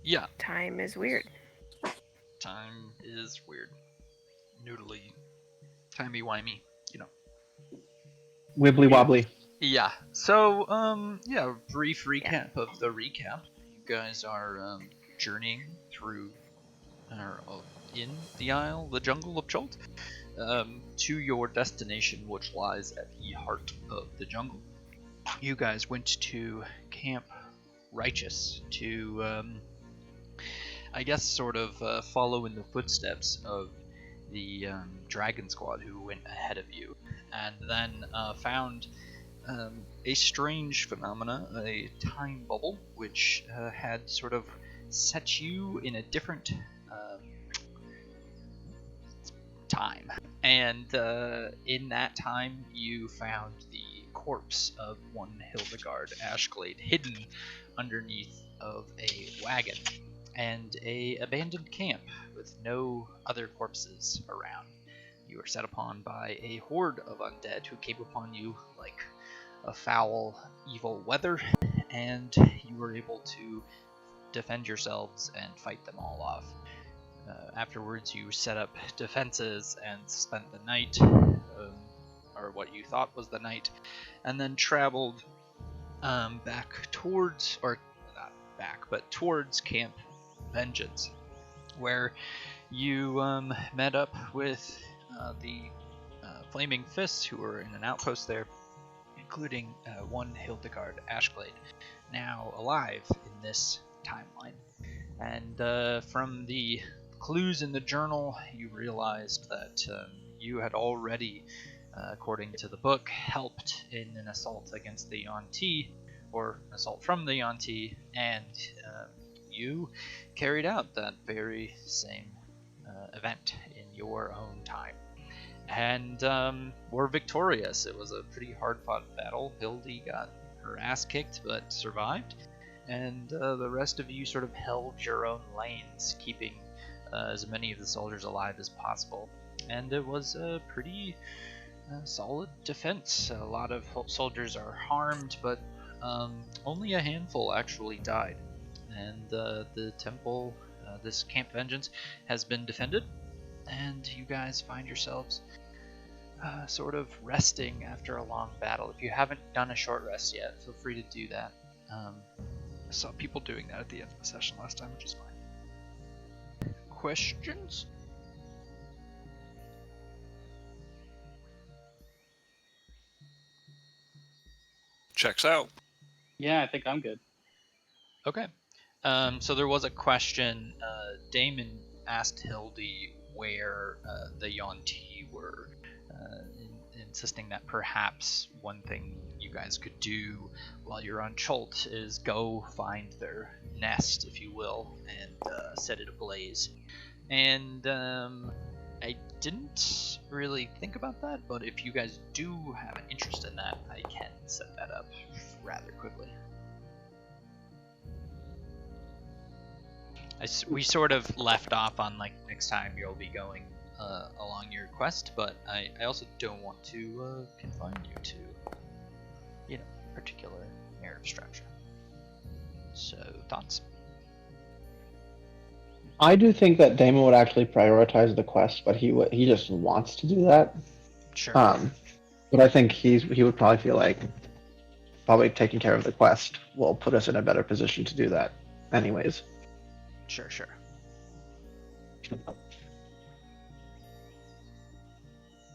Yeah. Time is weird. Time is weird. Noodly. Timey-wimey, you know. Wibbly wobbly. Yeah. So, brief recap of the recap. You guys are journeying through, in the jungle of Cholt, to your destination, which lies at the heart of the jungle. You guys went to Camp Righteous to, I guess, sort of follow in the footsteps of the Dragon Squad who went ahead of you, and then found a strange phenomena, a time bubble, which had sort of set you in a different time. And in that time, you found the corpse of one Hildegard Ashglade hidden underneath of a wagon and a abandoned camp with no other corpses around. You were set upon by a horde of undead who came upon you like a foul, evil weather, and you were able to defend yourselves and fight them all off. Afterwards, you set up defenses and spent the night, or what you thought was the night, and then traveled back towards, or not back, but towards Camp Vengeance, where you met up with the Flaming Fists, who were in an outpost there, including one Hildegard Ashglade, now alive in this timeline. And from the clues in the journal, you realized that you had already, according to the book, helped in an assault against the Yuan-Ti, or assault from the Yuan-Ti, and you carried out that very same event in your own time. And were victorious. It was a pretty hard-fought battle. Hildy got her ass kicked, but survived. And the rest of you sort of held your own lanes, keeping as many of the soldiers alive as possible. And it was a pretty solid defense. A lot of soldiers are harmed, but only a handful actually died. And the temple, this Camp Vengeance, has been defended. And you guys find yourselves sort of resting after a long battle. If you haven't done a short rest yet, feel free to do that. I saw people doing that at the end of the session last time, which is fine. Questions? Checks out. Yeah, I think I'm good. Okay. So there was a question. Damon asked Hildy where the Yuan-Ti were, insisting that perhaps one thing you guys could do while you're on Cholt is go find their nest, if you will, and set it ablaze. And I didn't really think about that, but if you guys do have an interest in that, I can set that up rather quickly. We sort of left off on, like, next time you'll be going along your quest, but I also don't want to confine you to, particular narrative structure. So, thoughts? I do think that Damon would actually prioritize the quest, but he just wants to do that. Sure. But I think he would probably feel like probably taking care of the quest will put us in a better position to do that anyways. Sure.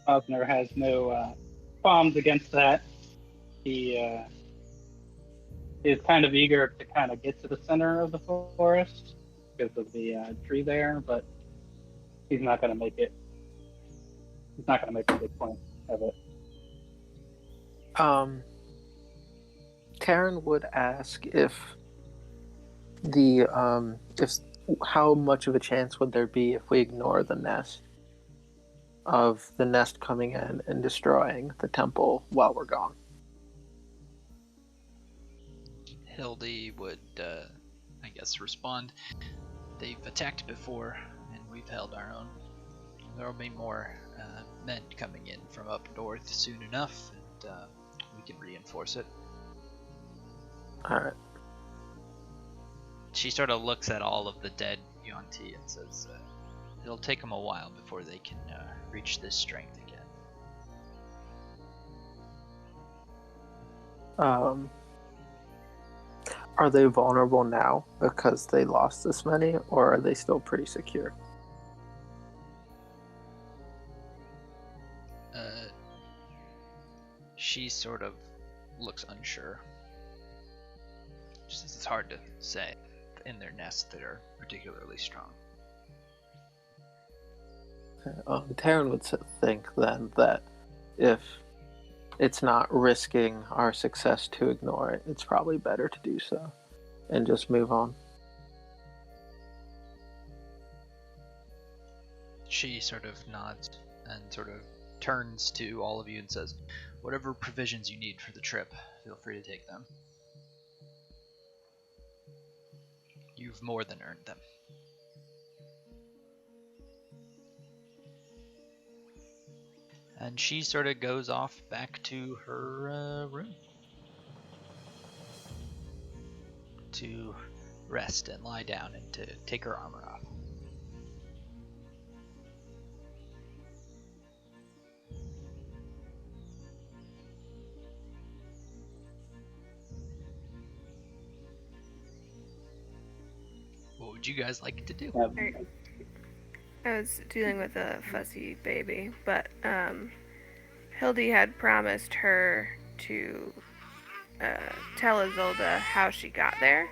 Osner has no qualms against that. He is kind of eager to kind of get to the center of the forest because of the tree there, but he's not going to make it. He's not going to make a big point of it. Taryn would ask if how much of a chance would there be if we ignore the nest coming in and destroying the temple while we're gone? Hildy would, I guess, respond. They've attacked before, and we've held our own. There will be more men coming in from up north soon enough, and we can reinforce it. Alright. She sort of looks at all of the dead Yuan-Ti and says, it'll take them a while before they can reach this strength again. Are they vulnerable now because they lost this many, or are they still pretty secure? She sort of looks unsure. She says it's hard to say in their nests that are particularly strong. Taryn would think then that if it's not risking our success to ignore it, it's probably better to do so and just move on. She sort of nods and sort of turns to all of you and says, whatever provisions you need for the trip, feel free to take them. You've more than earned them. And she sort of goes off back to her room to rest and lie down and to take her armor off. What would you guys like to do? I was dealing with a fussy baby, but Hildy had promised her to tell Isolde how she got there,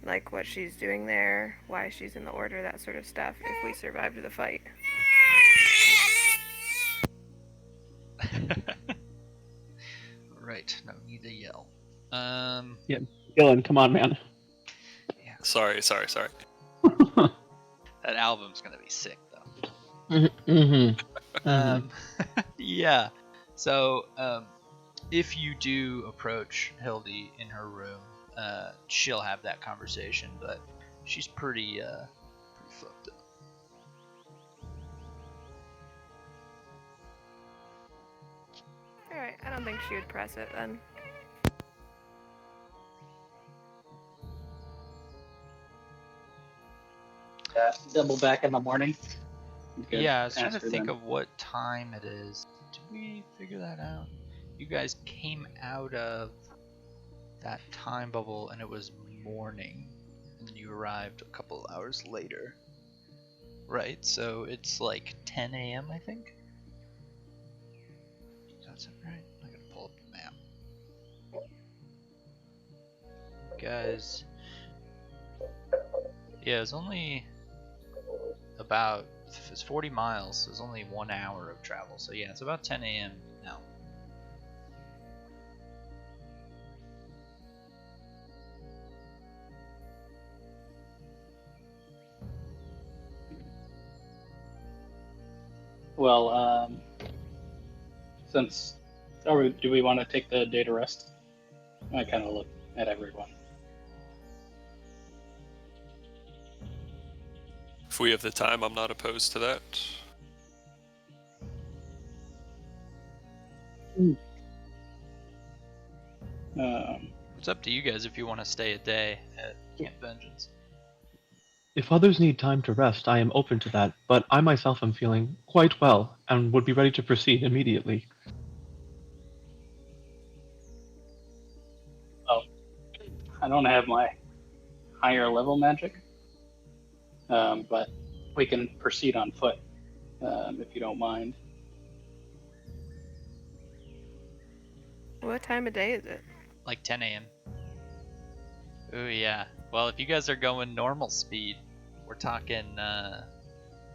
like what she's doing there, why she's in the order, that sort of stuff, if we survived the fight. Right, no need to yell. Yeah, Gillen, come on, man. Yeah, Sorry. that album's gonna be sick though. Mm-hmm. Yeah. So, if you do approach Hildy in her room, she'll have that conversation, but she's pretty fucked up. Alright, I don't think she would press it then. Double back in the morning. Good. Yeah, I was trying to Faster think then. of what time it is. Did we figure that out? You guys came out of that time bubble and it was morning, and you arrived a couple hours later. Right, so it's like 10 a.m. I think? That's right. I gotta pull up the map. Guys. Yeah, it's only about, it's 40 miles, so it's only 1 hour of travel. So yeah, it's about 10 a.m. now. Well, since do we want to take the day to rest? I kind of look at everyone. If we have the time, I'm not opposed to that. It's up to you guys if you want to stay a day at Camp Vengeance. If others need time to rest, I am open to that, but I myself am feeling quite well and would be ready to proceed immediately. Oh, I don't have my higher level magic, but we can proceed on foot if you don't mind. What time of day is it? Like 10 a.m. Ooh, yeah. Well, if you guys are going normal speed, we're talking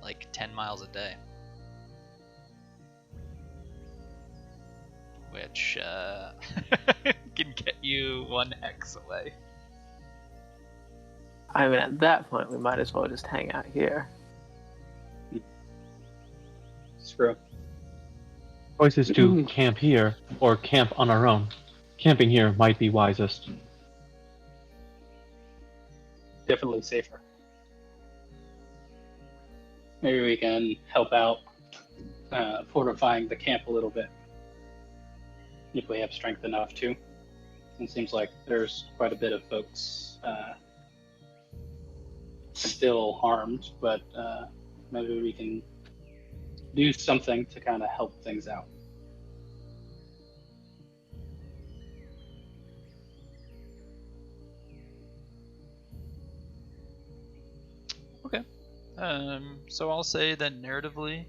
like 10 miles a day. Which can get you 1 hex away. I mean, at that point, we might as well just hang out here. Screw. Choice is to camp here or camp on our own. Camping here might be wisest. Definitely safer. Maybe we can help out fortifying the camp a little bit if we have strength enough to. It seems like there's quite a bit of folks still harmed, but maybe we can do something to kind of help things out. Okay. So I'll say that narratively,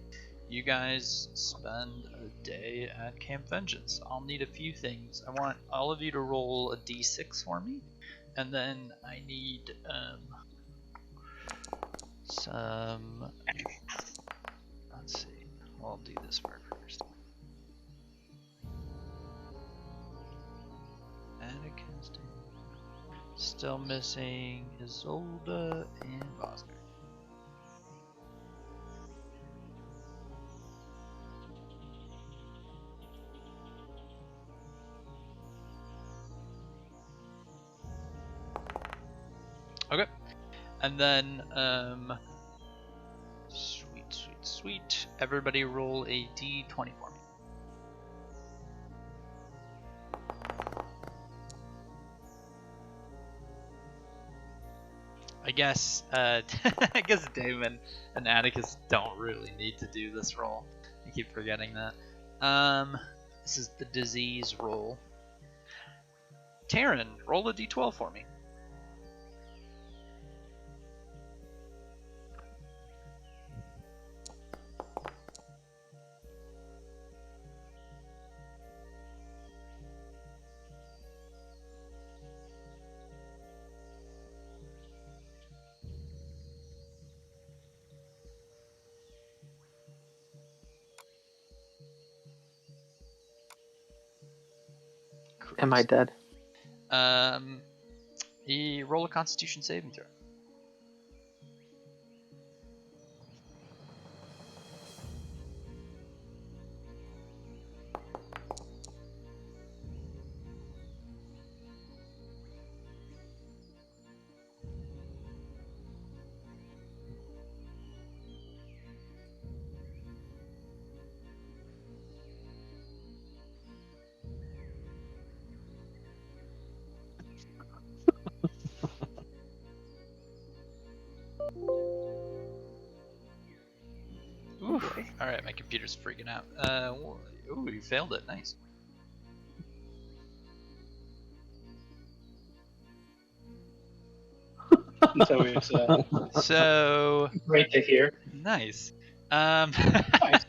you guys spend a day at Camp Vengeance. I'll need a few things. I want all of you to roll a d6 for me, and then I need some. Let's see. I'll do this part first. Atticus, still missing Isolde and Bosner. Okay, and then sweet. Everybody roll a d20 for me. I guess I guess Damon and Atticus don't really need to do this roll. I keep forgetting that. This is the disease roll. Taryn, roll a d12 for me. Am I dead? You roll a Constitution saving throw. Oof. All right, my computer's freaking out. Ooh, you failed it. Nice. So it's So great to hear. nice. Nice.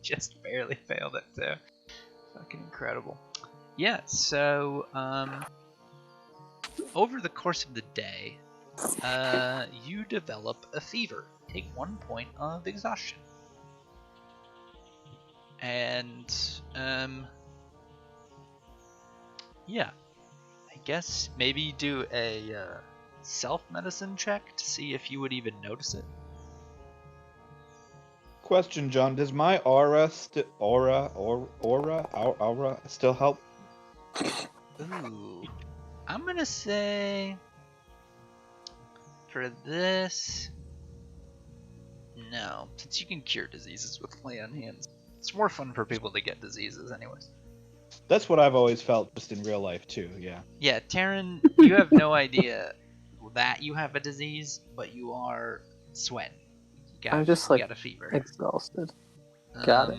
Just barely failed it too. Fucking incredible. Yeah. So over the course of the day, you develop a fever. Take 1 point of exhaustion. And yeah, I guess maybe do a self-medicine check to see if you would even notice it. Question, John. Does my aura still help? Ooh, I'm gonna say for this, no, since you can cure diseases with lay on hands. It's more fun for people to get diseases, anyways. That's what I've always felt, just in real life too. Yeah. Yeah, Taryn, you have no idea that you have a disease, but you are sweating. I'm just you like got a fever. exhausted. Got it.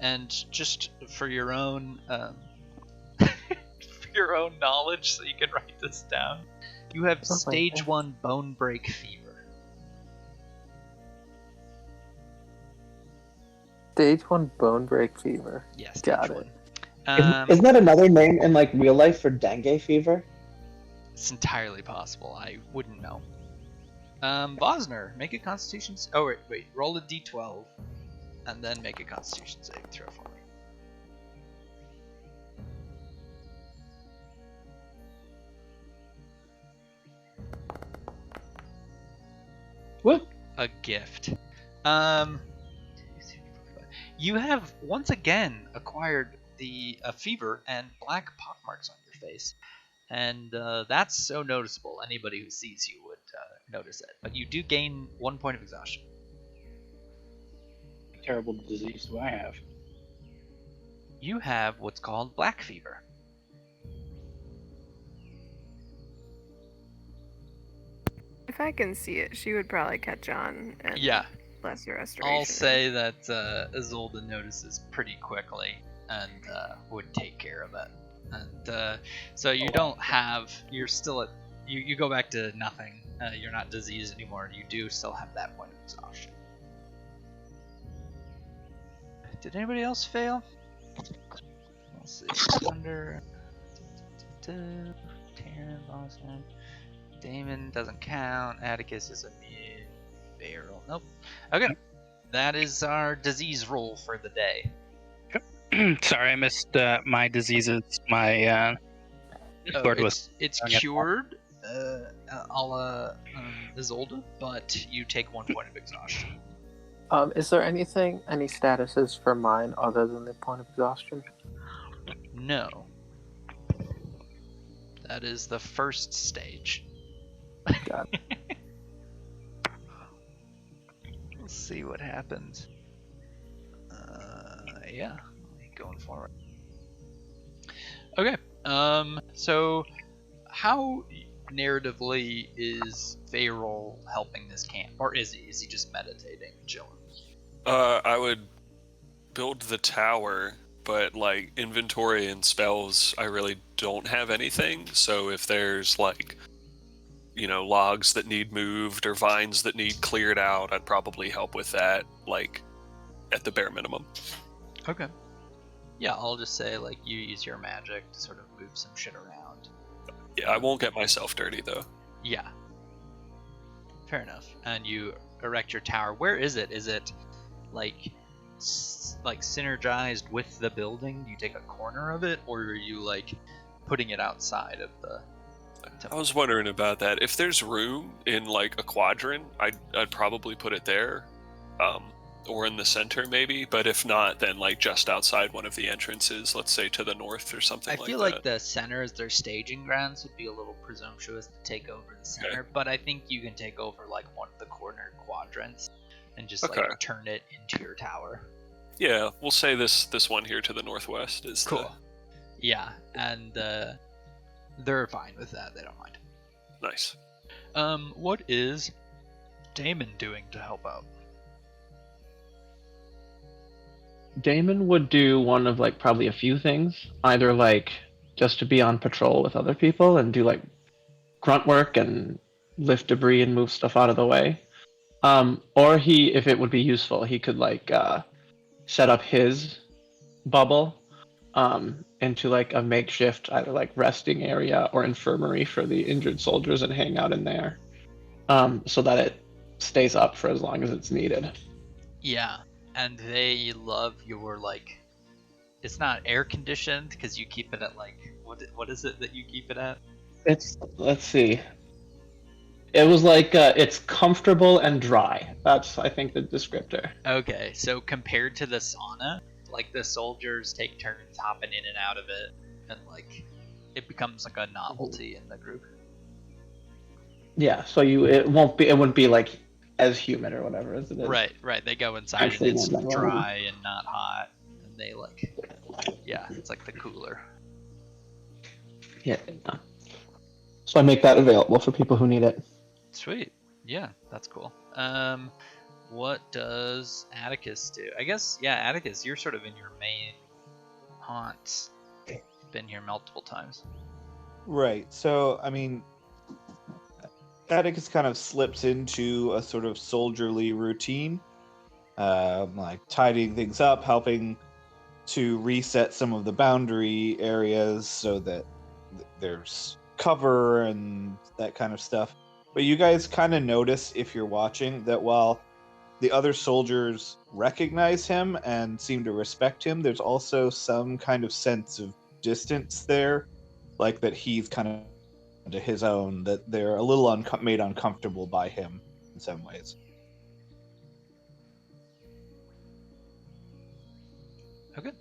And just for your own for your own knowledge, so you can write this down, you have stage 1 bone break fever. Stage 1 bone break fever. Yes, Got stage it. 1. Isn't that another name in like real life for dengue fever? It's entirely possible. I wouldn't know. Bosner, make a Constitution. Oh wait, roll a d12, and then make a Constitution saving throw for me. What? A gift. You have once again acquired the fever and black pockmarks on your face, and that's so noticeable. Anybody who sees you would notice it. But you do gain 1 point of exhaustion. What terrible disease do I have? You have what's called black fever. If I can see it, she would probably catch on and Yeah, lesser restoration. I'll say that Isolde notices pretty quickly and would take care of it. And so you don't have. You're still at. You go back to nothing. You're not diseased anymore. You do still have that point of exhaustion. Did anybody else fail? Let's see. Thunder. Terran, Boston. Damon doesn't count. Atticus is immune. Barrel. Nope. Okay. That is our disease roll for the day. Sorry, I missed my diseases. My Discord was. It's cured, a la Isolde, but you take 1 point of exhaustion. Is there any statuses for mine other than the point of exhaustion? No. That is the first stage. Got it. We'll see what happens. Yeah, going forward. Okay. So how narratively is Feyrol helping this camp, or is he? Is he just meditating, chilling? I would build the tower, but like inventory and spells, I really don't have anything. So if there's like, logs that need moved or vines that need cleared out, I'd probably help with that, like at the bare minimum. Okay. Yeah, I'll just say like you use your magic to sort of move some shit around. Yeah, I won't get myself dirty though. Yeah. Fair enough. And you erect your tower. Where is it? Is it like synergized with the building? Do you take a corner of it, or are you like putting it outside of the temple? I was wondering about that. If there's room in like a quadrant, I'd probably put it there. Or in the center maybe, but if not, then like just outside one of the entrances, let's say to the north or something like that. I feel like the center as their staging grounds would be a little presumptuous to take over the center, Okay. but I think you can take over like one of the corner quadrants and just Okay. like turn it into your tower. Yeah, we'll say this one here to the northwest is Cool. Yeah, and they're fine with that. They don't mind. Nice. What is Damon doing to help out? Damon would do one of like probably a few things, either like just to be on patrol with other people and do like grunt work and lift debris and move stuff out of the way. Or he, if it would be useful, he could like set up his bubble into like a makeshift either like resting area or infirmary for the injured soldiers and hang out in there, so that it stays up for as long as it's needed. Yeah, and they love your like. It's not air conditioned because you keep it at like what is it that you keep it at? Let's see. It was like it's comfortable and dry. That's I think the descriptor. Okay, so compared to the sauna, like the soldiers take turns hopping in and out of it, and like it becomes like a novelty in the group. Yeah, so it wouldn't be like as humid or whatever as it is. Right. They go inside Actually, and it's not that dry and not hot, and they like, yeah, it's like the cooler. Yeah. So I make that available for people who need it. Sweet. Yeah, that's cool. What does Atticus do? I guess, yeah, Atticus, you're sort of in your main haunts. Been here multiple times. Right. So, I mean, Atticus kind of slips into a sort of soldierly routine, like tidying things up, helping to reset some of the boundary areas so that there's cover and that kind of stuff. But you guys kind of notice, if you're watching, that while the other soldiers recognize him and seem to respect him, there's also some kind of sense of distance there, like that he's kind of to his own, that they're a little made uncomfortable by him in some ways. Okay.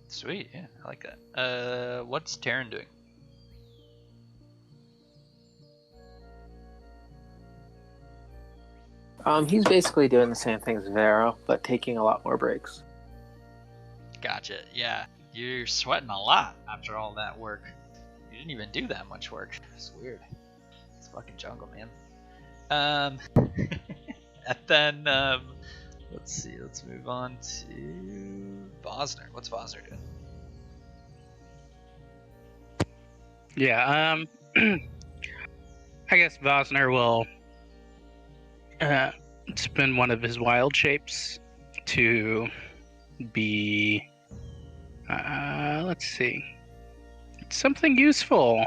Sweet, yeah, I like that. What's Terran doing? He's basically doing the same thing as Vero, but taking a lot more breaks. Gotcha, yeah. You're sweating a lot after all that work. You didn't even do that much work. It's weird. It's fucking jungle, man. And then let's see. Let's move on to Bosner. What's Bosner doing? Yeah. I guess Vosner will spin one of his wild shapes to be. Let's see. Something useful.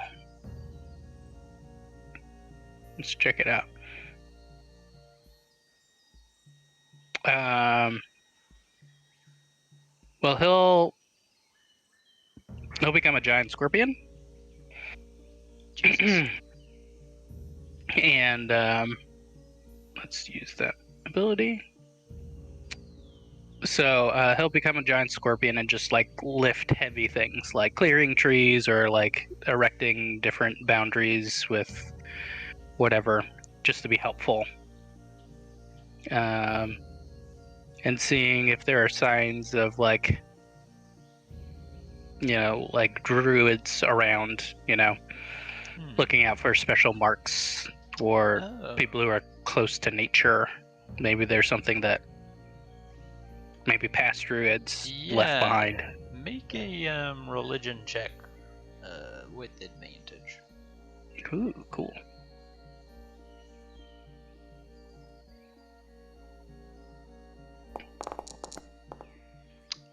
Let's check it out. Well, he'll become a giant scorpion. Jesus. And let's use that ability. So he'll become a giant scorpion and just like lift heavy things, like clearing trees or like erecting different boundaries with whatever, just to be helpful. And seeing if there are signs of like, like druids around, looking out for special marks or people who are close to nature. Maybe there's something that maybe past druids left behind. Make a religion check with advantage. Ooh, cool.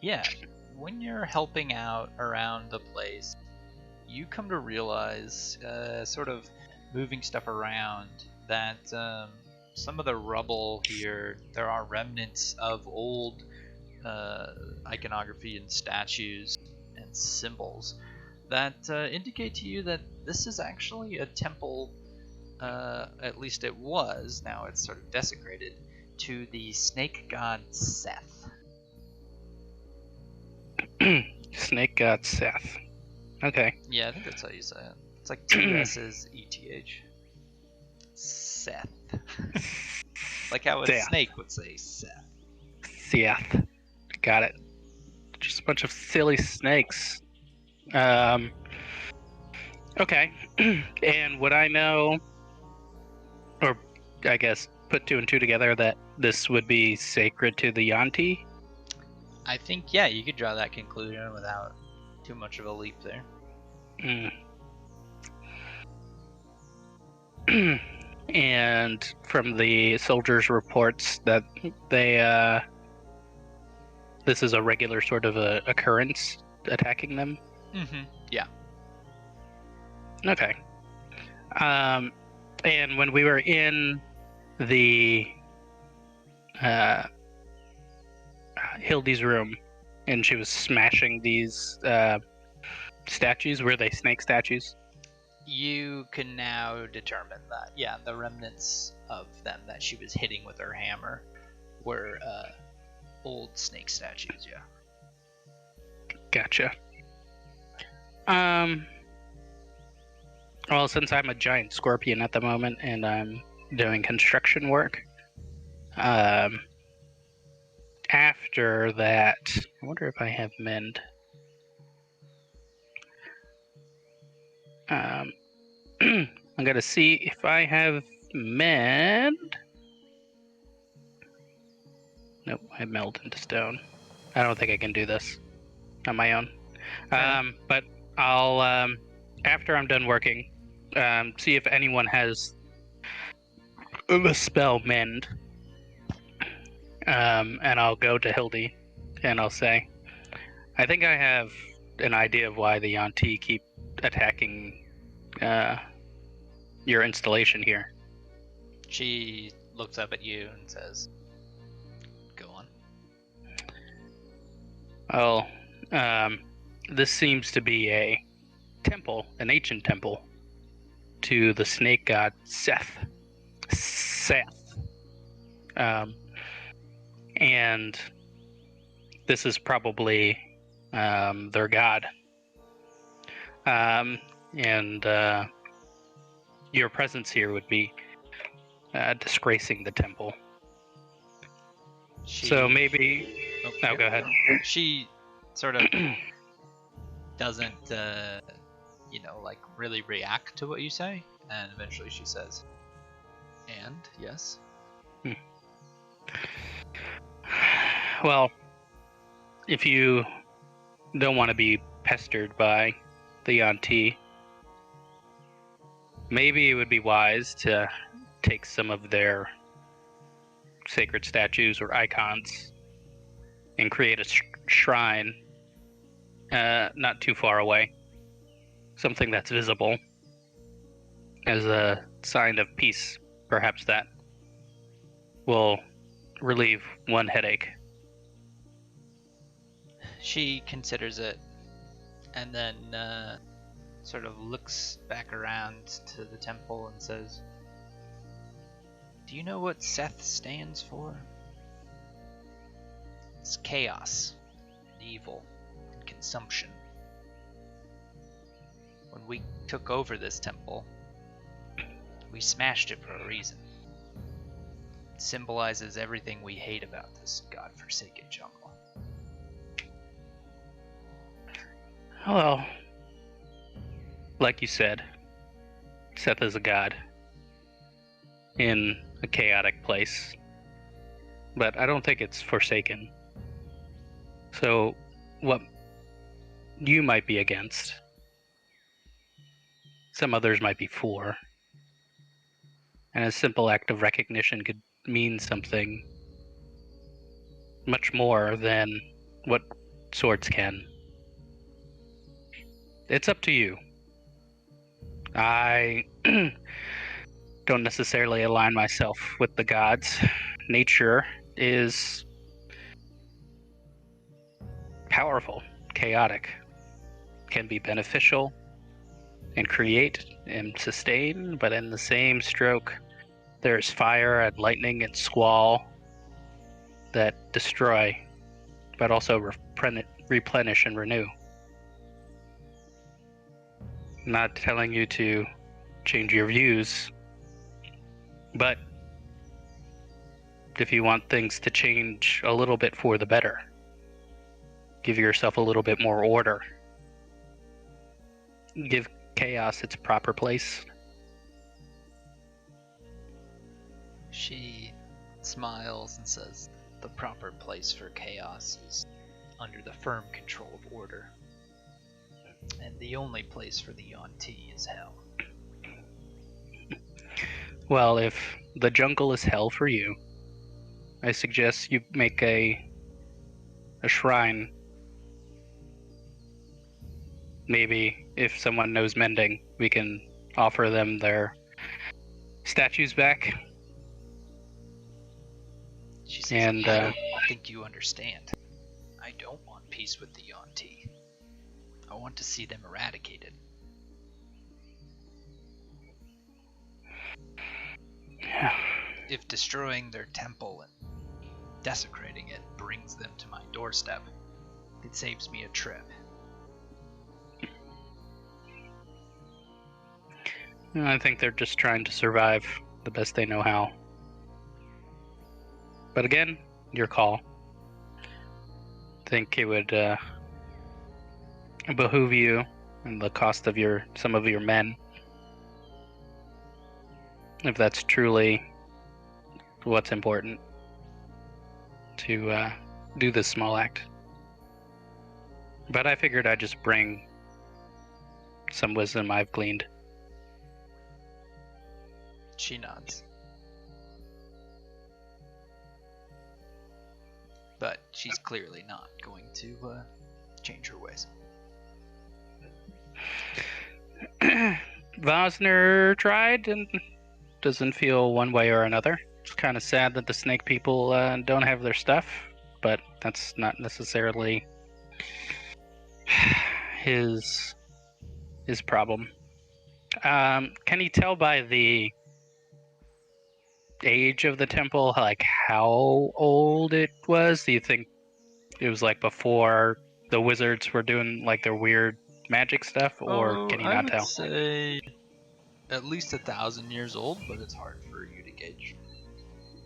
Yeah, when you're helping out around the place, you come to realize, sort of moving stuff around, that some of the rubble here, there are remnants of old iconography and statues and symbols that indicate to you that this is actually a temple, at least it was, now it's sort of desecrated, to the snake god Seth. Snake god Seth. Okay. Yeah, I think that's how you say it. It's like two S's, ETH. Seth. Like how a Seth. snake would say Seth. Seth. Got it. Just a bunch of silly snakes. Okay. And would I know, or I guess put two and two together, that this would be sacred to the Yanti? I think, yeah, you could draw that conclusion without too much of a leap there. And from the soldiers' reports that this is a regular sort of a occurrence attacking them. Yeah. Okay. And when we were in the Hildy's room, and she was smashing these statues, were they snake statues? You can now determine that, yeah, the remnants of them that she was hitting with her hammer were old snake statues, yeah. Gotcha. Well, since I'm a giant scorpion at the moment and I'm doing construction work, after that, I wonder if I have mend. I'm gonna see if I have mend. Nope, I meld into stone. I don't think I can do this on my own. But I'll, after I'm done working, see if anyone has the spell mend. And I'll go to Hildy and I'll say, I think I have an idea of why the Yanti keep attacking your installation here. She looks up at you and says, go on. Oh, this seems to be a temple, an ancient temple, to the snake god Seth. And this is probably their god. And your presence here would be disgracing the temple. So maybe... Oh, go ahead. She sort of doesn't, like really react to what you say, and eventually she says, and land, yes. Well, if you don't want to be pestered by the Yuan-Ti, maybe it would be wise to take some of their sacred statues or icons and create a shrine not too far away. Something that's visible as a sign of peace. Perhaps that will relieve one headache. She considers it and then sort of looks back around to the temple and says, "Do you know what Seth stands for?" It's chaos, and evil, and consumption. When we took over this temple, we smashed it for a reason. It symbolizes everything we hate about this godforsaken jungle. Well, like you said, Seth is a god in a chaotic place, but I don't think it's forsaken. So, what you might be against, some others might be for, and a simple act of recognition could mean something much more than what swords can. It's up to you. I don't necessarily align myself with the gods. Nature is powerful, chaotic, can be beneficial and create and sustain, but in the same stroke, there's fire and lightning and squall that destroy, but also replenish and renew. I'm not telling you to change your views, but if you want things to change a little bit for the better, give yourself a little bit more order. Give chaos its proper place. She smiles and says, "The proper place for chaos is under the firm control of order. And the only place for the Yuan-Ti is hell." Well, if the jungle is hell for you, I suggest you make a shrine. Maybe if someone knows mending, we can offer them their statues back. She says, And "I don't think you understand. I don't want peace with the Yuan-Ti. I want to see them eradicated." If destroying their temple and desecrating it brings them to my doorstep, it saves me a trip. I think they're just trying to survive the best they know how. But again, your call. I think it would behoove you and the cost of some of your men, if that's truly what's important, to do this small act. But I figured I'd just bring some wisdom I've gleaned. She nods. But she's clearly not going to change her ways. Vosner tried and doesn't feel one way or another. It's kind of sad that the snake people don't have their stuff, but that's not necessarily his problem. Can you tell by the age of the temple, like how old it was? Do you think it was like before the wizards were doing like their weird magic stuff, or can you not tell? I would say at least 1,000 years old, but it's hard for you to gauge.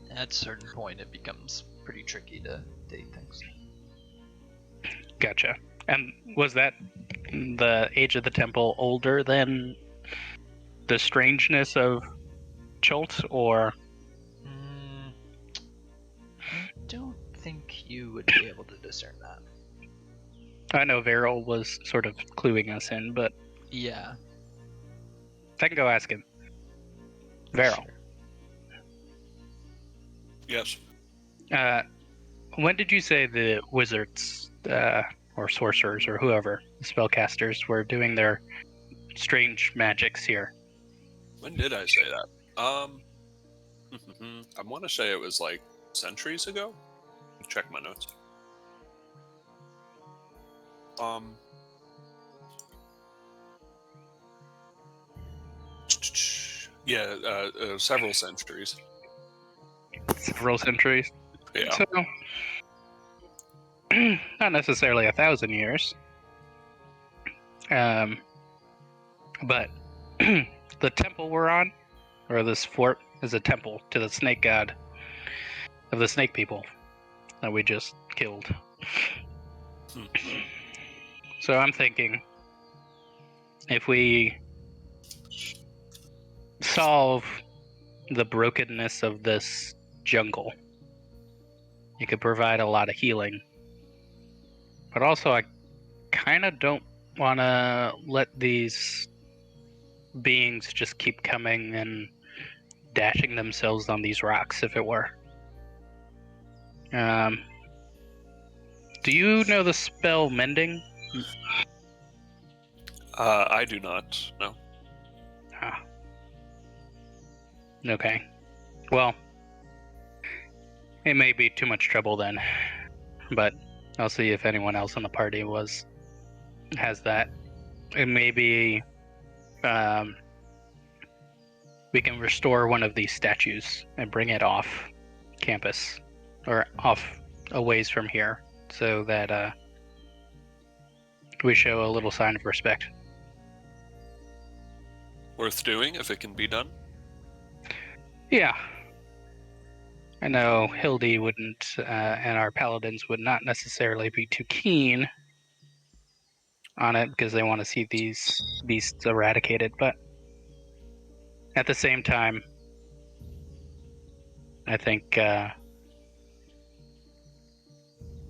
At a certain point, it becomes pretty tricky to date things. Gotcha. And was that the age of the temple older than the strangeness of Chult, or don't think you would be able to discern that. I know Veril was sort of cluing us in, but Yeah. I can go ask him. Veril, Sure. Yes. when did you say the wizards or sorcerers or whoever, the spellcasters, were doing their strange magics here? When did I say that? I want to say it was like centuries ago. Check my notes. Yeah, several centuries. Several centuries. Yeah. So, not necessarily 1,000 years. But the temple we're on, or this fort, is a temple to the snake god of the snake people that we just killed. So I'm thinking, if we solve the brokenness of this jungle, it could provide a lot of healing. But also, I kind of don't want to let these beings just keep coming and dashing themselves on these rocks, if it were. Do you know the spell Mending? I do not. No. Ah. Okay. Well, it may be too much trouble then, but I'll see if anyone else in the party has that. It may be we can restore one of these statues and bring it off campus or off a ways from here, so that we show a little sign of respect. Worth doing if it can be done. Yeah. I know Hildy wouldn't, and our paladins would not necessarily be too keen on it because they want to see these beasts eradicated, but at the same time, I think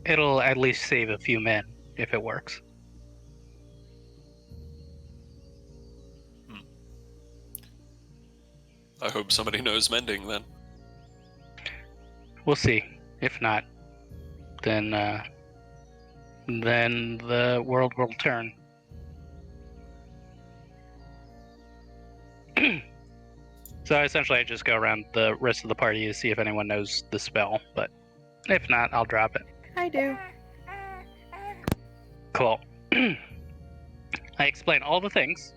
it'll at least save a few men if it works. I hope somebody knows Mending then. We'll see. If not, then the world will turn. So essentially, I just go around the rest of the party to see if anyone knows the spell, but if not, I'll drop it. I do. Cool. I explain all the things,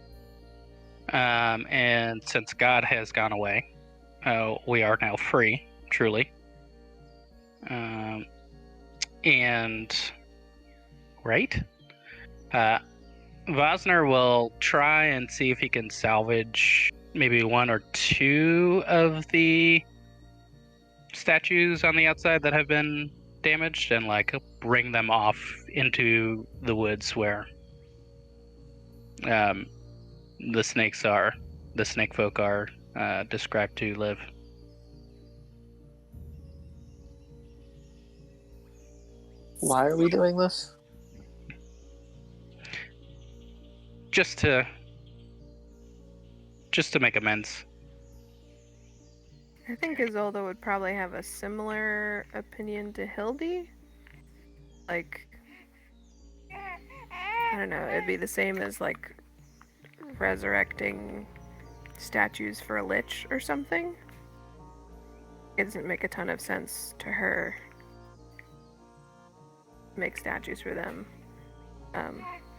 and since God has gone away, we are now free, truly. And right, Vosner will try and see if he can salvage maybe one or two of the statues on the outside that have been damaged, and like bring them off into the woods where the snake folk are described to live. Why are we doing this? Just to make amends. I think Isolde would probably have a similar opinion to Hildy. Like, I don't know, it'd be the same as like resurrecting statues for a lich or something. It doesn't make a ton of sense to her to make statues for them.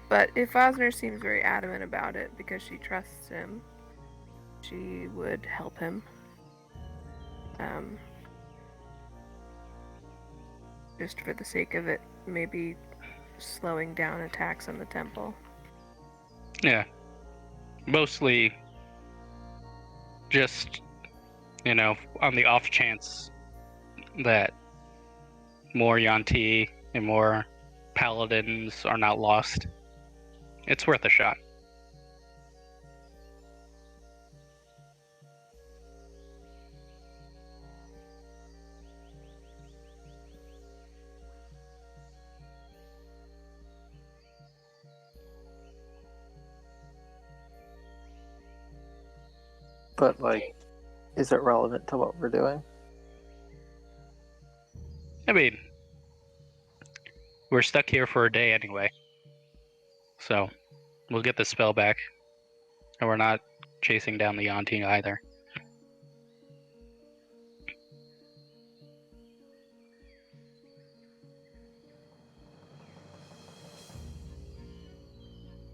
But if Vosner seems very adamant about it because she trusts him, she would help him. Just for the sake of it, maybe slowing down attacks on the temple. Yeah. Mostly just, on the off chance that more Yuan-Ti and more paladins are not lost. It's worth a shot. But, like, is it relevant to what we're doing? I mean, we're stuck here for a day anyway. So, we'll get the spell back. And we're not chasing down the Yonti either.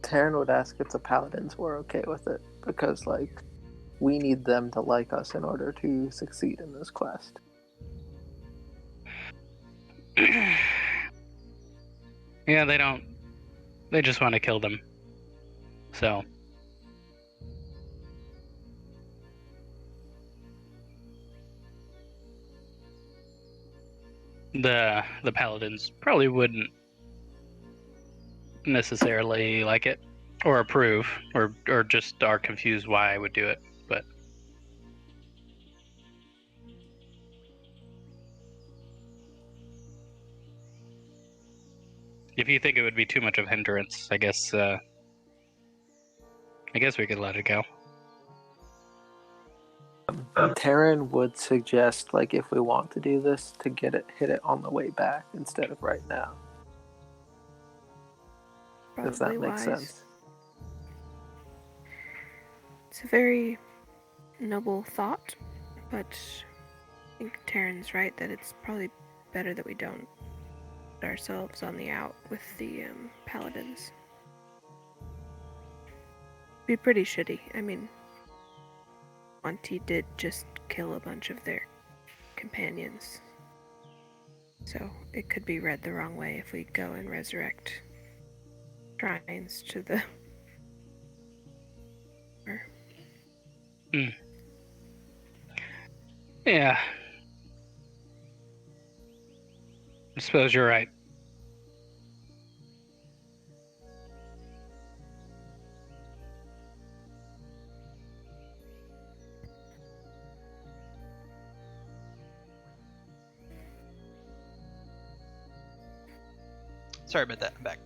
Taryn would ask if the paladins were okay with it, because, like, we need them to like us in order to succeed in this quest. Yeah, they don't. They just want to kill them. So. The paladins probably wouldn't necessarily like it or approve or just are confused why I would do it, but if you think it would be too much of a hindrance, I guess we could let it go. Taryn would suggest, like, if we want to do this, to hit it on the way back instead of right now. Probably If that makes wise. sense. It's a very noble thought, but I think Taryn's right that it's probably better that we don't put ourselves on the out with the paladins. Be pretty shitty. I mean, Monty did just kill a bunch of their companions. So it could be read the wrong way if we go and resurrect shrines to the... Yeah. I suppose you're right. Sorry about that. I'm back.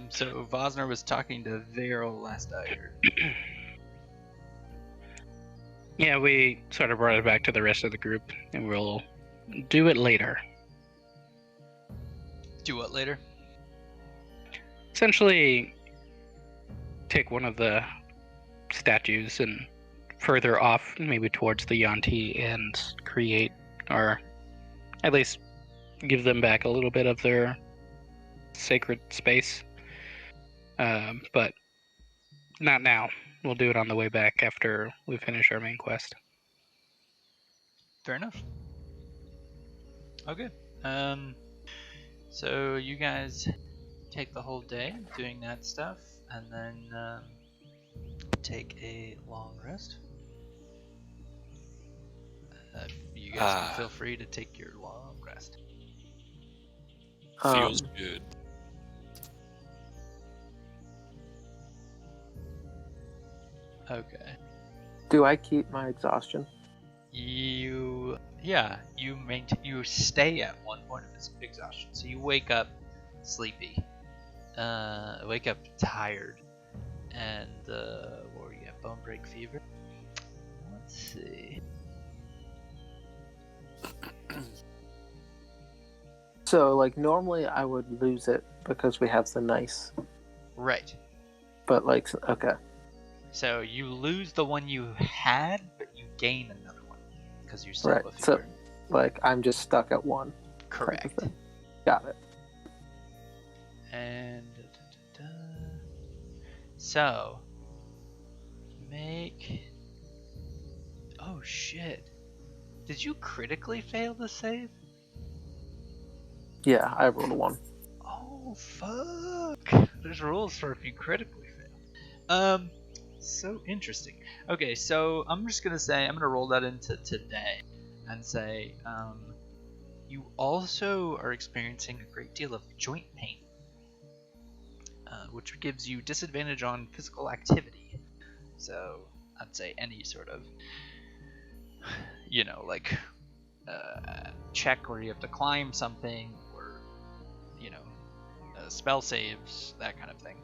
So Vosner was talking to Varel last I heard. Yeah, we sort of brought it back to the rest of the group, and we'll do it later. Do what later? Essentially, take one of the statues and further off, maybe towards the Yonti, and create, or at least give them back a little bit of their sacred space. But not now. We'll do it on the way back after we finish our main quest. Fair enough. Okay. So you guys take the whole day doing that stuff, and then take a long rest. You guys can feel free to take your long rest. Feels good. Okay. Do I keep my exhaustion? You stay at one point of exhaustion. So you wake up sleepy, wake up tired, and what were you at? Bone break fever. Let's see. So, like, normally I would lose it because we have the nice. Right. But, like, okay. So you lose the one you had, but you gain another one because you're still Right. a fever. So, like, I'm just stuck at one. Correct. Type of thing. Got it. And so make. Oh shit! Did you critically fail the save? Yeah, I rolled a 1. Oh fuck! There's rules for if you critically fail. So interesting. Okay, so I'm just gonna say I'm gonna roll that into today, and say you also are experiencing a great deal of joint pain, which gives you disadvantage on physical activity. So I'd say any sort of, like check where you have to climb something, or spell saves, that kind of thing.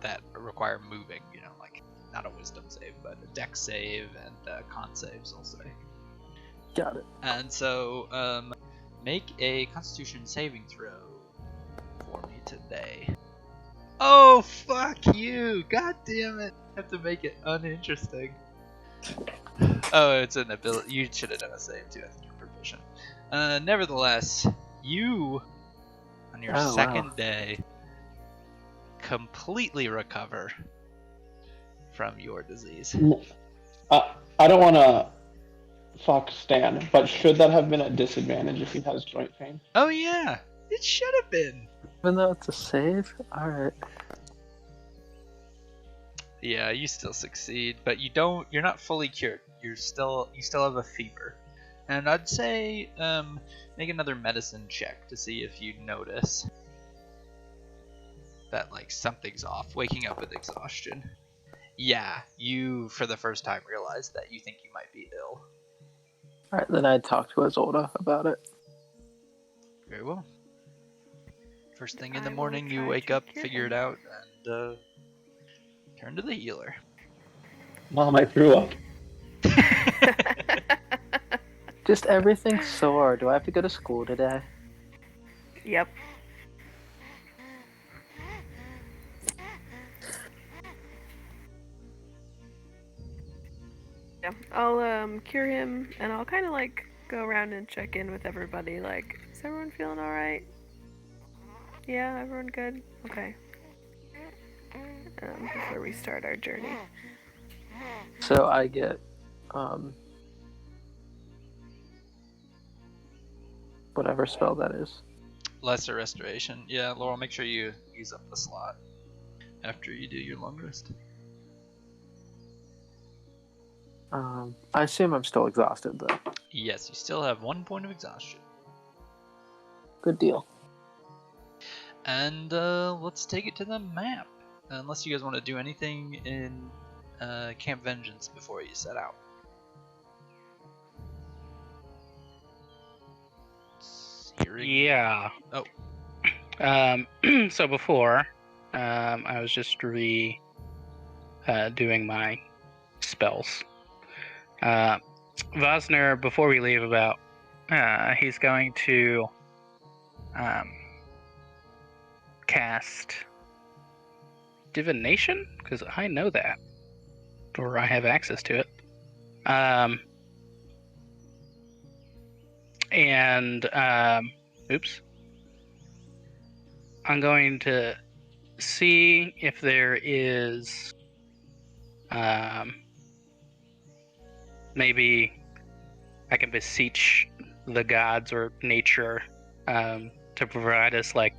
that require moving. Like not a wisdom save, but a dex save and con saves, I'll say. Got it. And so, make a Constitution saving throw for me today. Oh, fuck you! God damn it! I have to make it uninteresting. Oh, it's an ability. You should have done a save too. I think you're proficient. Nevertheless, you, on your second day, completely recover from your disease. I don't want to fuck Stan, but should that have been a disadvantage if he has joint pain? Oh yeah, it should have been. Even though it's a save? Alright. Yeah, you still succeed, but you're not fully cured. You still have a fever. And I'd say make another medicine check to see if you notice that like something's off. Waking up with exhaustion. Yeah, you for the first time realize that you think you might be ill. Alright, then I'd talk to Isolda about it. Very well. First thing in the I will morning, you try wake to up, cure figure him. it out, and turn to the healer. Mom, I threw up. Just everything's sore. Do I have to go to school today? Yep. Yeah, I'll cure him, and I'll kind of like go around and check in with everybody. Like, is everyone feeling all right? Yeah, everyone good. Okay. Before we start our journey. So I get, whatever spell that is. Lesser restoration. Yeah, Laurel, make sure you use up the slot after you do your long rest. I assume I'm still exhausted, though. Yes, you still have 1 point of exhaustion. Good deal. And let's take it to the map. Unless you guys want to do anything in Camp Vengeance before you set out. Yeah. Oh. So before, I was just doing my spells. Vosner, before we leave, he's going to cast divination, because I know that, or I have access to it. Oops. I'm going to see if there is maybe I can beseech the gods or nature to provide us like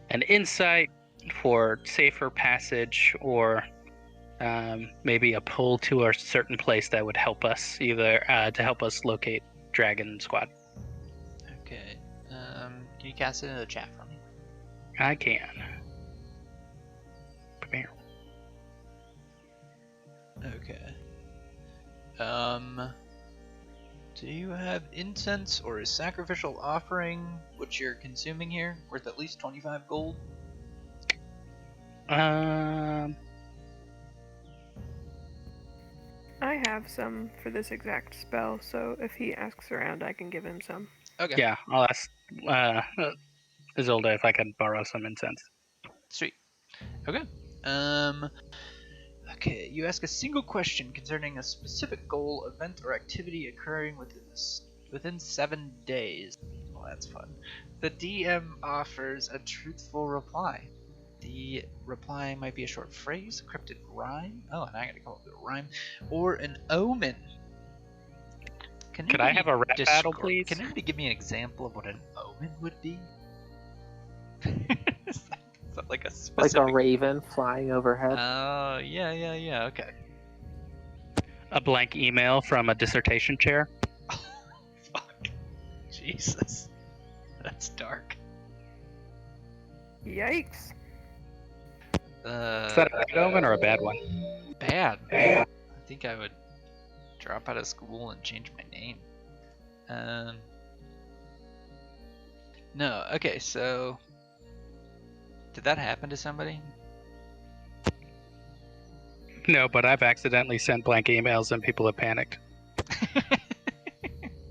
an insight for safer passage, or maybe a pull to a certain place that would help us, either to help us locate Dragon Squad. Okay. Can you cast it in the chat for me? I can. Come here. Okay. Do you have incense or a sacrificial offering which you're consuming here worth at least 25 gold? I have some for this exact spell, so if he asks around, I can give him some. Okay. Yeah, I'll ask Isolde if I can borrow some incense. Sweet. Okay. Okay, you ask a single question concerning a specific goal, event, or activity occurring within 7 days. Well, that's fun. The DM offers a truthful reply. The reply might be a short phrase, a cryptic rhyme. Oh, and I gotta come up with a rhyme. Or an omen. Could I have a rap battle, please? Can anybody give me an example of what an omen would be? Is that like a specific... Like a raven flying overhead. Oh, yeah, okay. A blank email from a dissertation chair. Oh, fuck. Jesus. That's dark. Yikes. Is that a good omen or a bad one? Bad. I think I would drop out of school and change my name. No, okay, so... Did that happen to somebody? No, but I've accidentally sent blank emails and people have panicked.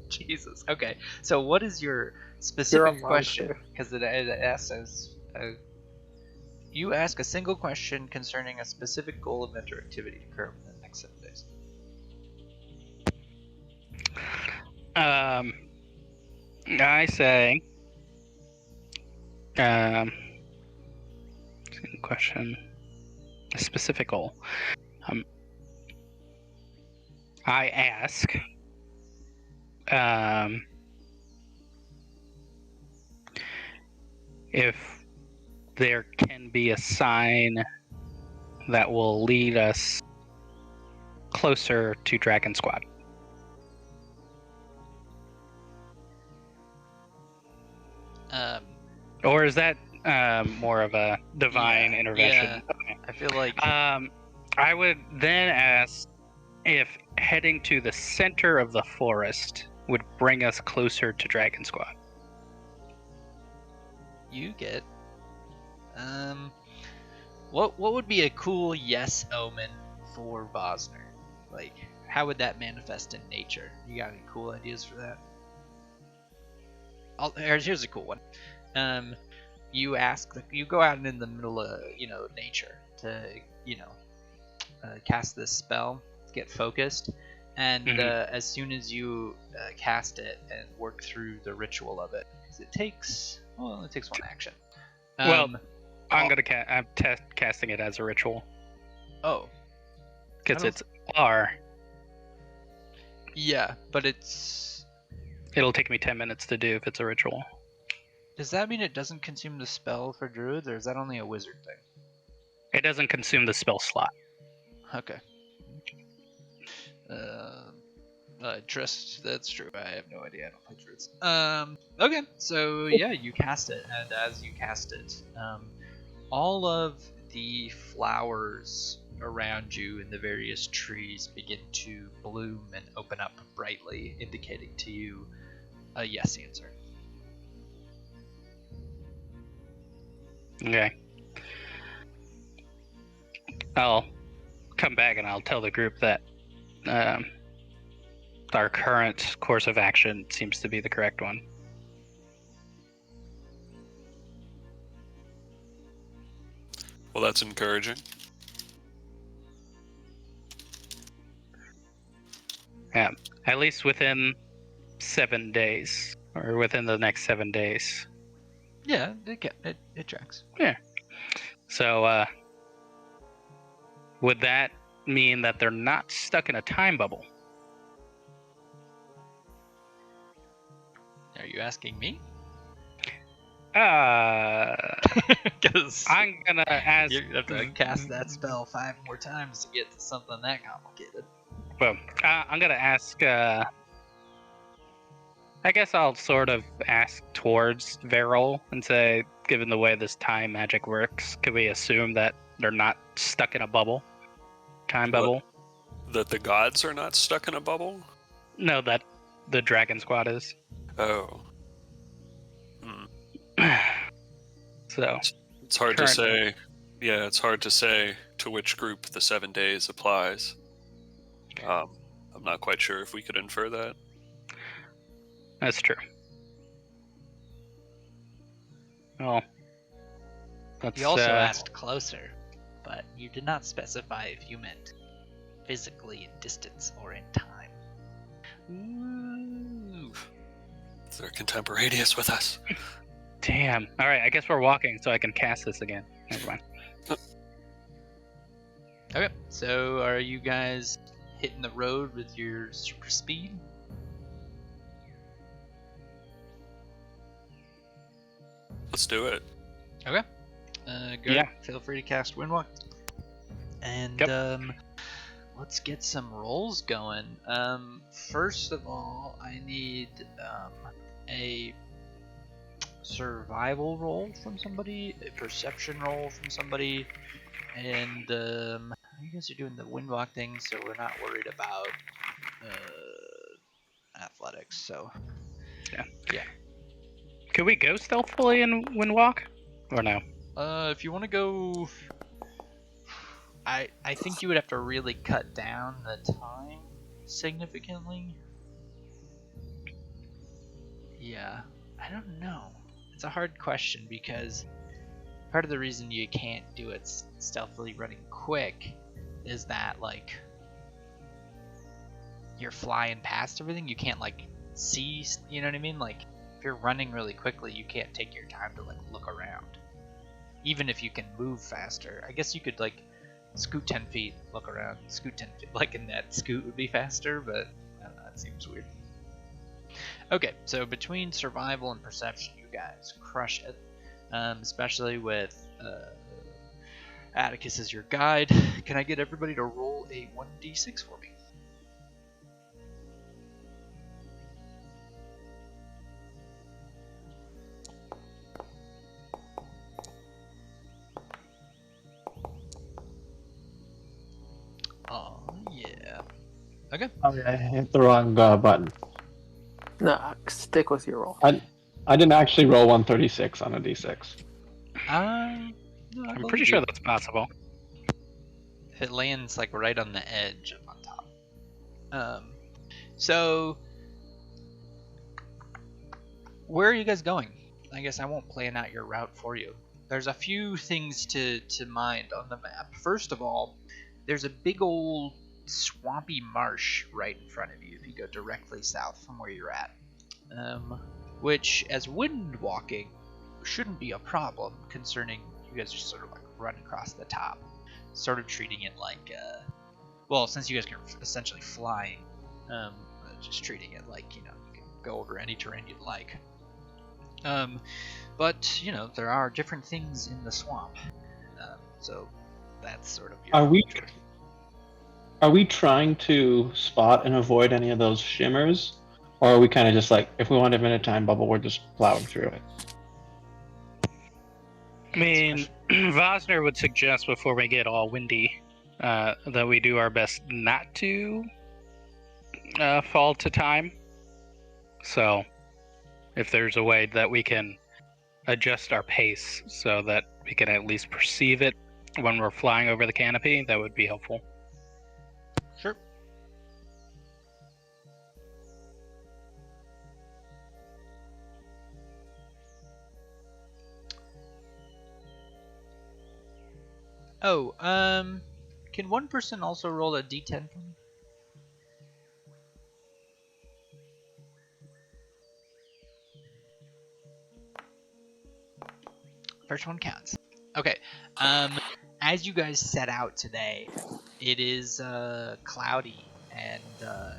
Jesus. Okay. So what is your You're a specific question? monster. Because it asks as you ask a single question concerning a specific goal, event, or activity to occur within the next 7 days. I say, single question, a specific goal. I ask, if there can be a sign that will lead us closer to Dragon Squad. Or is that more of a divine intervention? Yeah. I feel like I would then ask if heading to the center of the forest would bring us closer to Dragon Squad. you get. What would be a cool yes omen for Vosner? Like, how would that manifest in nature? You got any cool ideas for that? Here's a cool one. You go out in the middle of nature to cast this spell, get focused, and as soon as you cast it and work through the ritual of it, because it takes one action. I'm casting it as a ritual. Oh, because it's R. Yeah, but it'll take me 10 minutes to do if it's a ritual. Does that mean it doesn't consume the spell for druids, or is that only a wizard thing? It doesn't consume the spell slot. Okay. Trust, that's true. I have no idea. I don't play druids. Okay, so yeah, you cast it, and as you cast it, all of the flowers around you and the various trees begin to bloom and open up brightly, indicating to you a yes answer. Okay. I'll come back and I'll tell the group that our current course of action seems to be the correct one. Well, that's encouraging. Yeah, at least within 7 days, or within the next 7 days. Yeah, it tracks. Yeah. So, would that mean that they're not stuck in a time bubble? Are you asking me? Because I'm gonna ask. You have to cast that spell 5 more times to get to something that complicated. Well, I'm gonna ask. I guess I'll sort of ask towards Veril and say, given the way this time magic works, could we assume that they're not stuck in a bubble? Bubble? That the gods are not stuck in a bubble? No, that the Dragon Squad is. Oh. So. It's hard to say. Yeah, it's hard to say to which group the 7 days applies. I'm not quite sure if we could infer that. That's true. Well, you also asked closer, but you did not specify if you meant physically in distance or in time. Ooh. They're contemporaneous with us. Damn. All right, I guess we're walking, so I can cast this again. Never mind. Okay, so are you guys hitting the road with your super speed? Let's do it. Okay. Good. Yeah. Feel free to cast Windwalk. And let's get some rolls going. First of all, I need a survival roll from somebody, a perception roll from somebody, and you guys are doing the Windwalk thing, so we're not worried about athletics. So yeah. Could we go stealthily in Windwalk, or no? If you want to go, I think you would have to really cut down the time significantly. Yeah, I don't know. It's a hard question because part of the reason you can't do it stealthily running quick is that, like, you're flying past everything. You can't, like, see, you know what I mean? Like, if you're running really quickly, you can't take your time to, like, look around. Even if you can move faster. I guess you could, like, scoot 10 feet, look around, scoot 10 feet. Like, a net scoot would be faster, but I don't know, that seems weird. Okay, so between survival and perception, you guys crush it. Especially with Atticus as your guide. Can I get everybody to roll a 1d6 for me? Oh, yeah. Okay. Oh yeah, I hit the wrong button. No, stick with your roll. I didn't actually roll 136 on a d6. No, I'm pretty believe sure you. that's possible. It lands, like, right on the edge up on top. So where are you guys going? I guess I won't plan out your route for you. There's a few things to mind on the map. First of all, there's a big old swampy marsh right in front of you if you go directly south from where you're at. Which, as wind walking, shouldn't be a problem, concerning you guys just sort of, like, run across the top. Sort of treating it like, well, since you guys are essentially flying, just treating it like, you know, you can go over any terrain you'd like. But, you know, there are different things in the swamp. So that's sort of your Are we trying to spot and avoid any of those shimmers? Or are we kind of just like, if we want a minute time bubble, we're just plowing through it? I mean, Vosner would suggest before we get all windy that we do our best not to fall to time. So, if there's a way that we can adjust our pace so that we can at least perceive it when we're flying over the canopy, that would be helpful. Sure. Oh, can one person also roll a d10 for me? First one counts. Okay. As you guys set out today, it is cloudy, and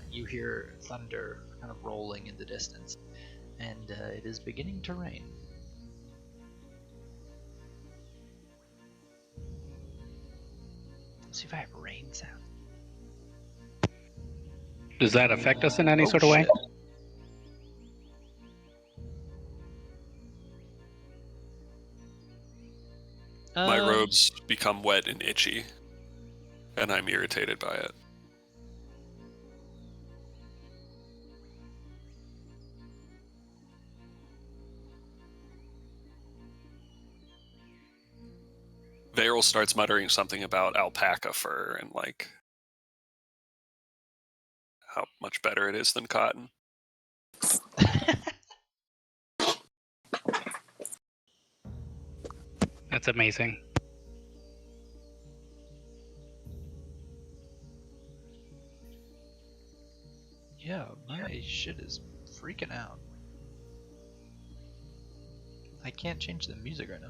you hear thunder kind of rolling in the distance, and it is beginning to rain. Let's see if I have rain sound. Does that affect us in any sort of way? Shit. My robes become wet and itchy, and I'm irritated by it. Varel starts muttering something about alpaca fur and, like, how much better it is than cotton. That's amazing. Yeah, my shit is freaking out. I can't change the music right now.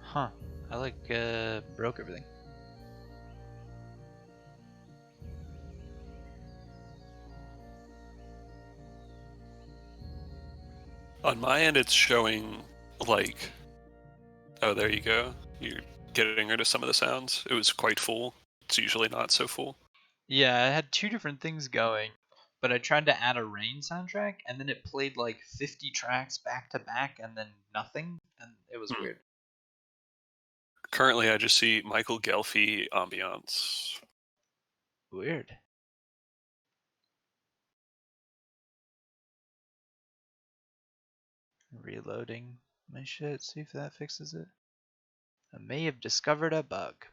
Huh. I, like, broke everything. On my end, it's showing, like... Oh, there you go. You're getting rid of some of the sounds. It was quite full. It's usually not so full. Yeah, I had two different things going, but I tried to add a rain soundtrack, and then it played like 50 tracks back to back, and then nothing, and it was weird. Currently, I just see Michael Gelfi ambiance. Weird. Reloading my shit, see if that fixes it. I may have discovered a bug.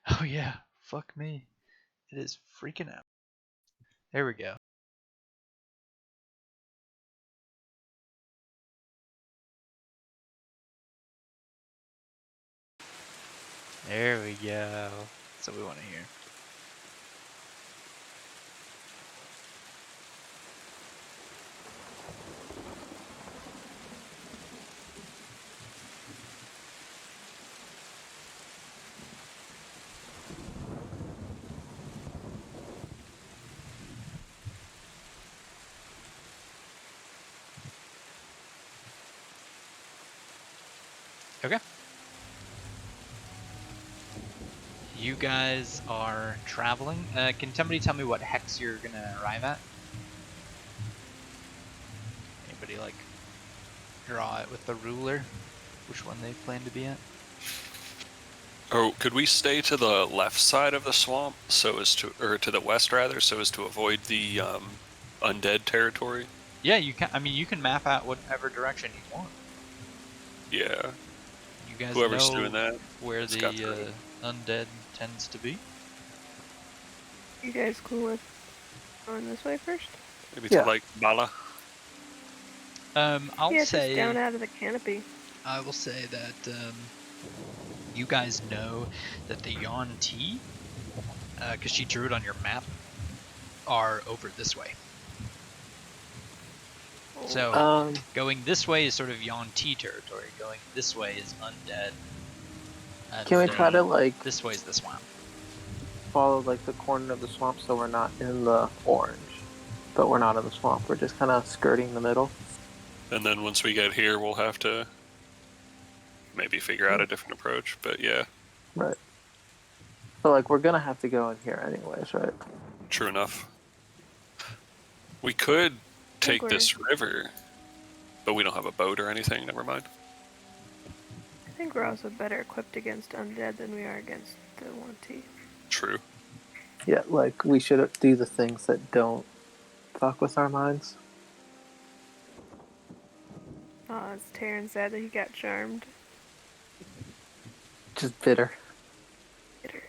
Oh yeah, fuck me. It is freaking out. There we go. There we go. That's what we want to hear. Okay. You guys are traveling. Can somebody tell me what hex you're gonna arrive at? Anybody like draw it with the ruler? Which one they plan to be at? Oh, could we stay to the left side of the swamp so as to, or to the west rather, so as to avoid the undead territory? Yeah, you can. I mean, you can map out whatever direction you want. Yeah. You guys Whoever's know doing that, where it's the got the- undead tends to be. You guys cool with going this way first? Maybe Yeah. to like Bala. I'll Yeah, just say. down out of the canopy. I will say that you guys know that the Yon T, because she drew it on your map, are over this way. So going this way is sort of Yon T territory. Going this way is undead. And Can we try to like this way is the swamp. follow like the corner of the swamp so we're not in the orange, but we're not in the swamp. We're just kind of skirting the middle. And then once we get here, we'll have to maybe figure out a different approach. But yeah, Right. So like we're gonna have to go in here anyways, right? true enough. We could take we're- this river, but we don't have a boat or anything. Never mind. I think we're also better equipped against undead than we are against the 1T. True. Yeah, like we should do the things that don't fuck with our minds. Oh, it's Taryn sad that he got charmed. Just bitter. Bitter.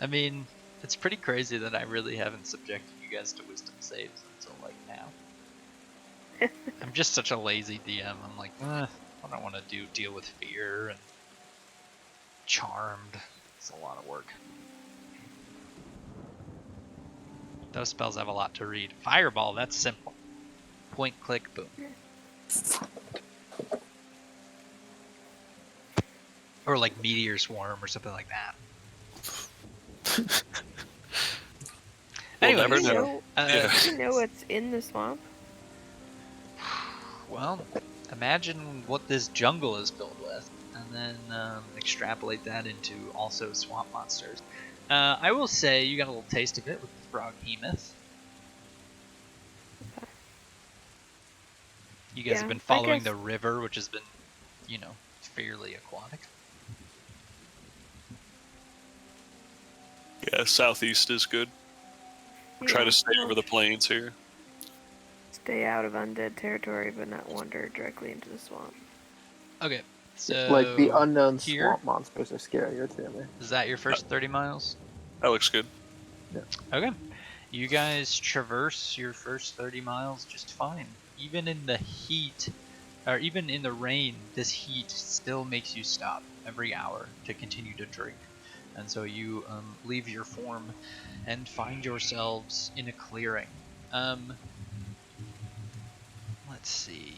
I mean, it's pretty crazy that I really haven't subjected you guys to wisdom saves until like now. I'm just such a lazy DM. I'm like, I don't want to deal with fear and charmed. It's a lot of work. Those spells have a lot to read. Fireball, that's simple. Point, click, boom. Or like meteor swarm or something like that. We'll Anyways, never Do you know. know, Yeah. do you know what's in the swamp? well, imagine what this jungle is filled with, and then extrapolate that into also swamp monsters. I will say you got a little taste of it with the frog behemoth. You guys Yeah, have been I following guess- the river, which has been, fairly aquatic. Yeah, southeast is good. Try Yeah, to stay well, over the plains here. Stay out of undead territory, but not wander directly into the swamp. Okay, so Like the unknown here? swamp monsters are scarier to me. Is that your first 30 miles? That looks good. Okay. You guys traverse your first 30 miles just fine. Even in the heat, or even in the rain, this heat still makes you stop every hour to continue to drink. And so you leave your form and find yourselves in a clearing. Let's see.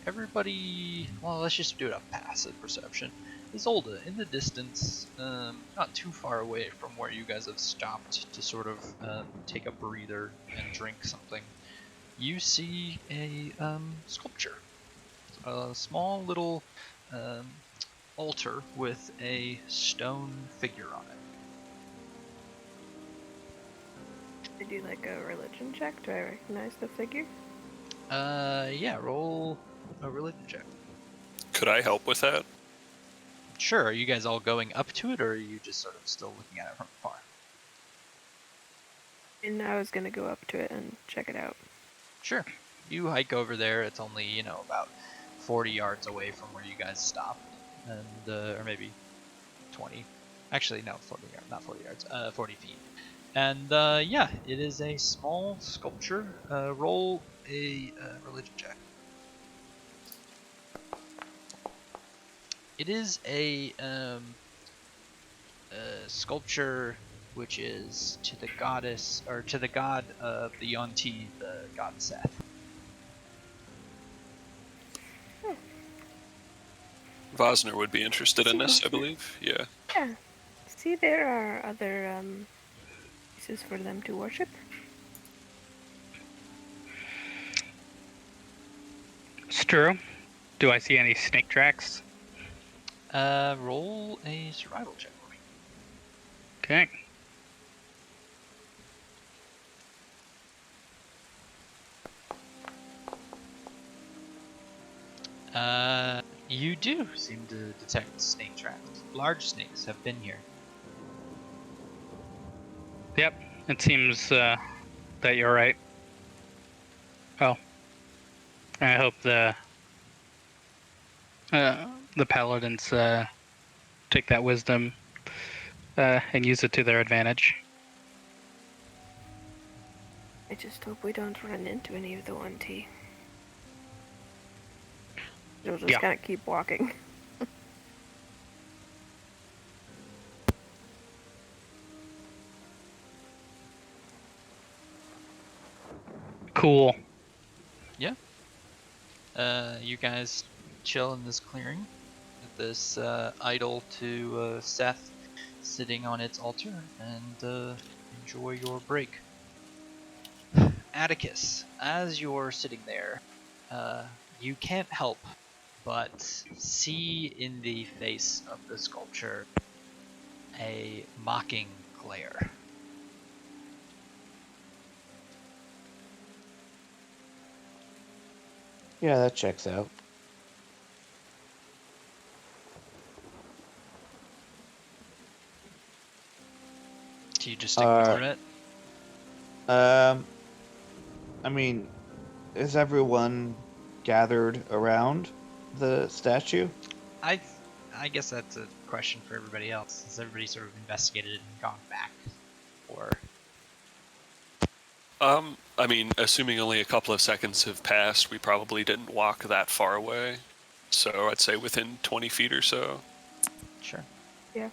Everybody, well, let's just do it off passive perception. Isolda, in the distance, not too far away from where you guys have stopped to sort of take a breather and drink something, you see a sculpture. A small little altar with a stone figure on it. I do like a religion check. Do I recognize the figure? Yeah, roll a religion check. Could I help with that? Sure. Are you guys all going up to it, or are you just sort of still looking at it from afar? And I was gonna go up to it and check it out. Sure. You hike over there. It's only, about 40 yards away from where you guys stopped, and or maybe 20. Actually, no, 40 yards, not 40 yards. 40 feet. And yeah, it is a small sculpture. Roll a religion check. It is a sculpture which is to the goddess, or to the god of the Yonti, the god Seth. Vosner would be interested in this, I believe. Yeah. Yeah. See, there are other pieces for them to worship. It's true. Do I see any snake tracks? Roll a survival check for me. Okay. You do seem to detect snake tracks. Large snakes have been here. Yep. It seems that you're right. Oh. I hope the paladins take that wisdom and use it to their advantage. I just hope we don't run into any of the 1T. We'll just Yeah. kind of keep walking. Cool. Yeah. You guys chill in this clearing with this idol to Seth sitting on its altar, and enjoy your break. Atticus, as you're sitting there, you can't help but see in the face of the sculpture a mocking glare. Yeah, that checks out. Do you just ignore it? I mean, is everyone gathered around the statue? I guess that's a question for everybody else. Has everybody sort of investigated and gone back? Or I mean, assuming only a couple of seconds have passed, we probably didn't walk that far away. So I'd say within 20 feet or so. sure. Yeah.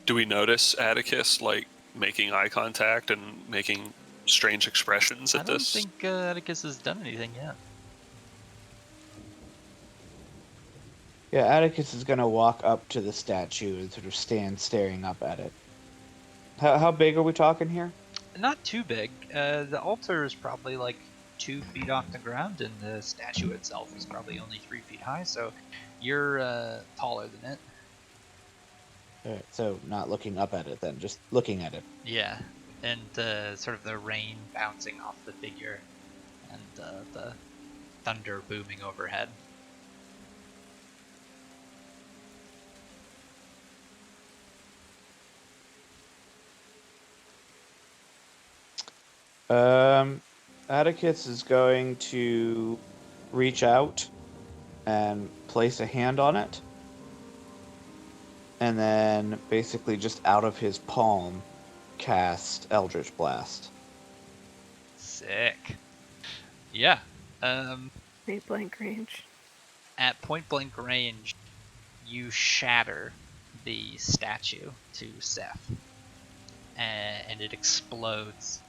Do we notice Atticus, like, making eye contact and making strange expressions at I don't this? think Atticus has done anything yet. Yeah, Atticus is gonna walk up to the statue and sort of stand staring up at it. How big are we talking here? Not too big. The altar is probably like 2 feet off the ground, and the statue itself is probably only 3 feet high, so you're taller than it. Alright, so not looking up at it then, just looking at it. Yeah, and sort of the rain bouncing off the figure, and the thunder booming overhead. Atticus is going to reach out and place a hand on it. And then basically just out of his palm cast Eldritch Blast. Sick. Yeah. Point blank range. At point blank range, you shatter the statue to Seth, and it explodes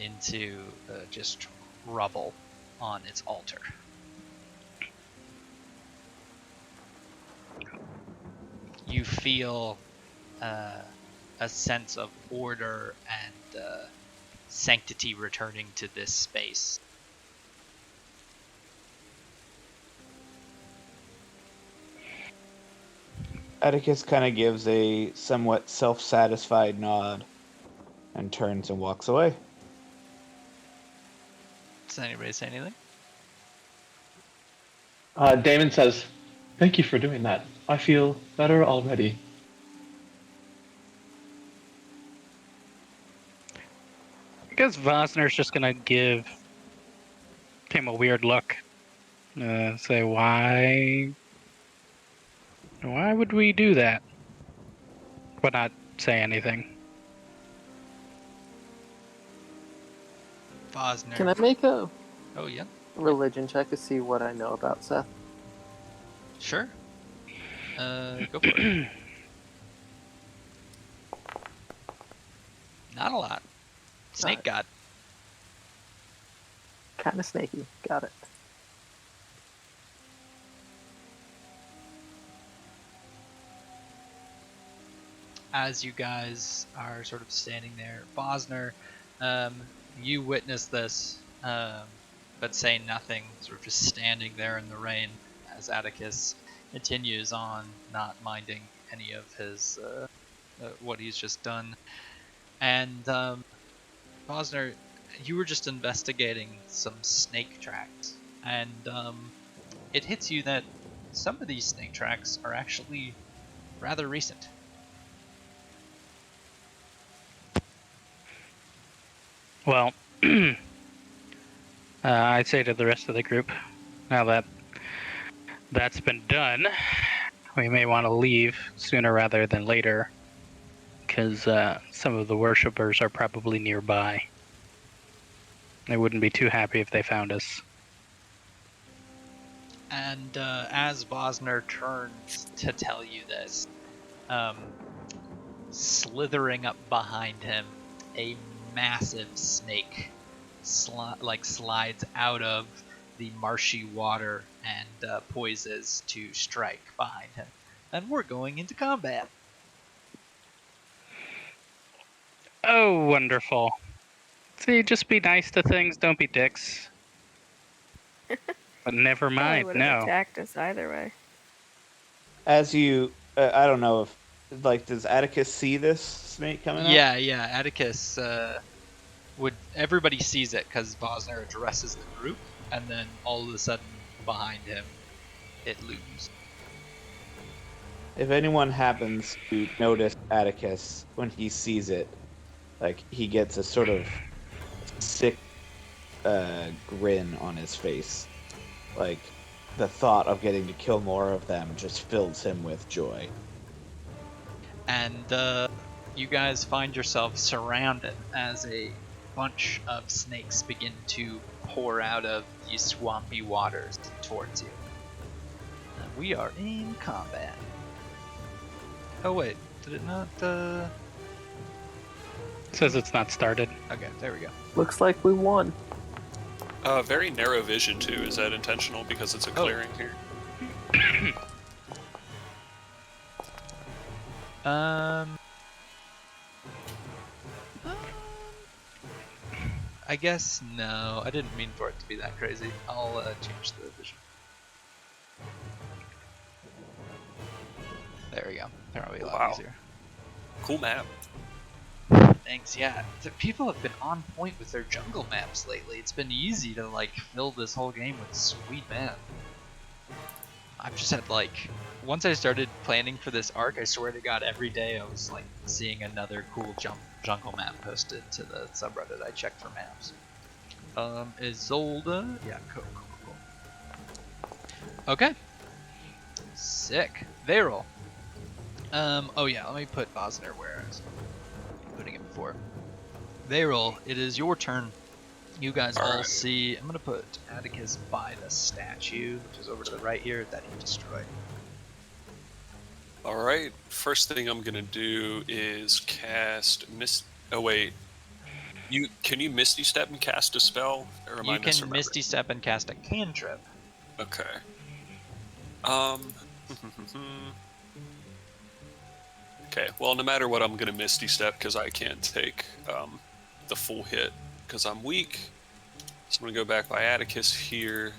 into just rubble on its altar. You feel a sense of order and sanctity returning to this space. Atticus kind of gives a somewhat self-satisfied nod and turns and walks away. Does anybody say anything? Damon says, "Thank you for doing that. I feel better already." I guess Vosner's just gonna give him a weird look. Say, why would we do that? But not say anything. Fosner. Can I make a Oh yeah, religion check to see what I know about Seth? sure. Go for it. Not a lot. Snake God. Kind of snaky. Got it. As you guys are sort of standing there, Bosner, you witness this, but say nothing, sort of just standing there in the rain as Atticus continues on, not minding any of his what he's just done. And Bosner, you were just investigating some snake tracks, and it hits you that some of these snake tracks are actually rather recent. Well, I'd say to the rest of the group, now that that's been done, we may want to leave sooner rather than later, because some of the worshippers are probably nearby. They wouldn't be too happy if they found us. And as Bosner turns to tell you this, slithering up behind him, a massive snake slides out of the marshy water and poises to strike behind him. And we're going into combat. Oh, wonderful. See, just be nice to things, don't be dicks. But never Probably mind, would have no. attacked us either way. As you, I don't know if, like, does Atticus see this snake coming up? Yeah. Atticus everybody sees it because Bosner addresses the group, and then all of a sudden behind him, it looms. If anyone happens to notice Atticus when he sees it, like, he gets a sort of sick grin on his face. Like, the thought of getting to kill more of them just fills him with joy. And you guys find yourselves surrounded as a bunch of snakes begin to pour out of these swampy waters towards you. And we are in combat. Oh wait, did it not? Says it's not started. Okay, there we go. Looks like we won. Very narrow vision too. Is that intentional because it's a clearing here? I guess no. I didn't mean for it to be that crazy. I'll change the vision. There we go. That'll be a lot easier. Cool map. Thanks, yeah. People have been on point with their jungle maps lately. It's been easy to like fill this whole game with sweet maps. I've just had like, once I started planning for this arc, I swear to God, every day I was like seeing another cool jungle map posted to the subreddit I checked for maps. Isolde? Yeah, cool. Okay. Sick. Varel. Oh yeah, let me put Bosner where I was putting it before. Varel, it is your turn. You guys all see, I'm gonna put Atticus by the statue, which is over to the right here, that he destroyed. Alright, first thing I'm gonna do is cast oh wait. Can you Misty Step and cast a spell? Or am I You can misremembering? Misty Step and cast a cantrip. Okay. Okay, well, no matter what, I'm gonna Misty Step because I can't take the full hit because I'm weak. So I'm gonna go back by Atticus here.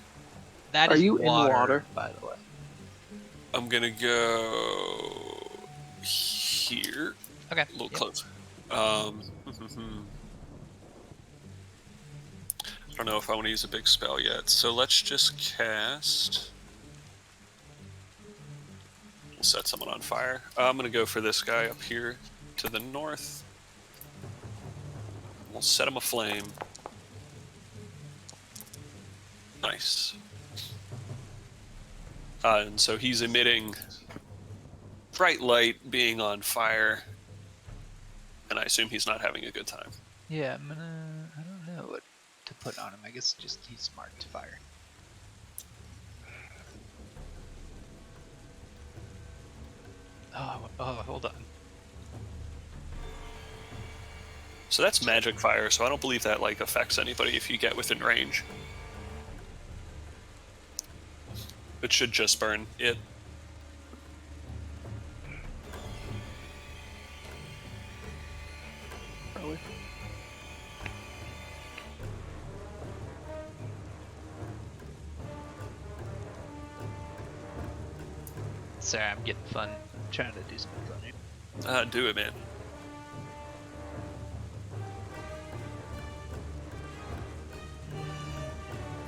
That Are is you in water? by the way. I'm gonna go here. Okay. A little closer. I don't know if I want to use a big spell yet, so let's just cast set someone on fire. I'm gonna go for this guy up here to the north. We'll set him aflame. Nice. And so he's emitting bright light, being on fire, and I assume he's not having a good time. Yeah, I don't know what to put on him. I guess just he's smart to fire. Oh, hold on. So that's magic fire, so I don't believe that like affects anybody if you get within range. It should just burn it. Probably. Sorry, I'm getting fun. I'm trying to do something funny. Do it, man.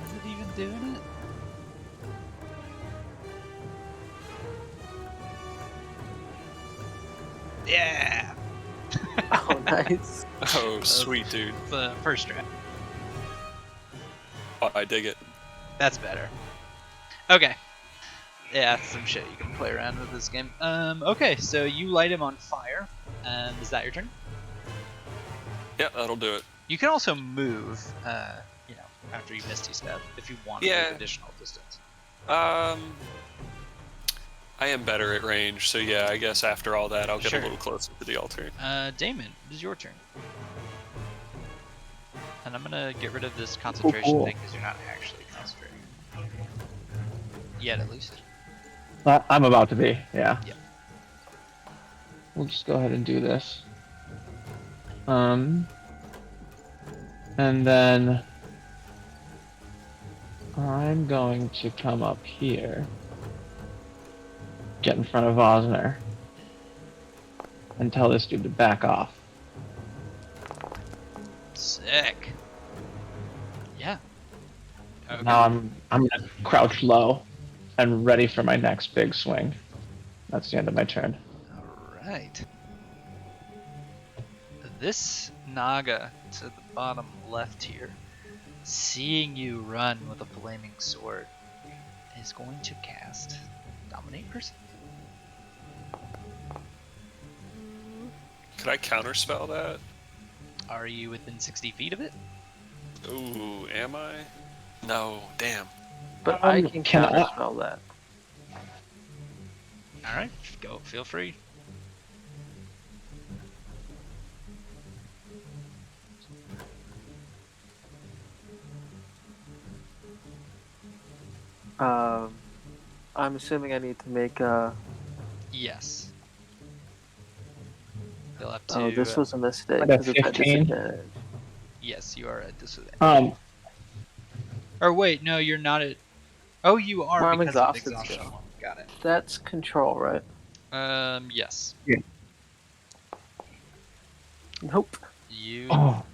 Is it even doing it? Yeah! Oh, nice. Oh, sweet, dude. The first draft. Oh, I dig it. That's better. Okay. Yeah, some shit you can play around with this game. Okay, so you light him on fire. Is that your turn? Yeah, that'll do it. You can also move, after you Misty Step, if you want to Yeah. move additional distance. I am better at range, so yeah, I guess after all that, I'll get Sure. a little closer to the altar. Damon, it is your turn. And I'm gonna get rid of this concentration thing because you're not actually concentrating. Yet, at least. I'm about to be, yeah. Yep. We'll just go ahead and do this. And then I'm going to come up here, get in front of Osner, and tell this dude to back off. Sick. Yeah. Okay. Now I'm gonna crouch low and ready for my next big swing. That's the end of my turn. Alright. This Naga to the bottom left here, seeing you run with a flaming sword, is going to cast Dominate Person. Could I counterspell that? Are you within 60 feet of it? Ooh, am I? No, damn. But I can can I- counterspell that. Alright, go, feel free. I'm assuming I need to make a. Yes. You'll have to. Oh, this was a mistake. Like a 'cause it's at 15? disadvantage. Yes, you are at disadvantage. Um, Or wait, no, you're not at. Oh, you are Well, I'm because exhausted of exhaustion. still. Got it. That's control, right? Yes. Nope. You oh,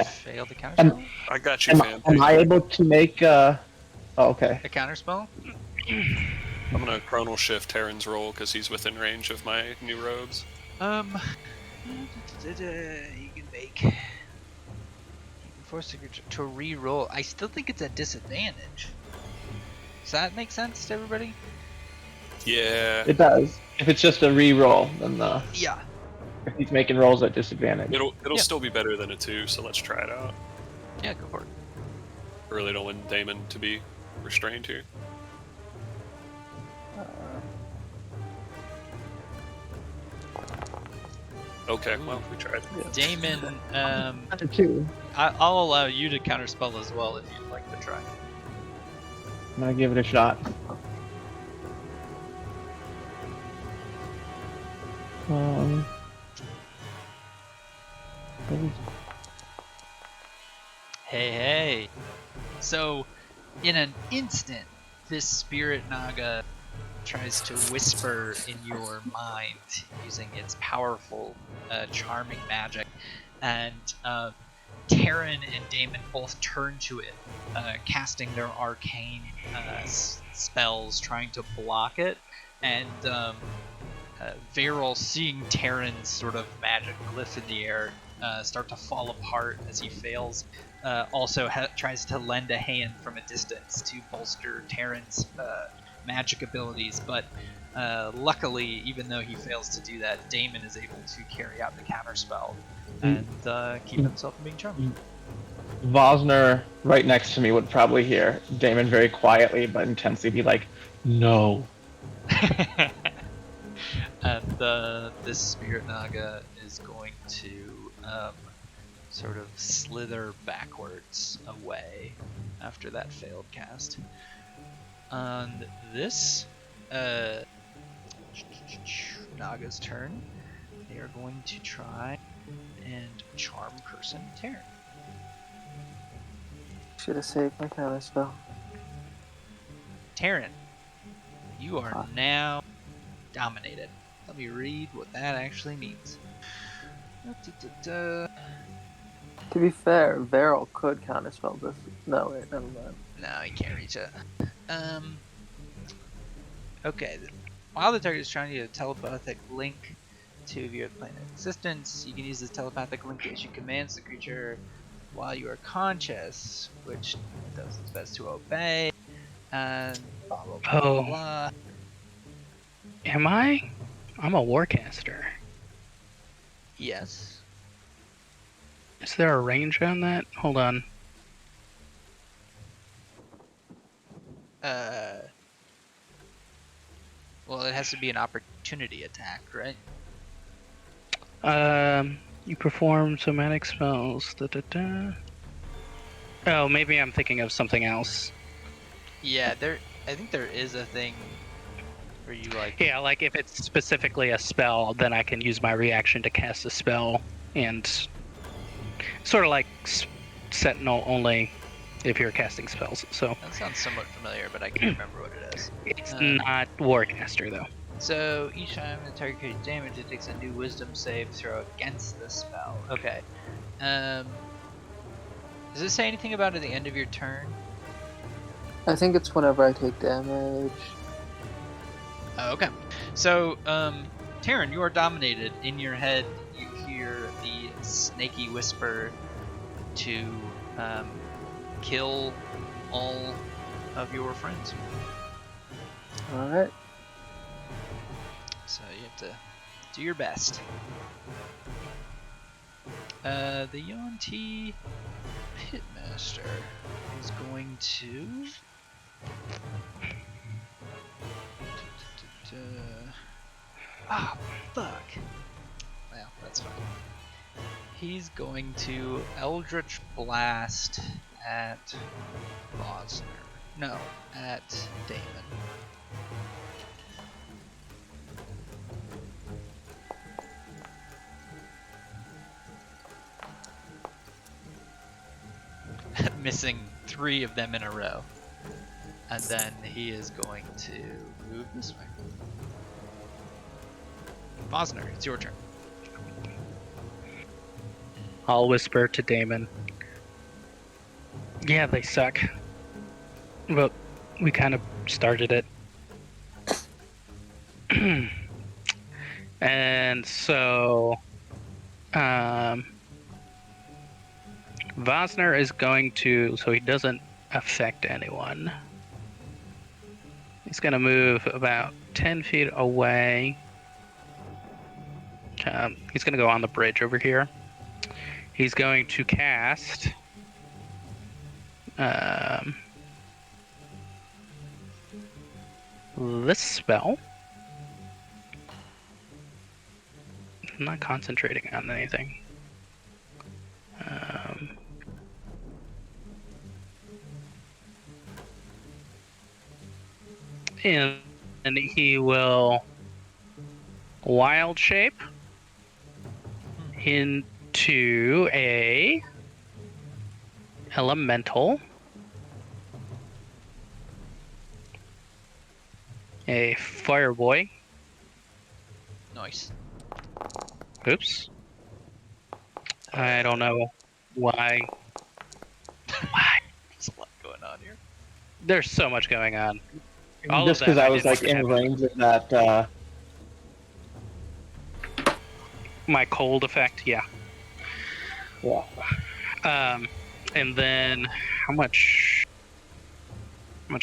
failed the And- counterspell. I got you, am, fam. am I able to make? Oh, okay. A counterspell? I'm gonna chronal shift Terran's roll because he's within range of my new robes. You can make. You can force to re-roll. I still think it's at disadvantage. Does that make sense to everybody? Yeah, It does. If it's just a re-roll, then Yeah. if he's making rolls at disadvantage. it'll Yeah. still be better than a 2, so let's try it out. Yeah, go for it. I really don't want Damon to be restrained here. Okay, well, we tried. Damon, Two. I'll allow you to counterspell as well if you'd like to try. I'm gonna give it a shot. Hey. So, in an instant, this spirit naga tries to whisper in your mind using its powerful, charming magic, and Terran and Damon both turn to it, casting their arcane spells, trying to block it. and Varel, seeing Terran's sort of magic glyph in the air start to fall apart as he fails, also tries to lend a hand from a distance to bolster Terran's magic abilities, but luckily, even though he fails to do that, Damon is able to carry out the counterspell and keep himself from being charmed. Vosner, right next to me, would probably hear Damon very quietly but intensely be like, "No." And this Spirit Naga is going to sort of slither backwards away after that failed cast. On this Naga's turn, they are going to try and charm person Terran. Should have saved my counter spell. Terran, you are now dominated. Let me read what that actually means. To be fair, Varel could counterspell this. No, wait, never mind. No, he can't reach it. Okay. While the target is trying to use a telepathic link to view a plane of existence, you can use this telepathic link to issue commands to the creature while you are conscious, which does its best to obey, and blah blah blah blah blah. Am I? I'm a warcaster. Yes. Is there a range on that? Hold on. Well, it has to be an opportunity attack, right? You perform somatic spells. Oh, maybe I'm thinking of something else. Yeah, I think there is a thing where you like. Yeah, like if it's specifically a spell, then I can use my reaction to cast a spell, and sort of like Sentinel, only if you're casting spells. So That sounds somewhat familiar, but I can't remember what it is. it's not warcaster though. So each time the target creates damage, it takes a new Wisdom save throw against the spell. Okay. Does it say anything about at the end of your turn? I think it's whenever I take damage. Oh, okay. So, Terran, you are dominated. In your head, you hear the snaky whisper to kill all of your friends. Alright. So you have to do your best. The Yuan-Ti Pitmaster is going to... Ah, fuck. Well, that's fine. He's going to Eldritch Blast at Bosner. No, at Damon. Missing 3 of them in a row. And then he is going to move this way. Bosner, it's your turn. I'll whisper to Damon. Yeah, they suck. But we kind of started it. And so Vosner is going to, so he doesn't affect anyone. He's going to move about 10 feet away. He's going to go on the bridge over here. He's going to cast this spell. I'm not concentrating on anything. And he will wild shape into a elemental, a fire boy. Nice. Oops. I don't know why. Why? There's a lot going on here. There's so much going on. All Just of because that I was didn't like in happen. range of that. My cold effect, yeah. Yeah. And then how much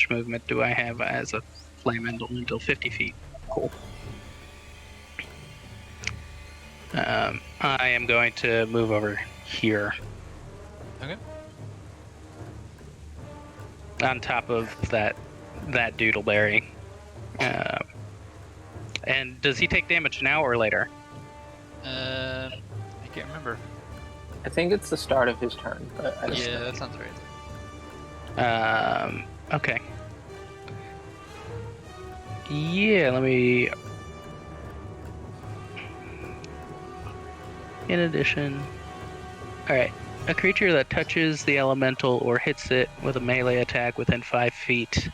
movement do I have as a flame elemental? 50 feet. Cool. I am going to move over here. Okay. On top of that doodleberry. And does he take damage now or later? I can't remember. I think it's the start of his turn, but I don't Yeah, know. that sounds right. Okay. Yeah, let me. In addition. Alright. A creature that touches the elemental or hits it with a melee attack within 5 feet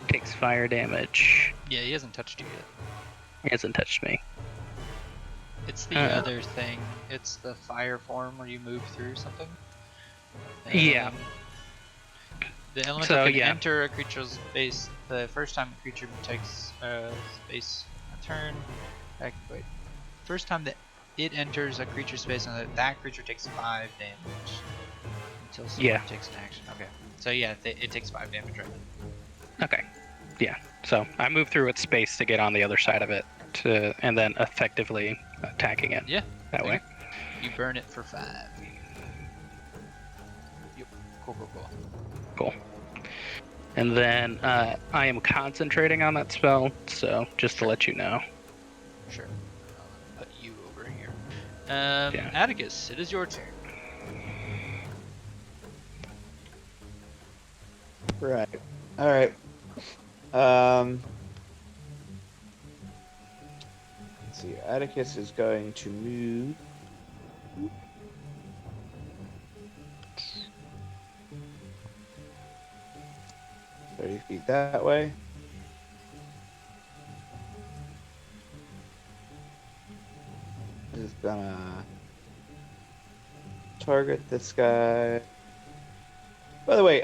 takes fire damage. Yeah, he hasn't touched you yet. He hasn't touched me. It's the other thing. It's the fire form where you move through something. Yeah. The elemental So, can yeah. enter a creature's space the first time the creature takes space a turn. Wait. First time that it enters a creature's space and that creature takes 5 damage. Until someone takes an action. Okay. So yeah, it takes 5 damage right now. Okay. Yeah. So I move through its space to get on the other side of it, and then effectively attacking it. Yeah. That way. You burn it for 5. Yep. Cool. Cool. And then I am concentrating on that spell, so just to let you know. Sure. I'll put you over here. Atticus, it is your turn. Right. All right. Let's see. Atticus is going to move. 30 feet that way. Just gonna target this guy. By the way,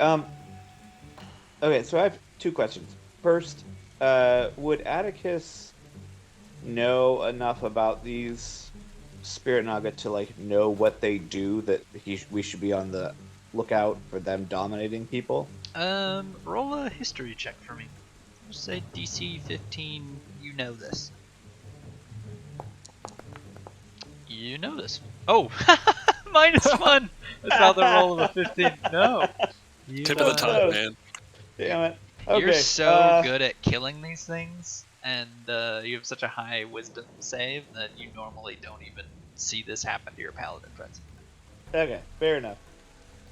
okay, so I have 2 questions. First, would Atticus know enough about these Spirit Naga to like know what they do that we should be on the lookout for them dominating people? Roll a history check for me. Just say DC 15. You know this. You know this. Oh, -1. That's how the roll of a 15. No. Tip of the tongue, man. Damn it. Okay, You're so good at killing these things, and you have such a high wisdom save that you normally don't even see this happen to your paladin friends. Okay, fair enough.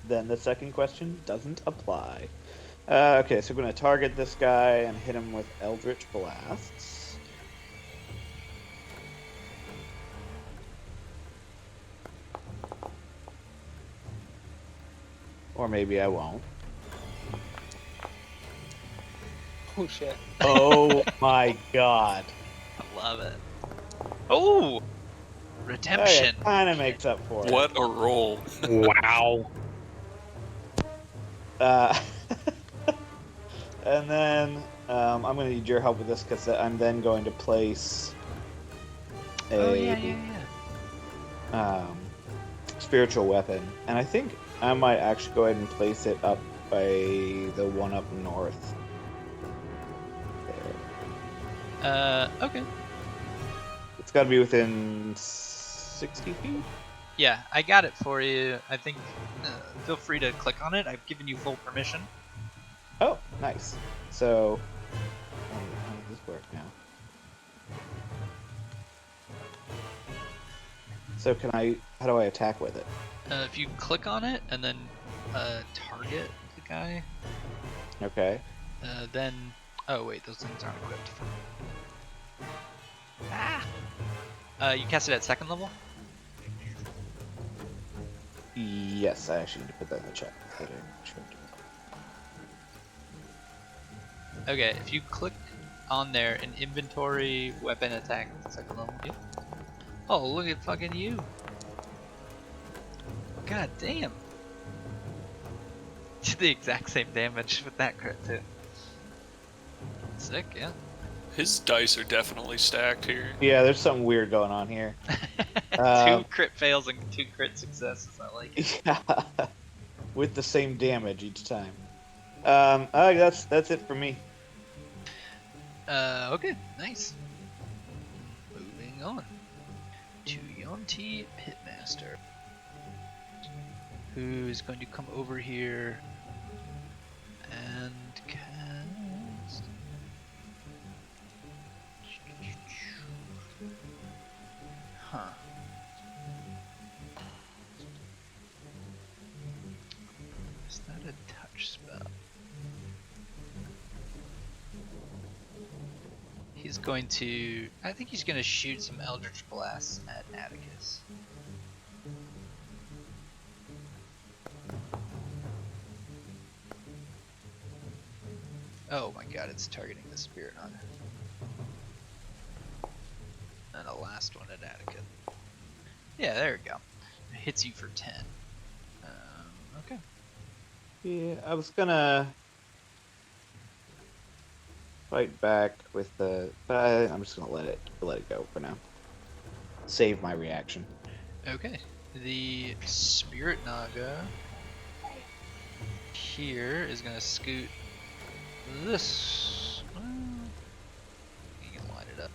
Then the second question doesn't apply. Okay, so we're going to target this guy and hit him with Eldritch Blasts. Or maybe I won't. Oh shit. Oh my god. I love it. Oh! Redemption. Okay, kind of makes up for it. What a roll. Wow. And then I'm going to need your help with this because I'm then going to place a spiritual weapon. And I think I might actually go ahead and place it up by the one up north. There. Okay. It's got to be within 60 feet? Yeah, I got it for you. I think, feel free to click on it. I've given you full permission. Oh, nice. So, how does this work now? So how do I attack with it? If you click on it and then target the guy, Okay. then... Oh wait, those things aren't equipped. You cast it at 2nd level? Yes, I actually need to put that in the chat. Okay, if you click on there in inventory, weapon attack, 2nd level. Yep. Oh, look at fucking you. God damn. Did the exact same damage with that crit too. Sick, yeah. His dice are definitely stacked here. Yeah, there's something weird going on here. 2 crit fails and 2 crit successes. I like it. Yeah, with the same damage each time. That's it for me. Okay, nice. Moving on to Yonti Pitmaster, who's going to come over here and cast. Huh. Is that a touch spell? He's going to. I think he's going to shoot some Eldritch Blasts at Atticus. Oh my god, it's targeting the Spirit Hunter. And a last one at Atticus. Yeah, there we go. Hits you for 10. Okay. Yeah, I was gonna fight back with the, but I'm just gonna let it go for now. Save my reaction. Okay. The Spirit Naga here is gonna scoot this. You can line it up.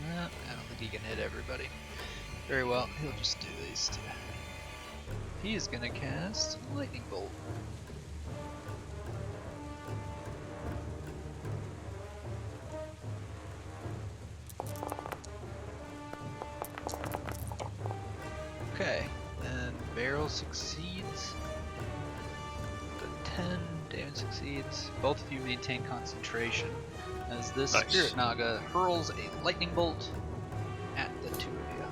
I don't think he can hit everybody. Very well, he'll just do these two. He is gonna cast Lightning Bolt. Okay, and barrel succeeds. The 10 damage succeeds. Both of you maintain concentration as this Nice. Spirit Naga hurls a lightning bolt at the two of you.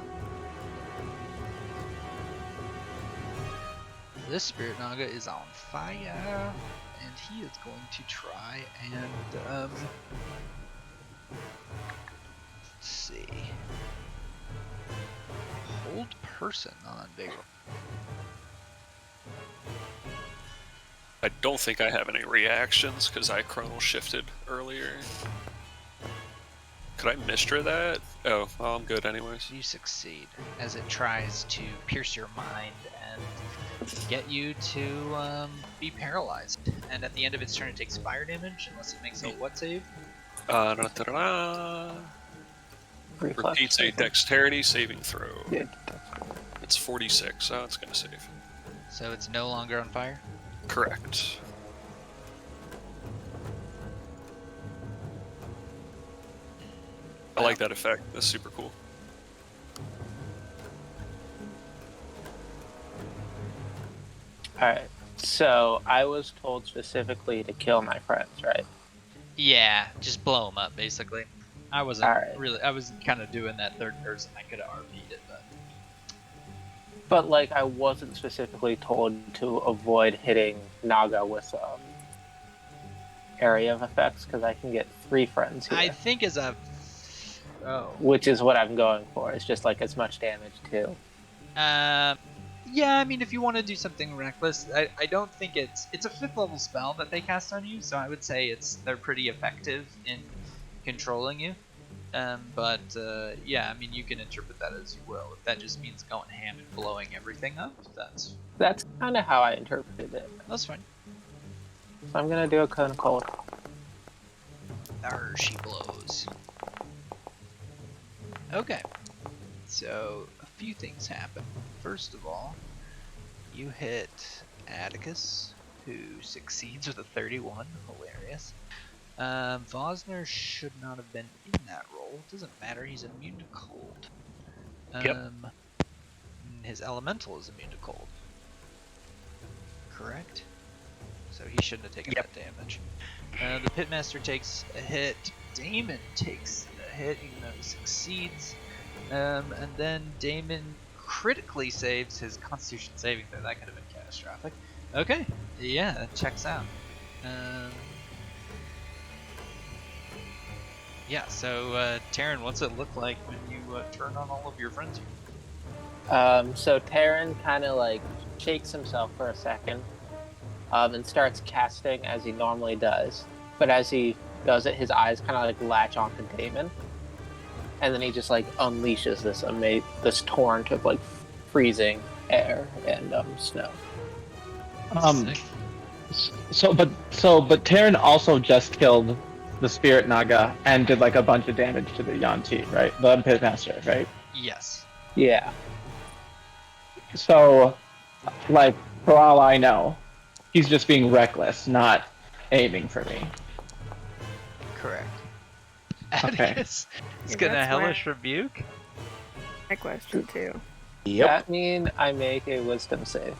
This Spirit Naga is on fire, and he is going to try and let's see. Hold person on Vigor. I don't think I have any reactions because I chronal shifted earlier. Could I Mistra that? Oh, well, I'm good anyways. You succeed as it tries to pierce your mind and get you to be paralyzed. And at the end of its turn, it takes fire damage unless it makes a what save? Repeats a dexterity saving throw. Yeah. It's 46, so it's gonna save. So it's no longer on fire? Correct. I like that effect. That's super cool. Alright. So I was told specifically to kill my friends, right? Yeah, just blow them up, basically. I wasn't Alright. really, I was kind of doing that third person. I could have RP'd it, but. But like I wasn't specifically told to avoid hitting Naga with area of effects because I can get 3 friends here. I think as a. Oh. Which is what I'm going for. It's just like as much damage too. Yeah, I mean, if you want to do something reckless, I don't think it's a 5th level spell that they cast on you, so I would say they're pretty effective in controlling you. But yeah, I mean, you can interpret that as you will. If that just means going ham and blowing everything up, that's kind of how I interpreted it. That's fine. So I'm gonna do a cone cold. There she blows. Okay, so a few things happen. First of all, you hit Atticus, who succeeds with a 31. Hilarious. Vosner should not have been in that roll. Doesn't matter, he's immune to cold. Yep. His elemental is immune to cold. Correct? So he shouldn't have taken that damage. The Pitmaster takes a hit. Damon takes a hit, even though he succeeds. And then Damon critically saves his Constitution saving throw. That could have been catastrophic. Okay, yeah, that checks out. Yeah, so Taryn, what's it look like when you turn on all of your friends here? So Terran kind of like shakes himself for a second, and starts casting as he normally does. But as he does it, his eyes kind of like latch onto Damon, and then he just like unleashes this torrent of like freezing air and snow. Sick. But Terran also just killed the Spirit Naga and did like a bunch of damage to the Yanti, right? The Pitmaster, right? Yes. Yeah. So, like, for all I know, he's just being reckless, not aiming for me. Correct. Okay. Atticus is Yeah, gonna that's hellish why- rebuke. My question too. Yep. That mean I make a wisdom save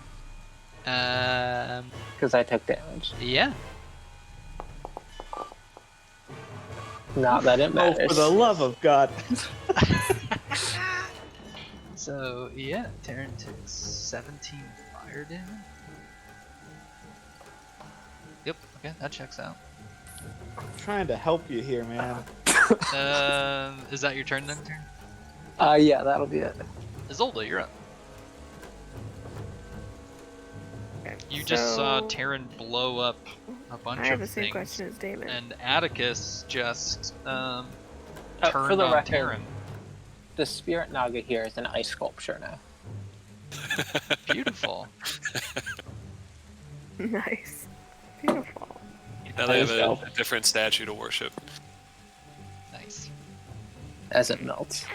because I took damage. Yeah. Not that it Oh, matters. for the love of God. So yeah, Terran took 17 fire damage. Yep. Okay, that checks out. I'm trying to help you here, man. Is that your turn then, Terran? Yeah, that'll be it. Isolde, you're up. Okay, You just saw so Terran blow up a bunch I have of the same things, question as Damon. and Atticus just for turned the on record, Terran. The Spirit Naga here is an ice sculpture now. Beautiful. Nice. Beautiful. Now they have Nice. a different statue to worship. Nice. As it melts.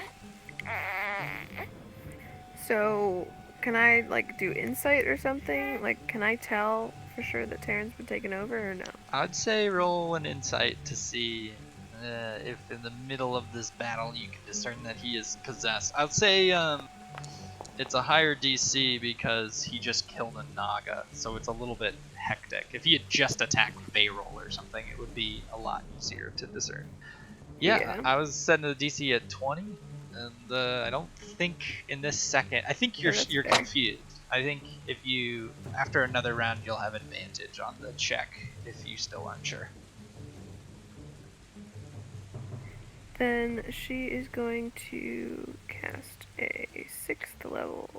So, can I like do insight or something? Like, can I tell for sure that Terran's been taken over or no? I'd say roll an insight to see if in the middle of this battle you can discern that he is possessed. I'd say it's a higher DC because he just killed a Naga, so it's a little bit hectic. If he had just attacked Bayroll or something, it would be a lot easier to discern. Yeah, Yeah. I was setting the DC at 20, and I don't think in this second. I think you're Yeah, that's you're fair. confused. I think if you after another round you'll have advantage on the check if you still aren't sure. Then she is going to cast a 6th level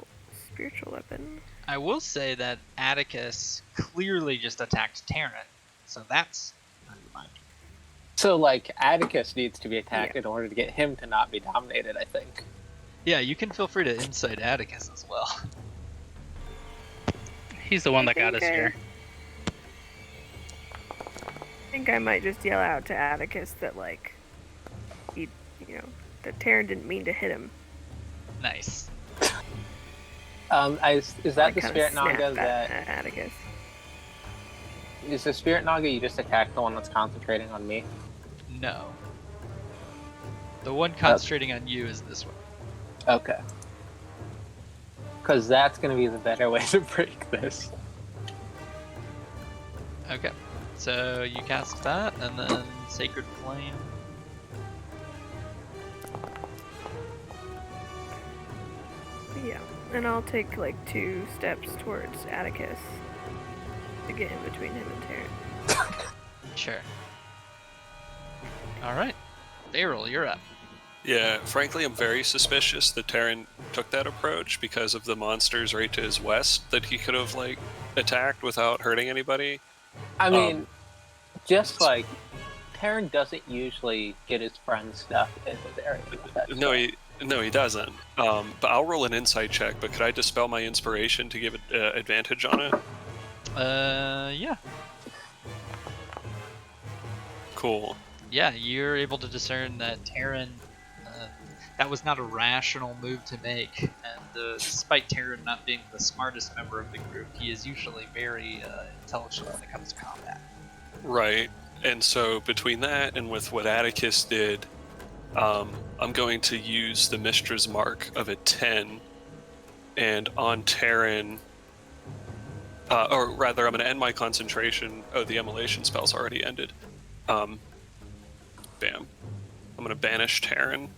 spiritual weapon. I will say that Atticus clearly just attacked Terran, so that's unreminding. So, like, Atticus needs to be attacked in order to get him to not be dominated, I think. Yeah, you can feel free to insight Atticus as well. He's the one that got us Okay. here. I think I might just yell out to Atticus that, like, he, that Terran didn't mean to hit him. Nice. Is that Like, the kinda Spirit snap Naga that... at Atticus. Is the Spirit Naga you just attacked the one that's concentrating on me? No. The one concentrating on you is this one. Okay. Because that's going to be the better way to break this. Okay. So you cast that, and then Sacred Flame. Yeah, and I'll take like 2 steps towards Atticus to get in between him and Terran. Sure. Alright. Beryl, you're up. Yeah, frankly, I'm very suspicious that Terran took that approach because of the monsters right to his west that he could have, like, attacked without hurting anybody. I mean, just like, Terran doesn't usually get his friend's stuff in his area. No, he doesn't. But I'll roll an insight check, but could I dispel my inspiration to give it advantage on it? Yeah. Cool. Yeah, you're able to discern that Terran, that was not a rational move to make, and despite Terran not being the smartest member of the group, he is usually very intelligent when it comes to combat. Right. And so between that and with what Atticus did, I'm going to use the Mistra's Mark of a 10, and on Terran, or rather, I'm going to end my concentration. Oh, the immolation spell's already ended. Bam. I'm going to banish Terran.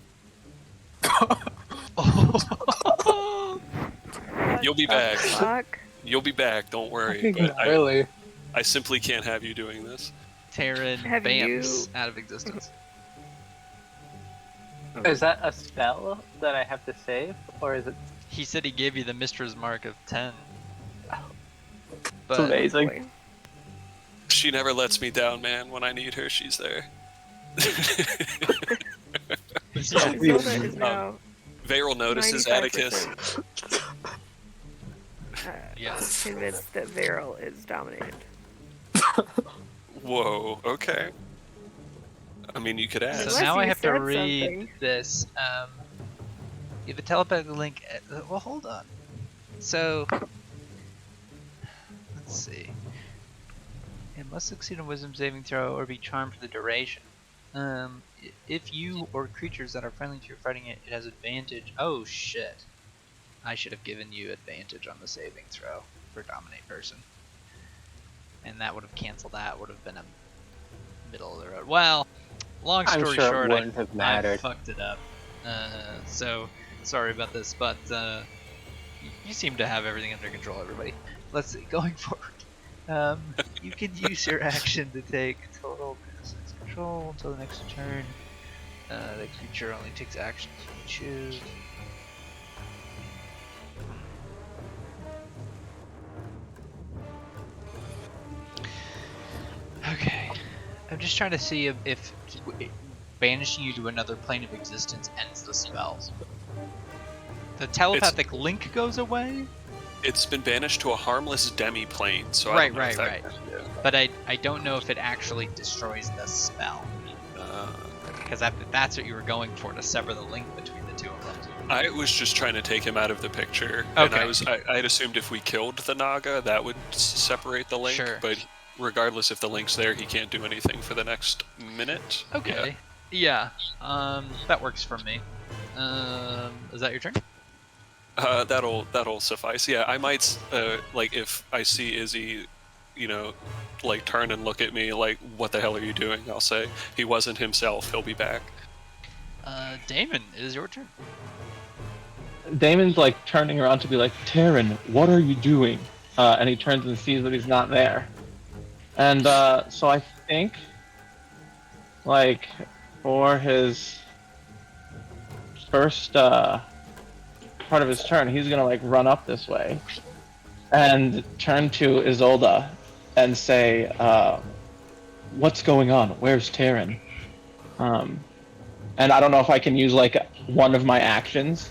You'll be back. Fuck. You'll be back, don't worry. But Really? I simply can't have you doing this. Terran Have bams you- out of existence. Is that a spell that I have to save, or is it? He said he gave you the Mistra's Mark of 10. It's But amazing. Boy. She never lets me down, man. When I need her, she's there. Isolda is now Varel notices 95% Atticus. Yes. convinced that Varel is dominated. Whoa, okay. I mean, you could ask. So Unless now I you have to said read something. this. Give a telepathic link. Well, hold on. So, let's see. It must succeed in wisdom saving throw or be charmed for the duration. If you or creatures that are friendly to your fighting it has advantage. Oh shit! I should have given you advantage on the saving throw for dominate person, and that would have canceled that. Would have been a middle of the road. Well, long I'm story sure short, it wouldn't have I mattered. fucked it up. So sorry about this, but you seem to have everything under control, everybody. Let's see. Going forward, you can use your action to take total distance control until the next turn. The creature only takes actions you choose. Okay. I'm just trying to see if banishing you to another plane of existence ends the spell. The telepathic link goes away? It's been banished to a harmless demi-plane, so I Right, don't know if right, that- right. But I don't know if it actually destroys the spell. Because that's what you were going for, to sever the link between the two of them. I was just trying to take him out of the picture, and Okay. I had assumed if we killed the Naga, that would separate the link. Sure. But regardless if the link's there, he can't do anything for the next minute. Okay. Yeah. That works for me. Is that your turn? That'll suffice. Yeah, I might like if I see Izzy, like turn and look at me like, "What the hell are you doing?" I'll say, "He wasn't himself. He'll be back." Damon, it is your turn. Damon's like turning around to be like, Taryn, what are you doing? And he turns and sees that he's not there. And so I think, like, for his first part of his turn, he's gonna like run up this way and turn to Isolda and say, "What's going on? Where's Taryn?" And I don't know if I can use like one of my actions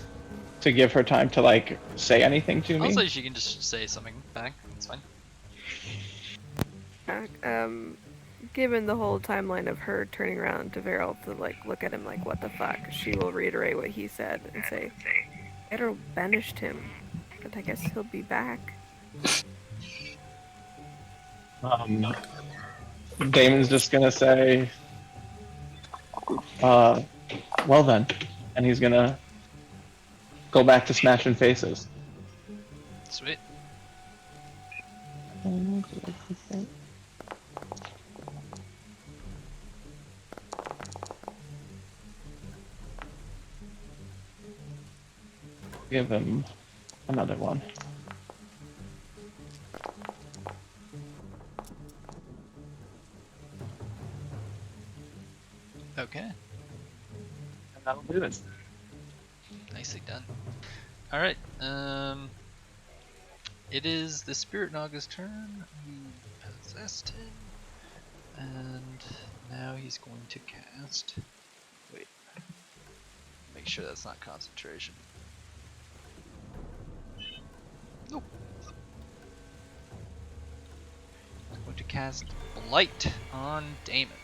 to give her time to like say anything to me. Also, she can just say something back. It's fine. Given the whole timeline of her turning around to Varel to like look at him like what the fuck, she will reiterate what he said and say, "Errol banished him, but I guess he'll be back." Damon's just gonna say, well then, and he's gonna go back to smashing faces. Sweet. Give him another one. Okay. And that'll do it. Nicely done. Alright, it is the Spirit Naga's turn. We possessed him. And now he's going to cast... Wait. Make sure that's not concentration. Nope. He's going to cast Blight on Damon.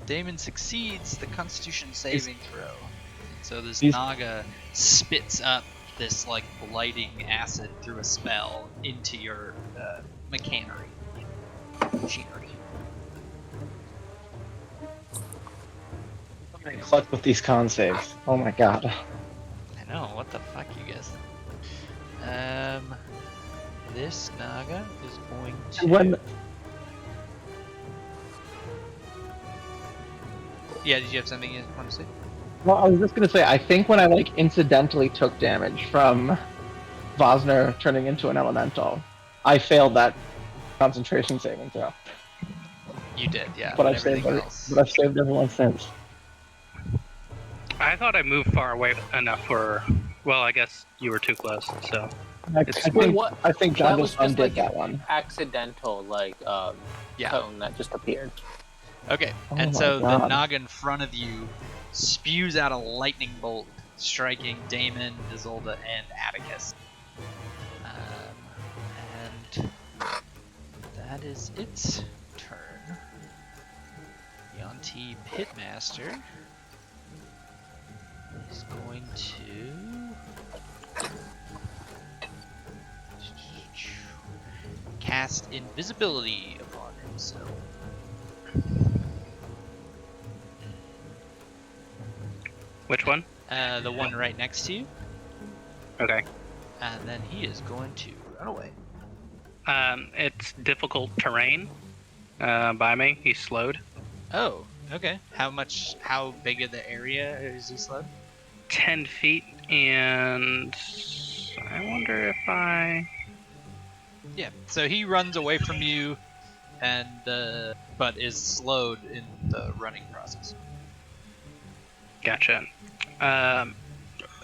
Damon succeeds the Constitution saving throw. So this Naga spits up this like blighting acid through a spell into your machinery. I'm gonna clutch with these con saves. Oh my god. I know, what the fuck, you guys? This Naga is going to... When Yeah, did you have something you want to say? Well, I was just gonna say, I think when I like incidentally took damage from Vosner turning into an elemental, I failed that concentration saving throw. You did, yeah. But and I've saved everything else. but I've saved everyone since. I thought I moved far away enough for. Well, I guess you were too close. So I It's- think what- I think that was Dragon's just did like that an one. accidental Yeah. cone that just appeared. Okay, Oh and my so the God. Nog in front of you spews out a lightning bolt, striking Damon, Isolde, and Atticus. And that is its turn. Yonti Pitmaster is going to cast invisibility upon himself. which one? The one right next to you. Okay. And then he is going to run away. It's difficult terrain. By me, he's slowed. Oh, okay. How big of the area is he slowed? 10 feet, and I wonder if I. Yeah. So he runs away from you, and but is slowed in the running process. Gotcha.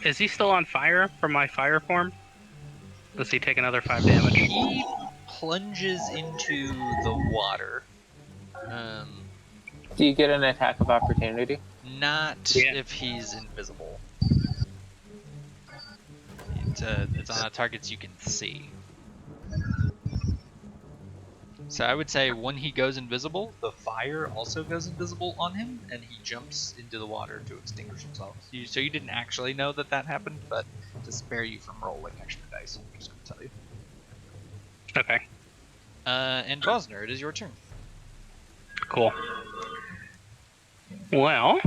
Is he still on fire from my fire form? Does he take another 5 damage? He plunges into the water. Do you get an attack of opportunity? Not Yeah. if he's invisible. It's on targets you can see. So I would say when he goes invisible, the fire also goes invisible on him, and he jumps into the water to extinguish himself. So you didn't actually know that happened, but to spare you from rolling extra dice, I'm just going to tell you. Okay, And Bosner, it is your turn. cool. Well,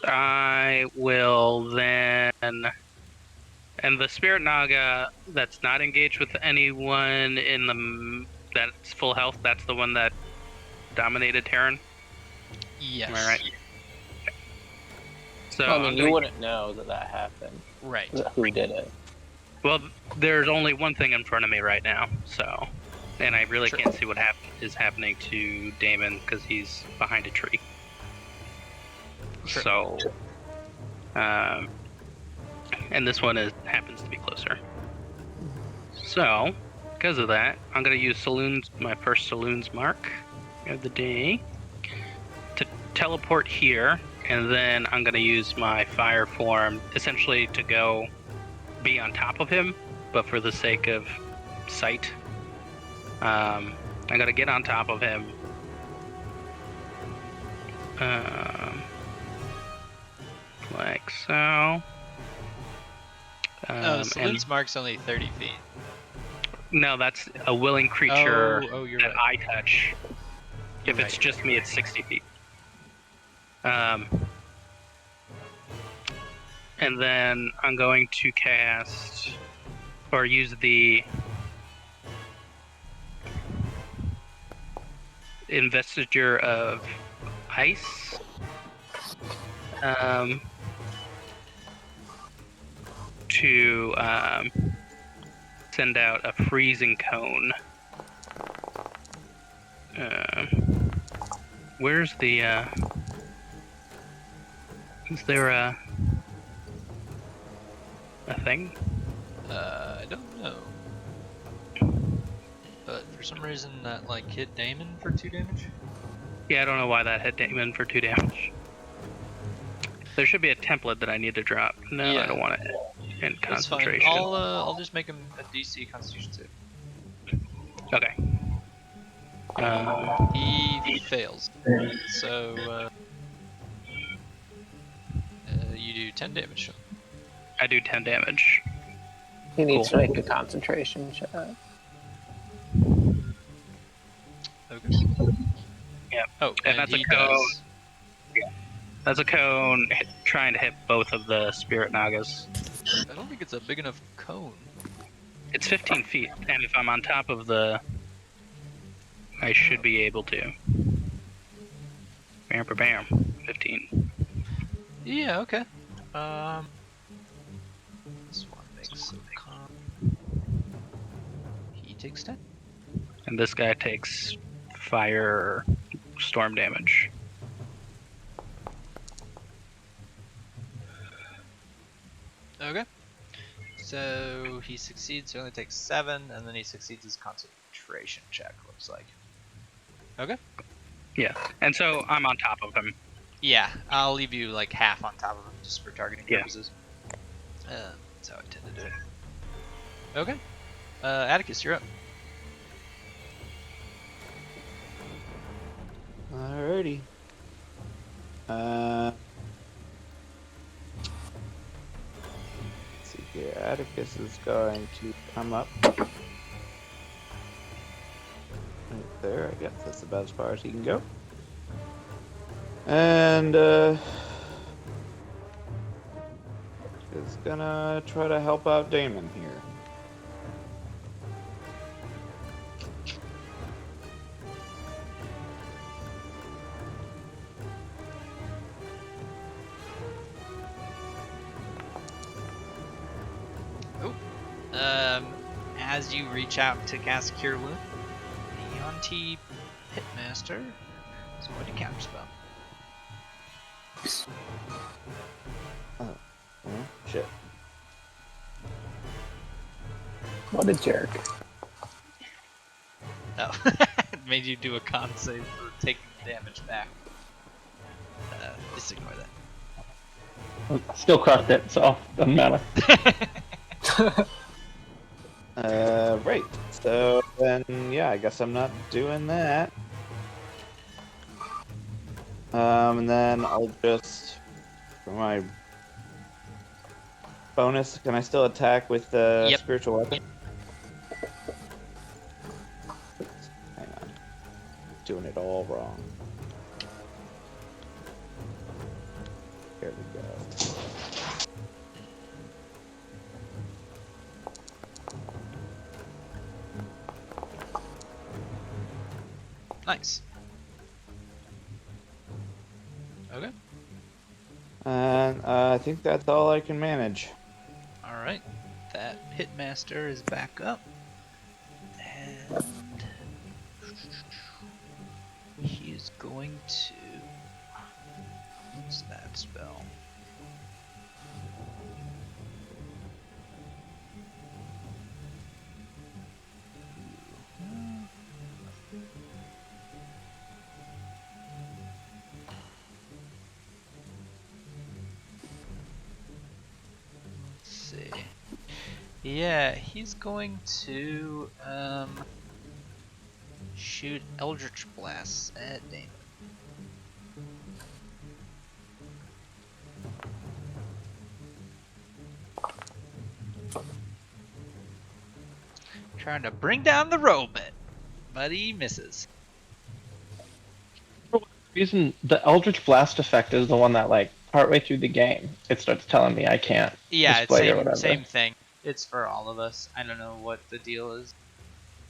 I will then. And the Spirit Naga that's not engaged with anyone in the that's full health, that's the one that dominated Terran. Yes. Am I right? So I mean, I'm you gonna- wouldn't know that happened. Right. Who did it? Well, there's only one thing in front of me right now, so, and I really Sure. can't see what is happening to Damon because he's behind a tree. Sure. So, and this one happens to be closer. So, because of that, I'm gonna use my first Saloon's mark of the day to teleport here, and then I'm gonna use my fire form essentially to go be on top of him, but for the sake of sight, I'm gonna get on top of him. Like so. Saloon's mark's only 30 feet. No, that's a willing creature Oh, you're that right. I touch. You're If it's right. just me, it's 60 feet. And then I'm going to cast or use the Investiture of Ice. To send out a freezing cone. Where's the is there a thing? I don't know. But for some reason that hit Damon for 2 damage. Yeah, I don't know why that hit Damon for 2 damage. There should be a template that I need to drop. No, Yeah. I don't want it in That's fine. concentration. I'll just make him a DC Constitution save. Okay. He fails. So you do 10 damage. I do 10 damage. He needs Cool. to make a concentration check. Okay. Yep. Oh, And that's a he cone. does. That's a cone trying to hit both of the Spirit Nagas. I don't think it's a big enough cone. It's 15 feet, and if I'm on top of the... I should be able to. Bam, bam, 15. Yeah, okay. This one makes a con. He takes 10. And this guy takes fire storm damage. Okay. So he succeeds, he only takes 7, and then he succeeds his concentration check, looks like. Okay. Yeah. And so I'm on top of him. Yeah, I'll leave you like half on top of him just for targeting Yeah. purposes. That's how I tend to do it. Okay. Atticus, you're up. Alrighty. Let's see here. Atticus is going to come up. Right there, I guess that's about as far as he can go. And is gonna try to help out Damon here. As you reach out to cast Cure Wound, the Yonti Pitmaster is going to counterspell. Oh, shit. What a jerk. Oh, it made you do a con save for taking the damage back. Just ignore that. Still crushed it, so doesn't matter. Right. So then, yeah, I guess I'm not doing that. And then I'll just, for my bonus, can I still attack with the Yep. spiritual weapon? Hang on. Doing it all wrong. There we go. Nice. Okay. And I think that's all I can manage. Alright. That Pitmaster is back up. And he is going to... What's that spell? See. Yeah, he's going to shoot Eldritch Blasts at Damon. Trying to bring down the robot, but he misses. For what reason, the Eldritch Blast effect is the one that, like, partway through the game, it starts telling me I can't Yeah, it's display or whatever. same thing. It's for all of us. I don't know what the deal is.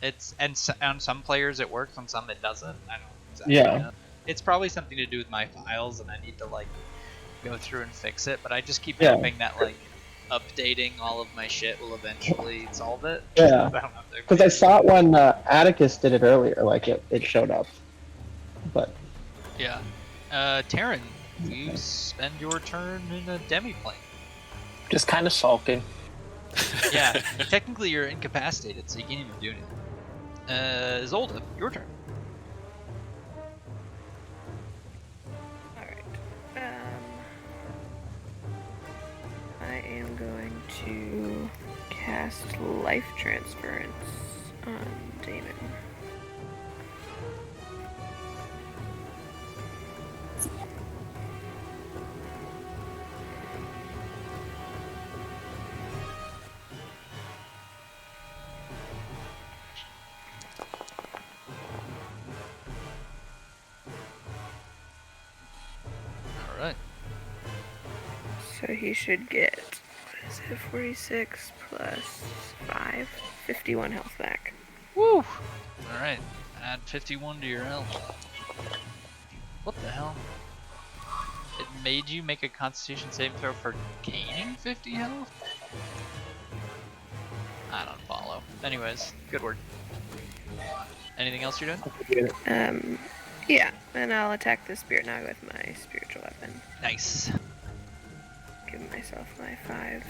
It's on some players it works, on some it doesn't. I don't exactly know. It's probably something to do with my files, and I need to like go through and fix it. But I just keep hoping that like updating all of my shit will eventually solve it. Yeah. Because I saw it when Atticus did it earlier, like it showed up. But yeah. Taryn, you spend your turn in a demi-plane. Just kind of sulking. Yeah, technically you're incapacitated, so you can't even do anything. Zolda, your turn. Alright. I am going to cast Life Transference on Damon. Alright. So he should get, what is it, 46 plus 5? 51 health back. Woo! Alright, add 51 to your health. What the hell? It made you make a Constitution saving throw for gaining 50 health? I don't follow. Anyways, good work. Anything else you're doing? Yeah, and I'll attack the Spirit Nog with my spiritual weapon. Nice. Give myself my 5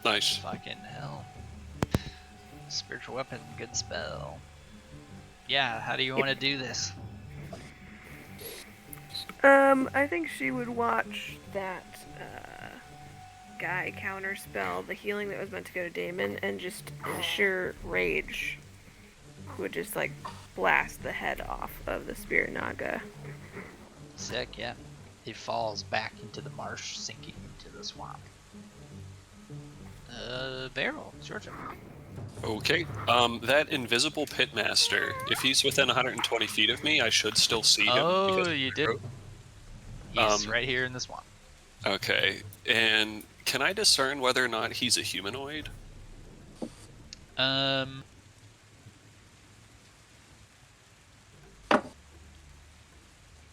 Nice. Fucking hell. Spiritual weapon, good spell. Yeah, how do you want to do this? I think she would watch that guy counterspell the healing that was meant to go to Damon, and just in sheer rage would just like blast the head off of the Spirit Naga. Sick, yeah. He falls back into the marsh, sinking into the swamp. Barrel, it's your turn. Okay. That invisible pitmaster, if he's within 120 feet of me, I should still see him. Oh, you did. He's Um, right here in the swamp. Okay. And can I discern whether or not he's a humanoid?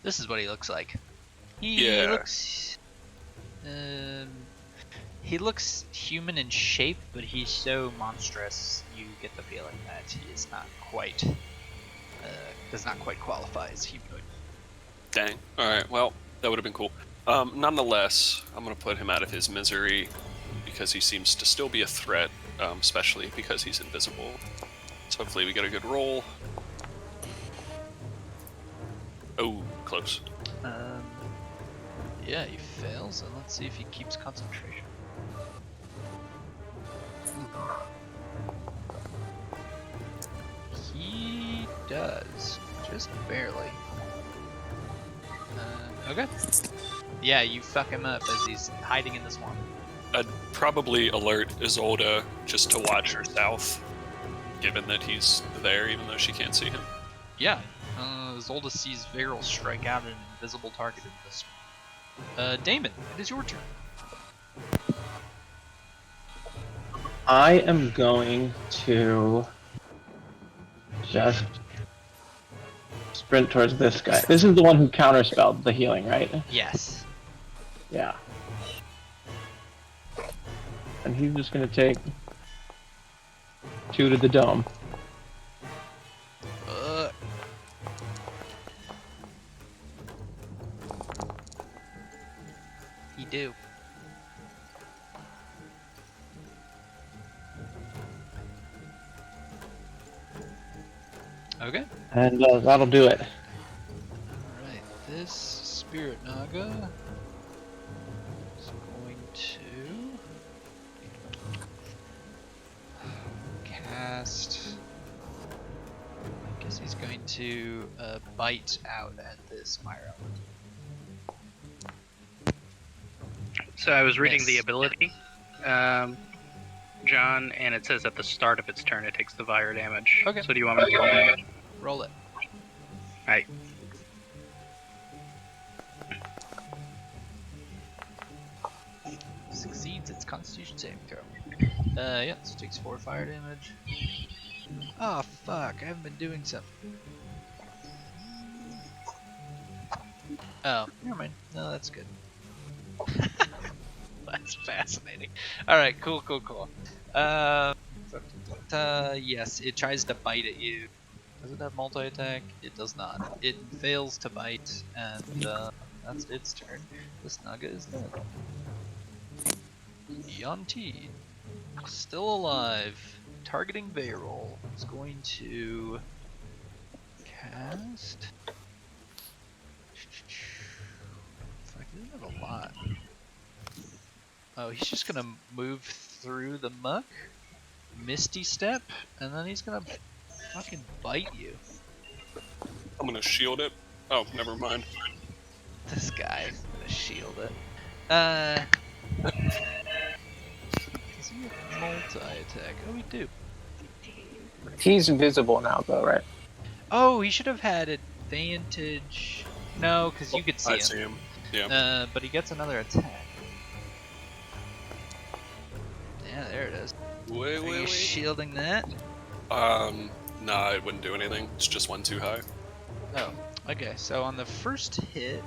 This is what he looks like. Yeah. He looks human in shape, but he's so monstrous, you get the feeling that he is not quite, does not quite qualify as humanoid. Dang. Alright, well, that would have been cool. Nonetheless, I'm going to put him out of his misery because he seems to still be a threat, especially because he's invisible. So hopefully we get a good roll. Oh, close. Yeah, he fails, and let's see if he keeps concentration. He does, just barely. Okay. Yeah, you fuck him up as he's hiding in the swamp. I'd probably alert Isolde just to watch her south, given that he's there, even though she can't see him. Yeah. Zolda sees Varel strike out an invisible target in this. Damon, it is your turn. I am going to just sprint towards this guy. This is the one who counterspelled the healing, right? Yes. Yeah. And he's just gonna take 2 to the dome. He do. Okay. And that'll do it. Alright, this Spirit Naga is going to cast. I guess he's going to bite out at this Myra. So I was reading Miss. the ability, John, and it says at the start of its turn it takes the fire damage. Okay. So do you want me to roll damage? Roll it. Alright. Succeeds its Constitution saving throw. Yeah, so it takes 4 fire damage. Oh fuck, I haven't been doing something. Oh, never mind. No, that's good. That's fascinating. Alright, cool. Yes, it tries to bite at you. Does it have multi-attack? It does not. It fails to bite, and that's its turn. This Naga is dead. Yanti, still alive, targeting Varel, is going to cast. Fuck, he doesn't have a lot. Oh, he's just gonna move through the muck, Misty Step, and then he's gonna fucking bite you. I'm gonna shield it. Oh, never mind. This guy is gonna shield it. Does he have multi-attack? Oh, we do. He's invisible now, though, right? Oh, he should have had advantage. No, because you could see I him. see him. Yeah. But he gets another attack. Yeah, there it is. Are you shielding that? Nah, it wouldn't do anything. It's just one too high. Oh, okay. So on the first hit,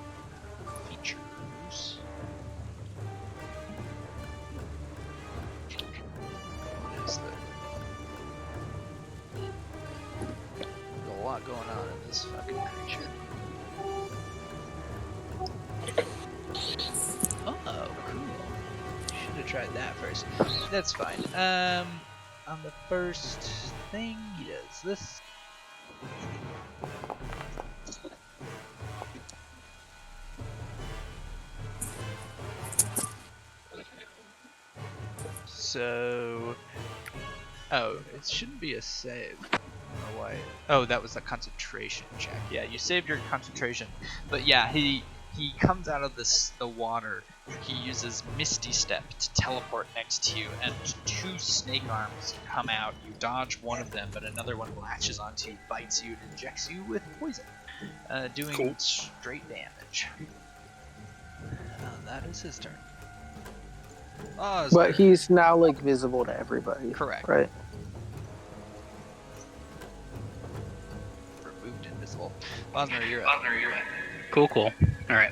features. What is that? There's a lot going on in this fucking creature. Oh, cool. Should have tried that first. That's fine. On the first thing, he does this. So, oh, it shouldn't be a save. I don't know why. Oh, that was a concentration check. Yeah, you saved your concentration, but yeah, he comes out of the water. He uses Misty Step to teleport next to you, and 2 snake arms come out. You dodge one of them, but another one latches onto you, bites you, and injects you with poison, doing straight damage. That is his turn. Osner. But he's now like visible to everybody. Correct. Right. Removed invisible. Osner, you're up. Cool. All right.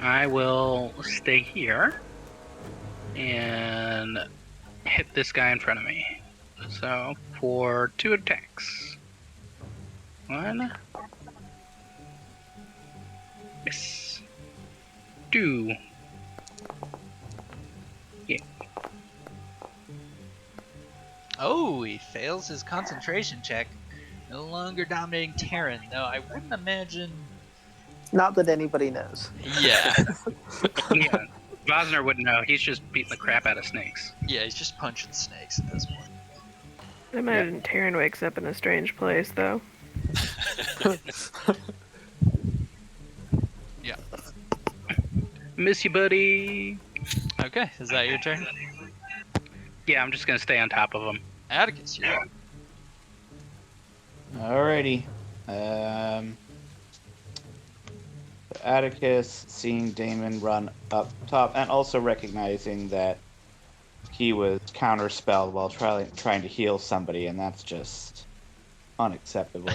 I will stay here and hit this guy in front of me. So for 2 attacks. 1. Miss. 2. Yeah. Oh, he fails his concentration check. No longer dominating Terran, though I wouldn't imagine. Not that anybody knows. Yeah. Yeah. Vosner wouldn't know. He's just beating the crap out of snakes. Yeah, he's just punching snakes at this point. I imagine Taryn wakes up in a strange place, though. Yeah. Miss you, buddy. Okay, is that your turn? Yeah, I'm just gonna stay on top of him. Atticus, you're up. Alrighty. Atticus seeing Damon run up top and also recognizing that he was counterspelled while trying to heal somebody, and that's just unacceptable.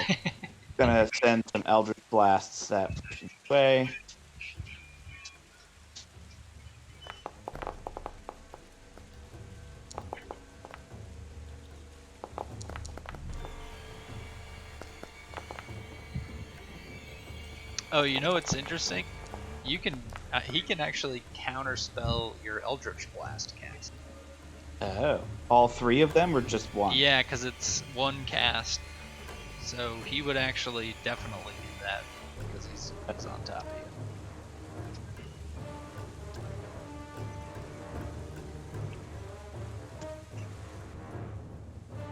Gonna send some Eldritch Blasts that person's way. Oh, you know what's interesting? You can, he can actually counterspell your Eldritch Blast cast. Oh, all 3 of them or just one? Yeah, because it's 1 cast. So he would actually definitely do that because he's on top of you.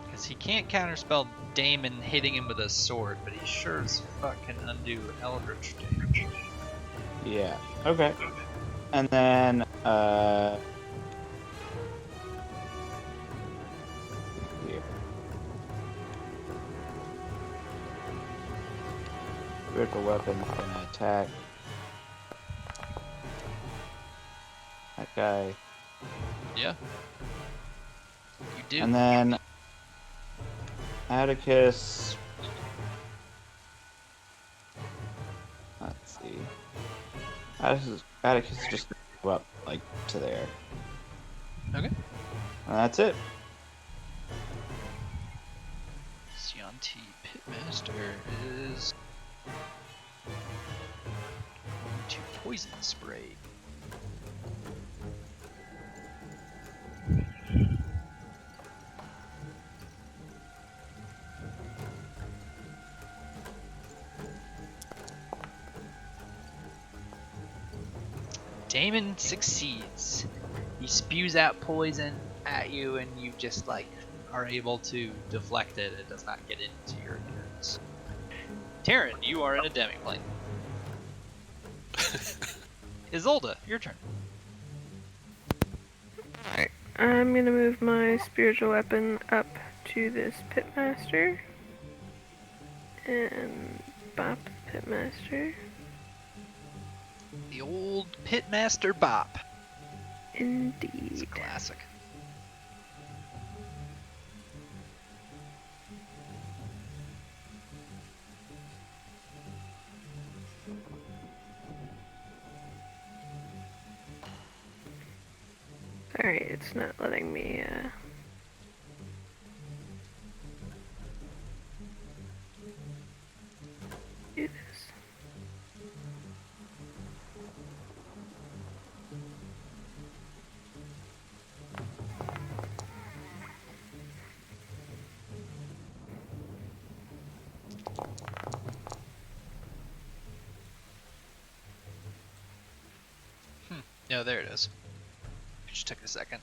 Because he can't counterspell Damon hitting him with a sword, but he sure as fuck can undo Eldritch damage. Yeah. Okay. And then here. Critical weapon gonna attack that guy. Yeah. You do. And then Atticus. Let's see. Atticus just go up like to there. Okay. And that's it. Sionti Pitmaster is going to poison spray. Damon succeeds. He spews out poison at you, and you just like are able to deflect it. It does not get into your ears. Taryn, you are in a demiplane. Isolde, your turn. Alright, I'm gonna move my spiritual weapon up to this pitmaster. And bop the pitmaster. The old Pitmaster Bop. It's Indeed. a classic. Alright, it's not letting me, do this. No, there it is. It just took a second.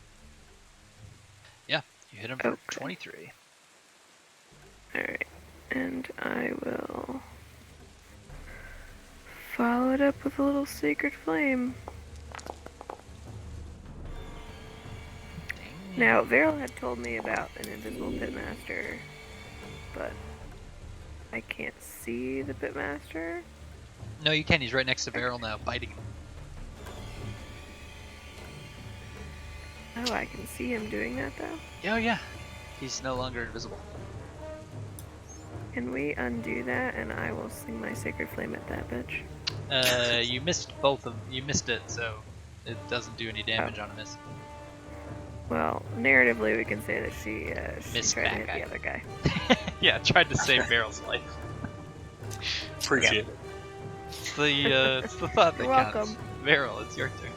Yeah, you hit him for Okay. 23. Alright. And I will follow it up with a little sacred flame. Dang. Now, Veryl had told me about an invisible pitmaster, but I can't see the pitmaster. No, you can. He's right next to Beryl now, biting him. Oh, I can see him doing that though. Oh yeah, he's no longer invisible. Can we undo that and I will sling my sacred flame at that bitch? You missed both of. You missed it, so it doesn't do any damage on a miss. Well, narratively we can say that she Missed tried to that hit guy. the other guy. Yeah, tried to save Beryl's life. Appreciate it. It's the thought that You're counts. welcome. Beryl, it's your turn.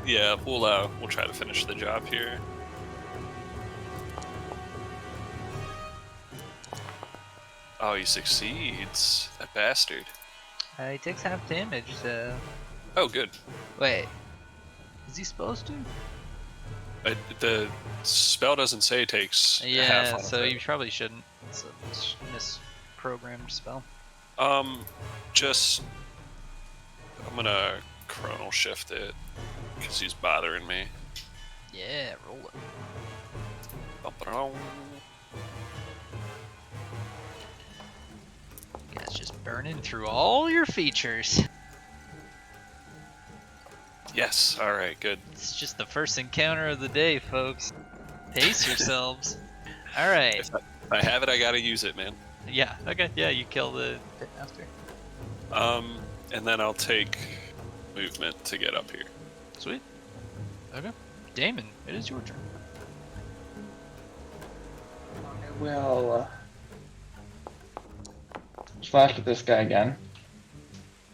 Yeah, we'll try to finish the job here. Oh, he succeeds. That bastard. He takes half damage. Oh, good. Wait, is he supposed to? The spell doesn't say it takes half Yeah, on so it. you probably shouldn't. It's a misprogrammed spell. Just I'm gonna chronal shift it because he's bothering me. Yeah, roll it. Ba-ba-dum. You guys just burning through all your features. Yes. All right. Good. It's just the first encounter of the day, folks. Pace yourselves. All right. If I have it, I gotta use it, man. Yeah. Okay. Yeah, you kill the pitmaster. And then I'll take movement to get up here. Sweet. Okay. Damon, it is your turn. I will slash at this guy again.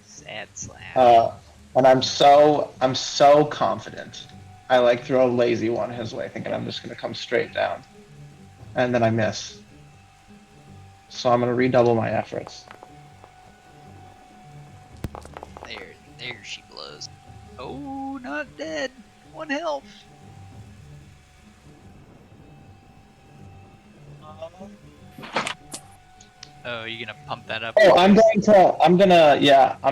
Sad slash. And I'm so confident. I like throw a lazy one his way, thinking I'm just gonna come straight down, and then I miss. So I'm gonna redouble my efforts. There she blows. Oh, not dead. 1 health. Oh, you gonna pump that up? Oh, I'm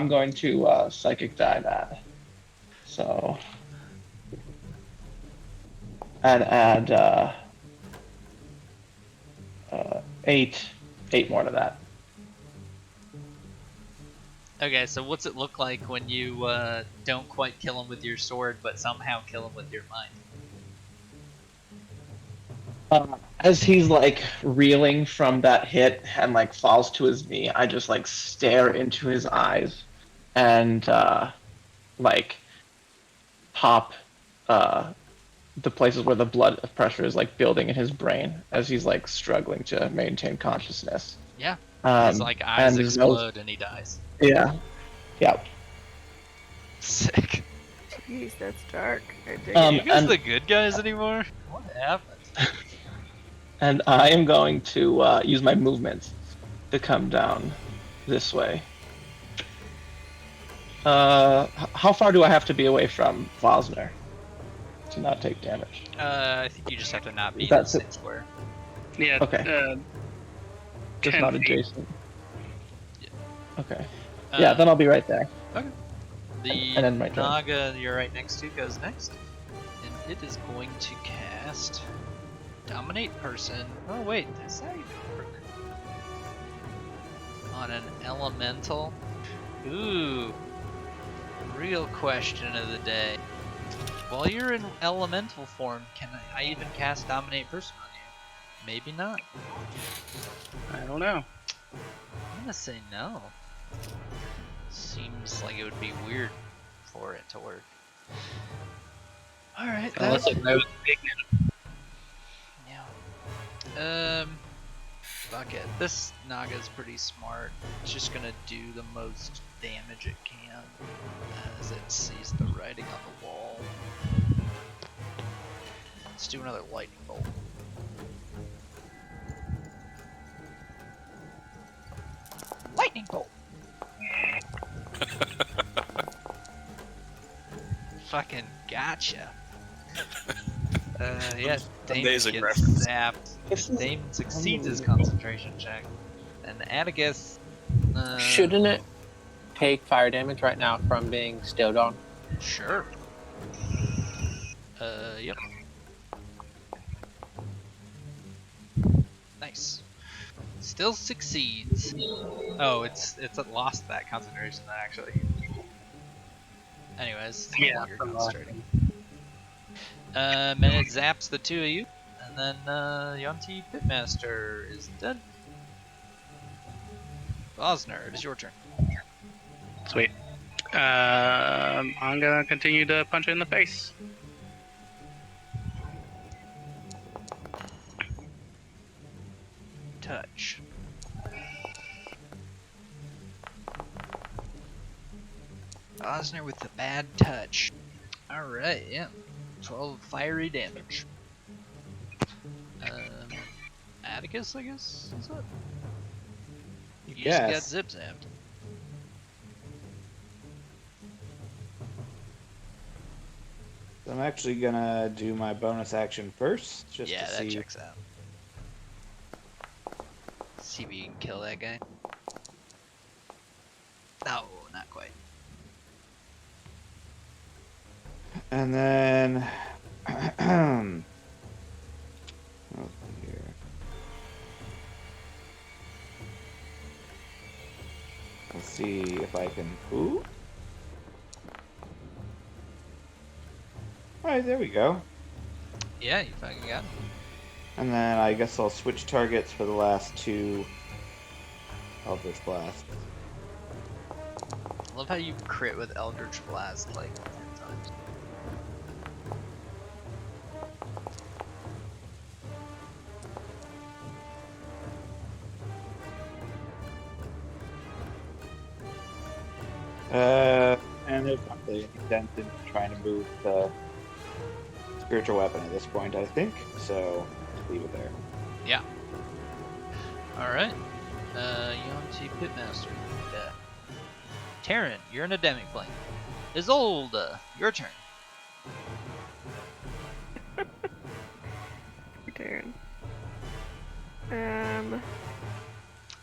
going to psychic die that. So, and add 8 more to that. Okay, so what's it look like when you don't quite kill him with your sword, but somehow kill him with your mind? As he's like reeling from that hit and like falls to his knee, I just like stare into his eyes and like pop the places where the blood pressure is like building in his brain as he's like struggling to maintain consciousness. Yeah. His like eyes and his nose- explode and he dies. Yeah. Yep. Sick. Jeez, that's dark. I dig Are it. you guys and- the good guys anymore? What happened? And I am going to use my movement to come down this way. How far do I have to be away from Vosner to not take damage? I think you just have to not be in the That's it. same square. Yeah. Okay. Just 10 not feet. adjacent. Yeah. Okay. Yeah, then I'll be right there. The and then my turn. Naga you're right next to goes next. And it is going to cast Dominate Person. Oh wait, does that even work? On an elemental? Ooh. Real question of the day. While you're in elemental form, can I even cast Dominate Person on you? Maybe not. I don't know. I'm gonna say no. Seems like it would be weird for it to work. Alright, Unless that's... it knows big now. Yeah. Fuck it. This Naga's pretty smart. It's just gonna do the most damage it can as it sees the writing on the wall. Let's do another lightning bolt. Lightning bolt! fucking gotcha. Yeah, Damon Amazing gets reference. zapped. Damon succeeds his concentration check. And Atticus... Shouldn't it take fire damage right now from being stilled on? Sure. Yep. Nice. Still succeeds. Oh, it's lost that concentration then, actually. Anyways, it's no longer concentrating. And it zaps the two of you, and then Yonti Pitmaster is dead. Bosner, it is your turn. Sweet. I'm gonna continue to punch it in the face. Touch. Bosner with the bad touch. Alright, yeah. 12 fiery damage. Atticus, I guess? Is it? You just got zip zapped. I'm actually gonna do my bonus action first, just Yeah, to that see. checks out. See if you can kill that guy. No, not quite. And then, oh dear. Let's see if I can. Ooh. All right, there we go. Yeah, you fucking got him. And then I guess I'll switch targets for the last two Eldritch Blasts. I love how you crit with Eldritch Blast like 10 times. And there's not really any sense in trying to move the spiritual weapon at this point, I think. So just leave it there. Yeah. Alright. Yonti Pitmaster. Yeah. Terran, you're in a demiplane. Isolde, your turn. Darn.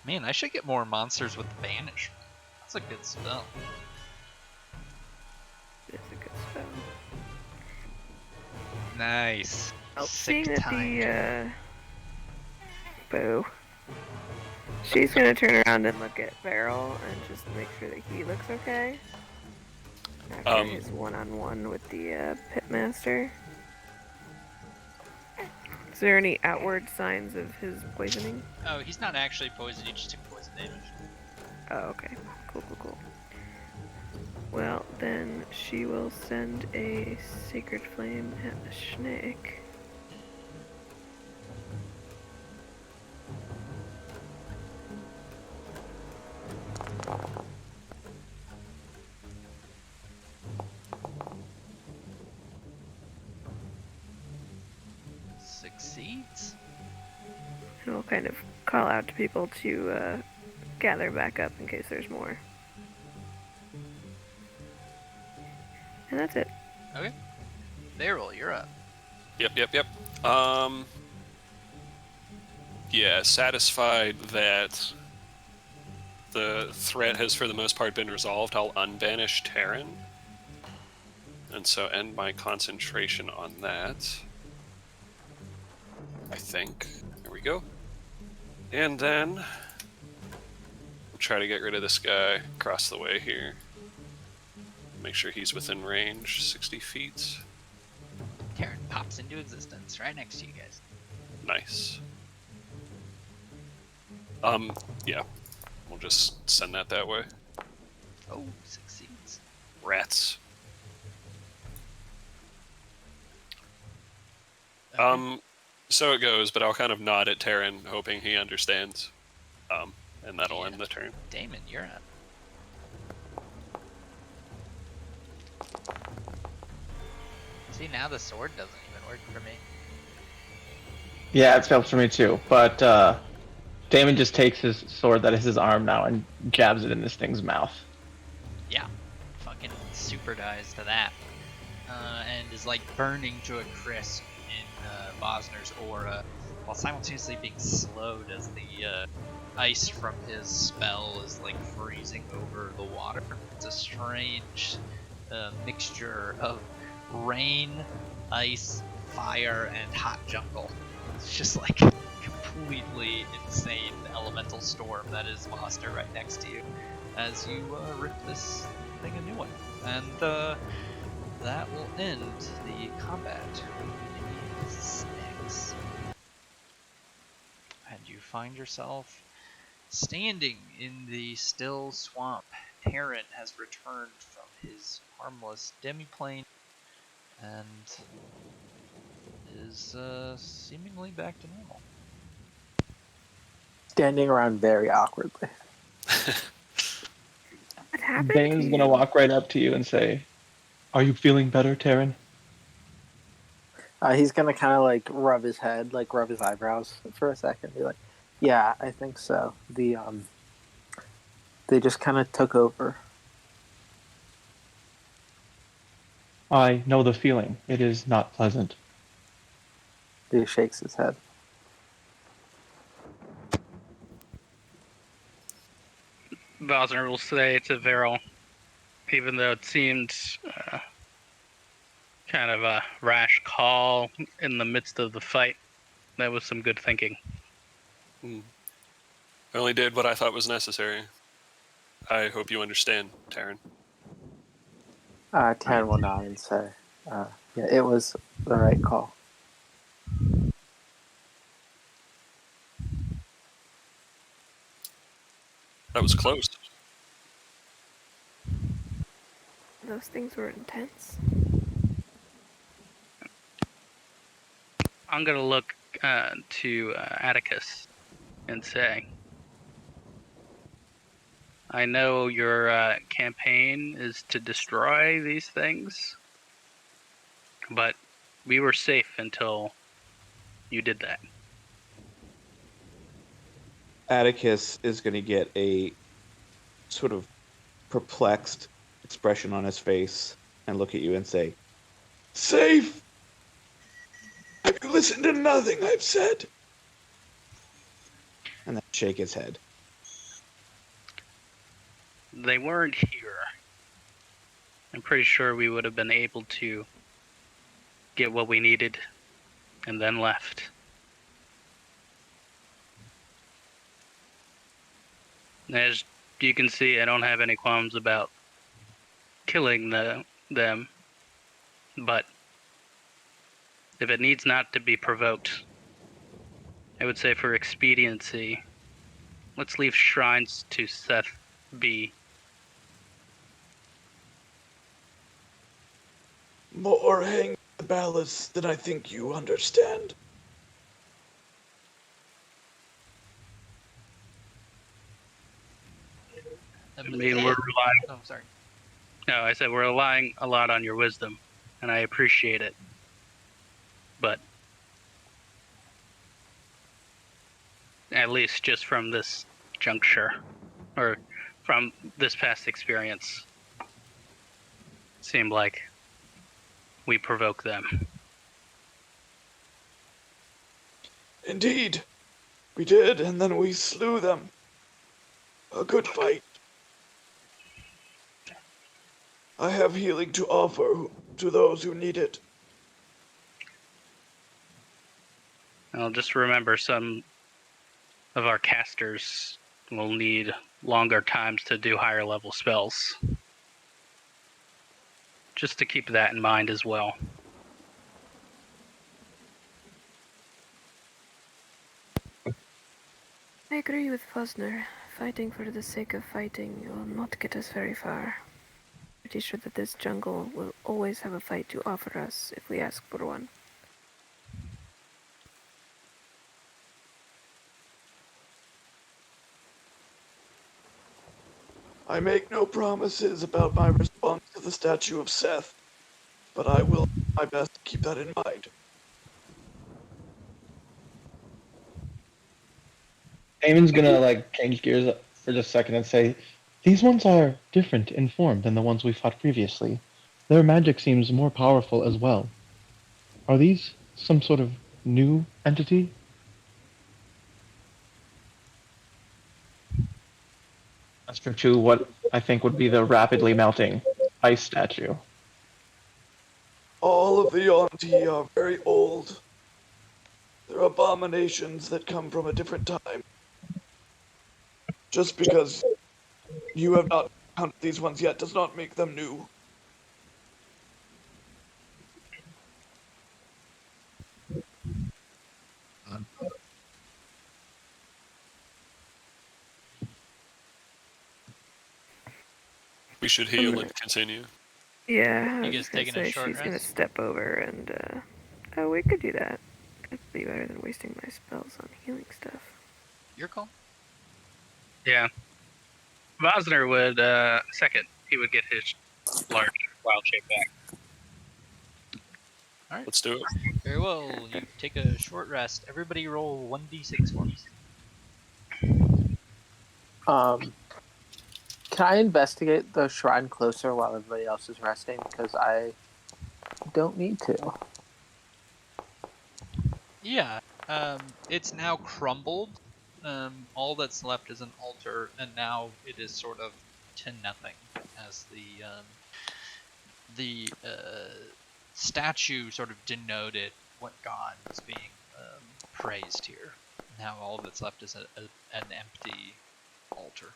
Man, I should get more monsters with Banish. That's a good spell. It's a good spell. Nice. Oh, Sick seeing that time. Boo. She's gonna turn around and look at Beryl and just make sure that he looks okay. After his one-on-one with the pitmaster. Is there any outward signs of his poisoning? Oh, he's not actually poisoned, he just took poison damage. Oh, okay. Cool. Well, then she will send a Sacred Flame at the snake. Succeeds? And we'll kind of call out to people to gather back up in case there's more. And that's it. Okay. Beryl, you're up. Yep. Yeah, satisfied that the threat has for the most part been resolved, I'll unbanish Terran. And so end my concentration on that. I think. There we go. And then we'll try to get rid of this guy across the way here. Make sure he's within range, 60 feet. Terran pops into existence right next to you guys. Nice. Yeah. We'll just send that way. Oh, succeeds. Rats. So it goes, but I'll kind of nod at Terran, hoping he understands. And that'll end the turn. Damon, you're up. See, now the sword doesn't even work for me. Yeah, it's failed for me too. But Damon just takes his sword that is his arm now and jabs it in this thing's mouth. Yeah. Fucking super dies to that. is like burning to a crisp in Bosner's aura, while simultaneously being slowed as the ice from his spell is like freezing over the water. It's a strange mixture of rain, ice, fire, and hot jungle. It's just like completely insane elemental storm that is Bosner right next to you as you rip this thing a new one. And that will end the combat with a 6. And you find yourself standing in the still swamp. Terran has returned from his harmless demiplane and is seemingly back to normal. Standing around very awkwardly. What happened to Dane's gonna you? walk right up to you and say, "Are you feeling better, Terran?" He's gonna kind of like rub his head, like rub his eyebrows for a second. Be like, "Yeah, I think so." They just kind of took over. I know the feeling. It is not pleasant. He shakes his head. Bosner will say to Viral, even though it seemed kind of a rash call in the midst of the fight, that was some good thinking. I only did what I thought was necessary. I hope you understand, Taryn. Tan will nod and say, "Yeah, it was the right call." That was close. Those things were intense. I'm going to look to Atticus and say, I know your campaign is to destroy these things, but we were safe until you did that. Atticus is going to get a sort of perplexed expression on his face and look at you and say, "Safe? Have you listened to nothing I've said?" And then shake his head. They weren't here. I'm pretty sure we would have been able to get what we needed and then left. As you can see, I don't have any qualms about killing them, but if it needs not to be provoked, I would say for expediency, let's leave shrines to Seth be. More hang the balance than I think you understand. I mean, we're relying. Oh, sorry. No, I said we're relying a lot on your wisdom, and I appreciate it. But at least just from this juncture, or from this past experience, it seemed like we provoke them. Indeed, we did, and then we slew them. A good fight. I have healing to offer to those who need it. I'll just remember some of our casters will need longer times to do higher level spells. Just to keep that in mind as well. I agree with Fosner. Fighting for the sake of fighting will not get us very far. Pretty sure that this jungle will always have a fight to offer us if we ask for one. I make no promises about my response to the statue of Seth, but I will do my best to keep that in mind. Eamon's gonna like change gears for just a second and say, "These ones are different in form than the ones we fought previously. their magic seems more powerful as well. Are these some sort of new entity? Gesture to what I think would be the rapidly melting ice statue. All of the Yonti are very old. They're abominations that come from a different time. Just because you have not counted these ones yet does not make them new. We should heal and continue. Yeah, I You was guys just gonna taking a say short she's gonna rest? step over and oh, we could do that. That'd be better than wasting my spells on healing stuff. Your call. Yeah. Vosner would second. He would get his large wild shape back. All right. Let's do it. Very well. You take a short rest. Everybody roll 1d6 for me. Can I investigate the shrine closer while everybody else is resting? Because I don't need to. Yeah. It's now crumbled. All that's left is an altar, and now it is sort of to nothing as the statue sort of denoted what god was being praised here. Now all that's left is an empty altar.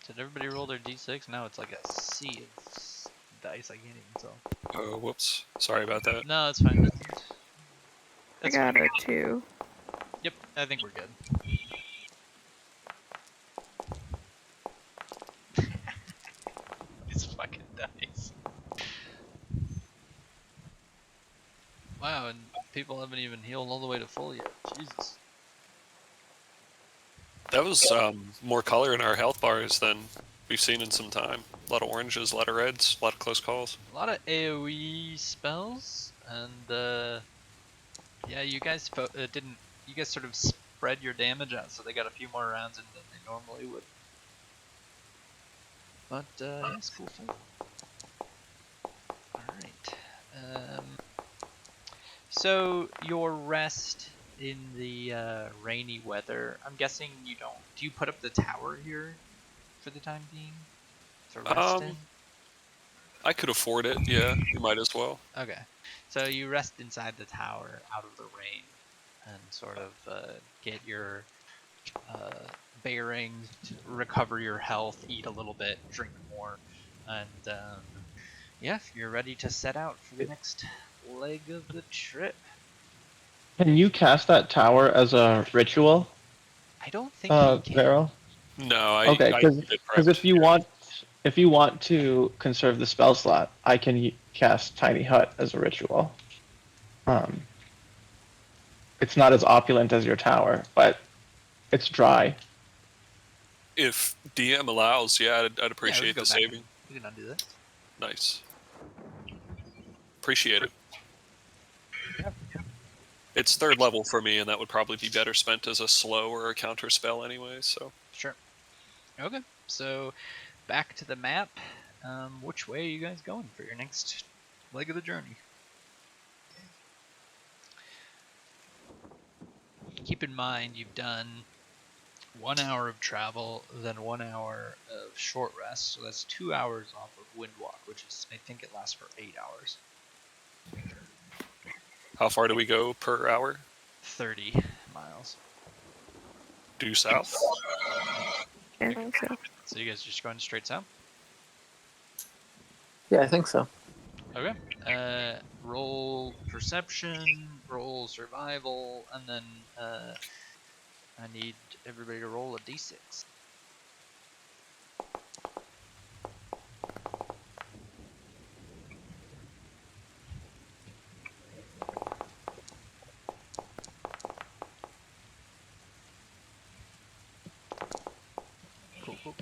Did everybody roll their d6? Now it's like a sea of dice I can't even tell. Oh, whoops. Sorry about that. No, it's fine. I got a 2. Yep, I think we're good. These fucking dice. Wow, and people haven't even healed all the way to full yet. Jesus. That was more color in our health bars than we've seen in some time. A lot of oranges, a lot of reds, a lot of close calls. A lot of AoE spells, and yeah, you guys didn't. You guys sort of spread your damage out, so they got a few more rounds in than they normally would. But yeah, it's cool. All right. So your rest in the rainy weather. I'm guessing you don't. Do you put up the tower here for the time being to rest in? I could afford it. Yeah, you might as well. Okay. So you rest inside the tower out of the rain and sort of get your bearings, recover your health, eat a little bit, drink more, and yeah, you're ready to set out for the next leg of the trip. Can you cast that tower as a ritual, I don't think he can. Vero? No, I Okay, I keep it because prepped. if you want to conserve the spell slot, I can cast Tiny Hut as a ritual. It's not as opulent as your tower, but it's dry. If DM allows, yeah, I'd Yeah, we appreciate can go the back saving. and we can undo that. Nice. Appreciate it. It's third level for me, and that would probably be better spent as a slow or a counter spell anyway, so. Sure. Okay, so back to the map. Which way are you guys going for your next leg of the journey? Keep in mind you've done 1 hour of travel, then 1 hour of short rest, so that's 2 hours off of Windwalk, which is, I think it lasts for 8 hours. How far do we go per hour? 30 miles. Due south? Yeah, I think so. So you guys just going straight south? Yeah, I think so. Okay. Roll perception, roll survival, and then I need everybody to roll a d6.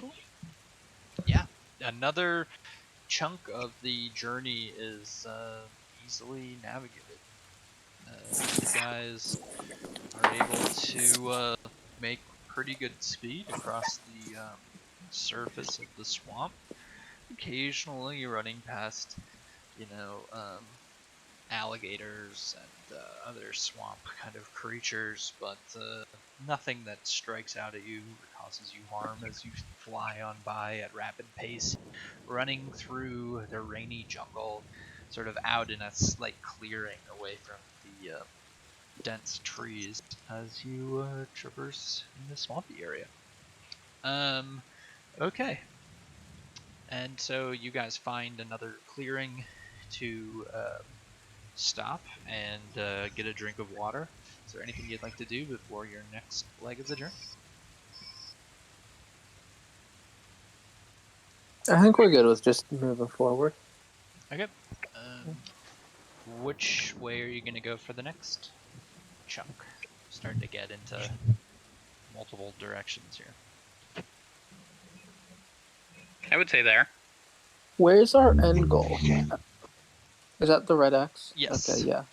Cool. Yeah, another chunk of the journey is easily navigated. You guys are able to make pretty good speed across the surface of the swamp. Occasionally, you're running past, alligators and other swamp kind of creatures, but nothing that strikes out at you or causes you harm as you fly on by at rapid pace, running through the rainy jungle, sort of out in a slight clearing away from the dense trees as you traverse in the swampy area. Okay. And so you guys find another clearing to stop and get a drink of water. Is there anything you'd like to do before your next leg of the journey? I think we're good with just moving forward. Okay. Which way are you going to go for the next chunk? Starting to get into multiple directions here. I would say there. Where's our end goal? Is that the red X? Yes. Okay, yeah.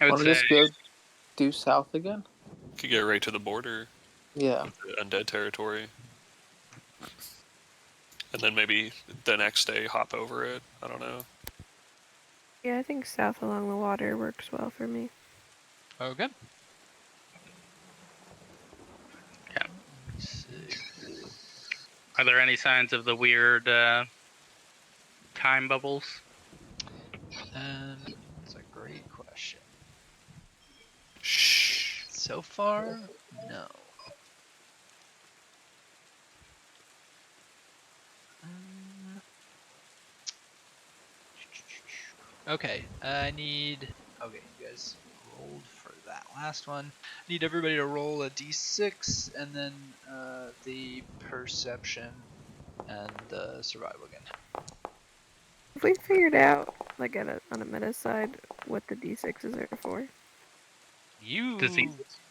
I would Want to say just go due south again? Could get right to the border Yeah. of the undead territory. And then maybe the next day hop over it. I don't know. Yeah, I think south along the water works well for me. Okay. Yeah. Let's see. Are there any signs of the weird time bubbles? That's a great question. Shh. So far, no. Okay, I need... Okay, you guys rolled for that last one. I need everybody to roll a d6, and then the perception and survival again. Have we figured out, like on a meta side, what the d6s are for? You Disease.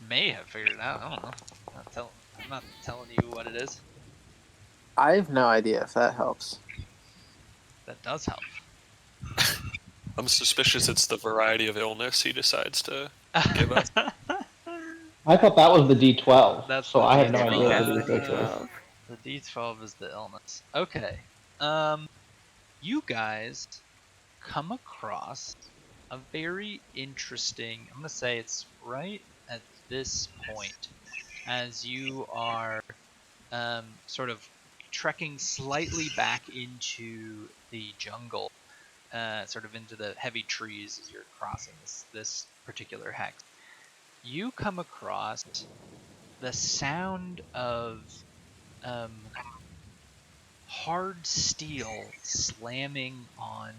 may have figured it out. I don't know. I'm not telling you what it is. I have no idea if that helps. That does help. I'm suspicious it's the variety of illness he decides to give us. I thought that was the D12, That's so the I have no I think idea what that's the the D6 was. d12. The D12 is the illness. Okay. You guys come across a very interesting, I'm going to say it's right at this point, as you are sort of trekking slightly back into the jungle, sort of into the heavy trees as you're crossing this particular hex. You come across the sound of hard steel slamming on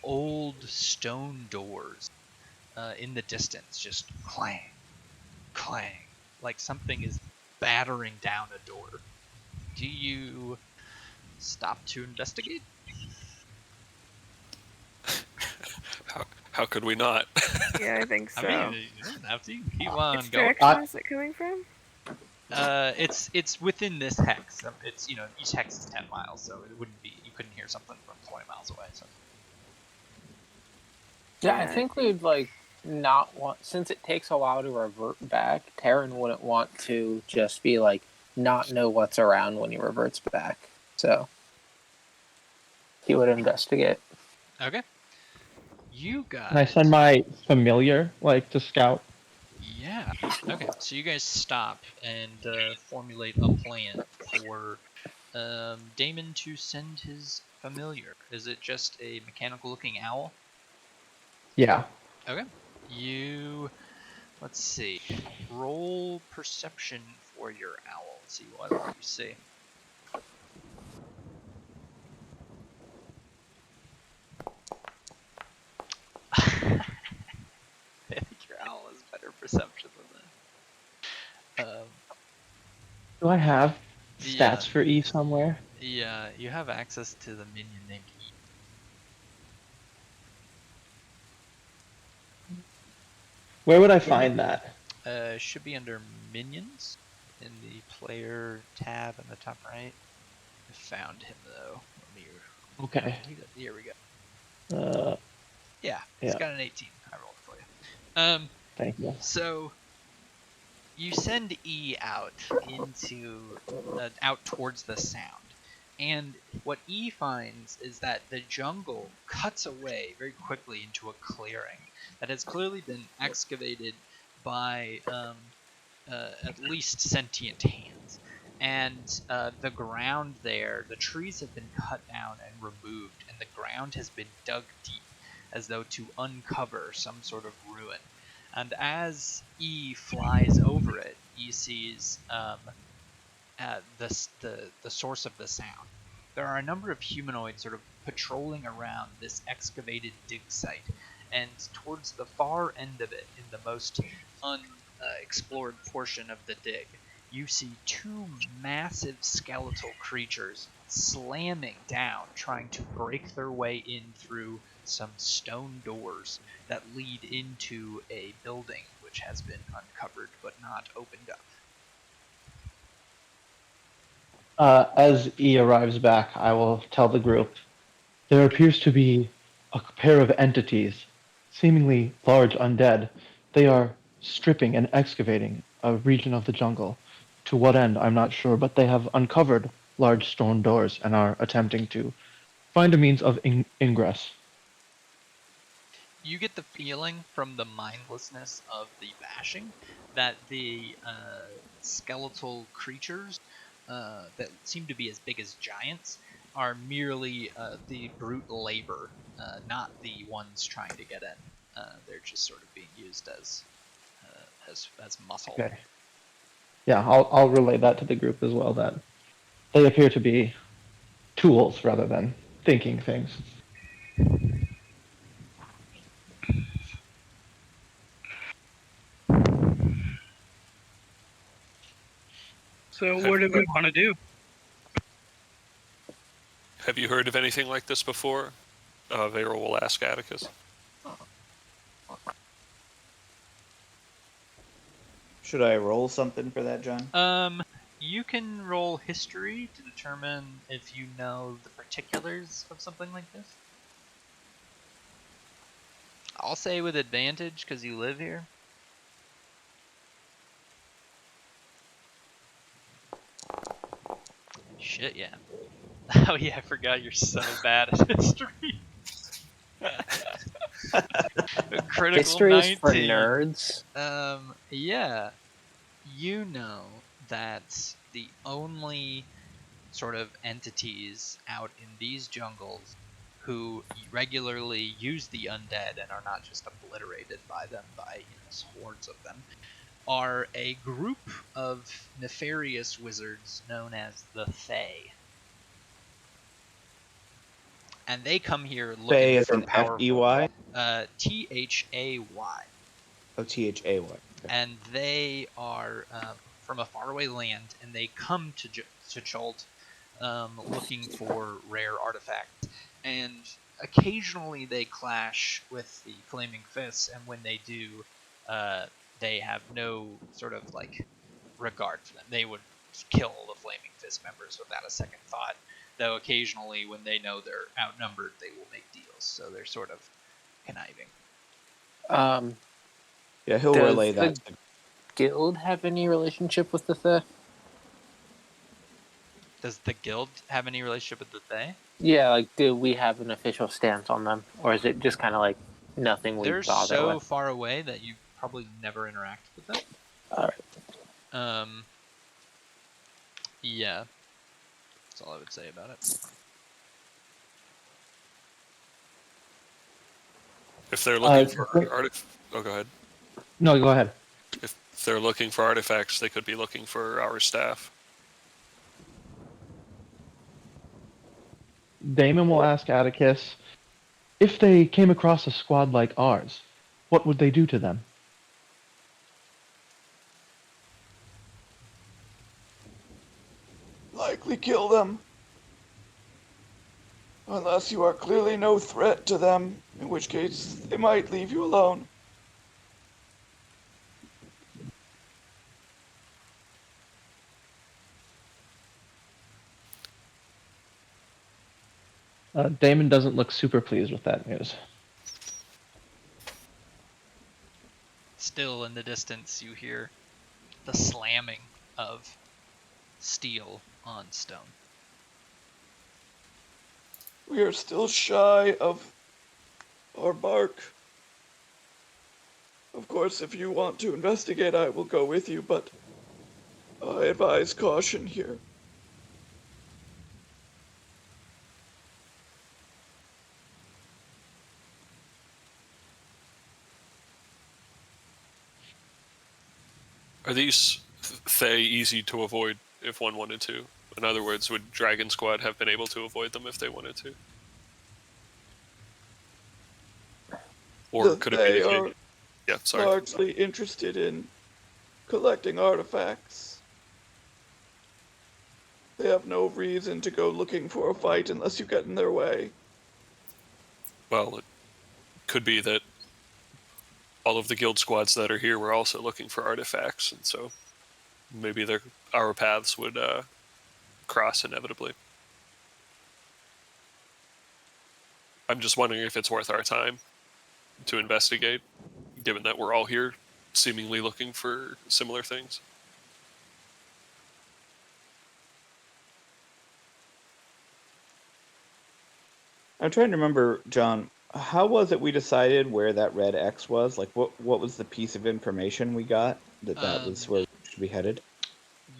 old stone doors in the distance, just clang, clang, like something is battering down a door. Do you stop to investigate? How could we not? Yeah, I think so. I mean, you don't have to. You can keep on Which going. direction is it coming from? It's within this hex. It's each hex is 10 miles, so it wouldn't be you couldn't hear something from 20 miles away. So Yeah, Yeah, I think we'd not want, since it takes a while to revert back, Terran wouldn't want to just be not know what's around when he reverts back. So he would investigate. okay, you guys. Can I send my familiar, to scout? Yeah. Okay. So you guys stop and formulate a plan for Damon to send his familiar. Is it just a mechanical-looking owl? Yeah. Okay. Let's see. Roll perception for your owl. Let's see what you see. I think your owl has better perception than that. Do I have Yeah. stats for E somewhere? Yeah, you have access to the minion named E. Where would I find that? Should be under minions in the player tab in the top right. I found him though. Okay. Here we go. Yeah, he's got an 18. I rolled for you. Thank you. So you send E out out towards the sound, and what E finds is that the jungle cuts away very quickly into a clearing that has clearly been excavated by at least sentient hands. And the ground there, the trees have been cut down and removed, and the ground has been dug deep as though to uncover some sort of ruin. And as E flies over it, E sees the source of the sound. There are a number of humanoids sort of patrolling around this excavated dig site, and towards the far end of it, in the most unexplored portion of the dig, you see two massive skeletal creatures slamming down, trying to break their way in through some stone doors that lead into a building which has been uncovered but not opened up. As E arrives back, I will tell the group there appears to be a pair of entities, seemingly large undead. They are stripping and excavating a region of the jungle. To what end, I'm not sure, but they have uncovered large stone doors and are attempting to find a means of ingress. You get the feeling from the mindlessness of the bashing that the skeletal creatures that seem to be as big as giants are merely the brute labor, not the ones trying to get in. They're just sort of being used as muscle. Okay. Yeah, I'll relay that to the group as well, that they appear to be tools rather than thinking things. So what do we want to do? Have you heard of anything like this before? Vera will ask Atticus. Should I roll something for that, John? You can roll history to determine if you know the particulars of something like this. I'll say with advantage because you live here. Shit, yeah. Oh yeah, I forgot you're so bad at history. A critical History is 19. for nerds. Yeah. You know that the only sort of entities out in these jungles who regularly use the undead and are not just obliterated by them by hordes of them are a group of nefarious wizards known as the Fae. And they come here looking Fae as for in powerful. F-E-Y? T-H-A-Y. Oh, T-H-A-Y. Okay. And they are from a faraway land, and they come to Chult looking for rare artifacts. And occasionally they clash with the Flaming Fists, and when they do, they have no sort of regard for them. They would kill the Flaming Fist members without a second thought. Though occasionally, when they know they're outnumbered, they will make deals. So they're sort of conniving. Yeah, he'll Does relay that. the guild have any relationship with the Fae? Does the guild have any relationship with the Fae? Yeah, do we have an official stance on them? Or is it just kind of nothing we They're bother so with? far away that you probably never interact with them. Alright. Yeah. That's all I would say about it. If they're looking for artifacts... Oh, go ahead. No, go ahead. If they're looking for artifacts, they could be looking for our staff. Damon will ask Atticus, if they came across a squad like ours, what would they do to them? Likely kill them. Unless you are clearly no threat to them, in which case they might leave you alone. Damon doesn't look super pleased with that news. still in the distance, you hear the slamming of steel on stone. We are still shy of our mark. Of course, if you want to investigate, I will go with you, but I advise caution here. Are these Thay easy to avoid if one wanted to? In other words, would Dragon Squad have been able to avoid them if they wanted to? Or could it be They the are case? Yeah, sorry. largely interested in collecting artifacts. They have no reason to go looking for a fight unless you get in their way. Well, it could be that all of the guild squads that are here were also looking for artifacts, and so maybe our paths would cross inevitably. I'm just wondering if it's worth our time to investigate, given that we're all here seemingly looking for similar things. I'm trying to remember, John. How was it we decided where that red X was? Like, what was the piece of information we got that was where we should be headed?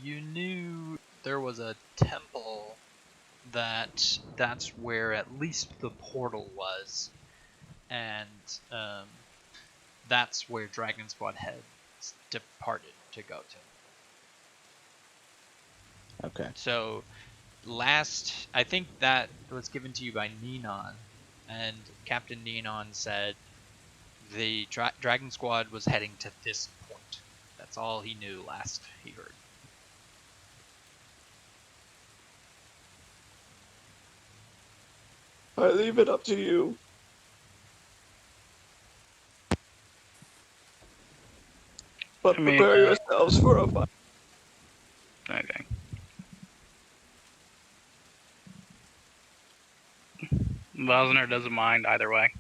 You knew there was a temple that's where at least the portal was, and that's where Dragon Squad had departed to go to. Okay. So I think that was given to you by Ninon, and Captain Ninon said the Dragon Squad was heading to this point. That's all he knew last he heard. I leave it up to you. But prepare yourselves for a fight. Okay. Vosner doesn't mind either way.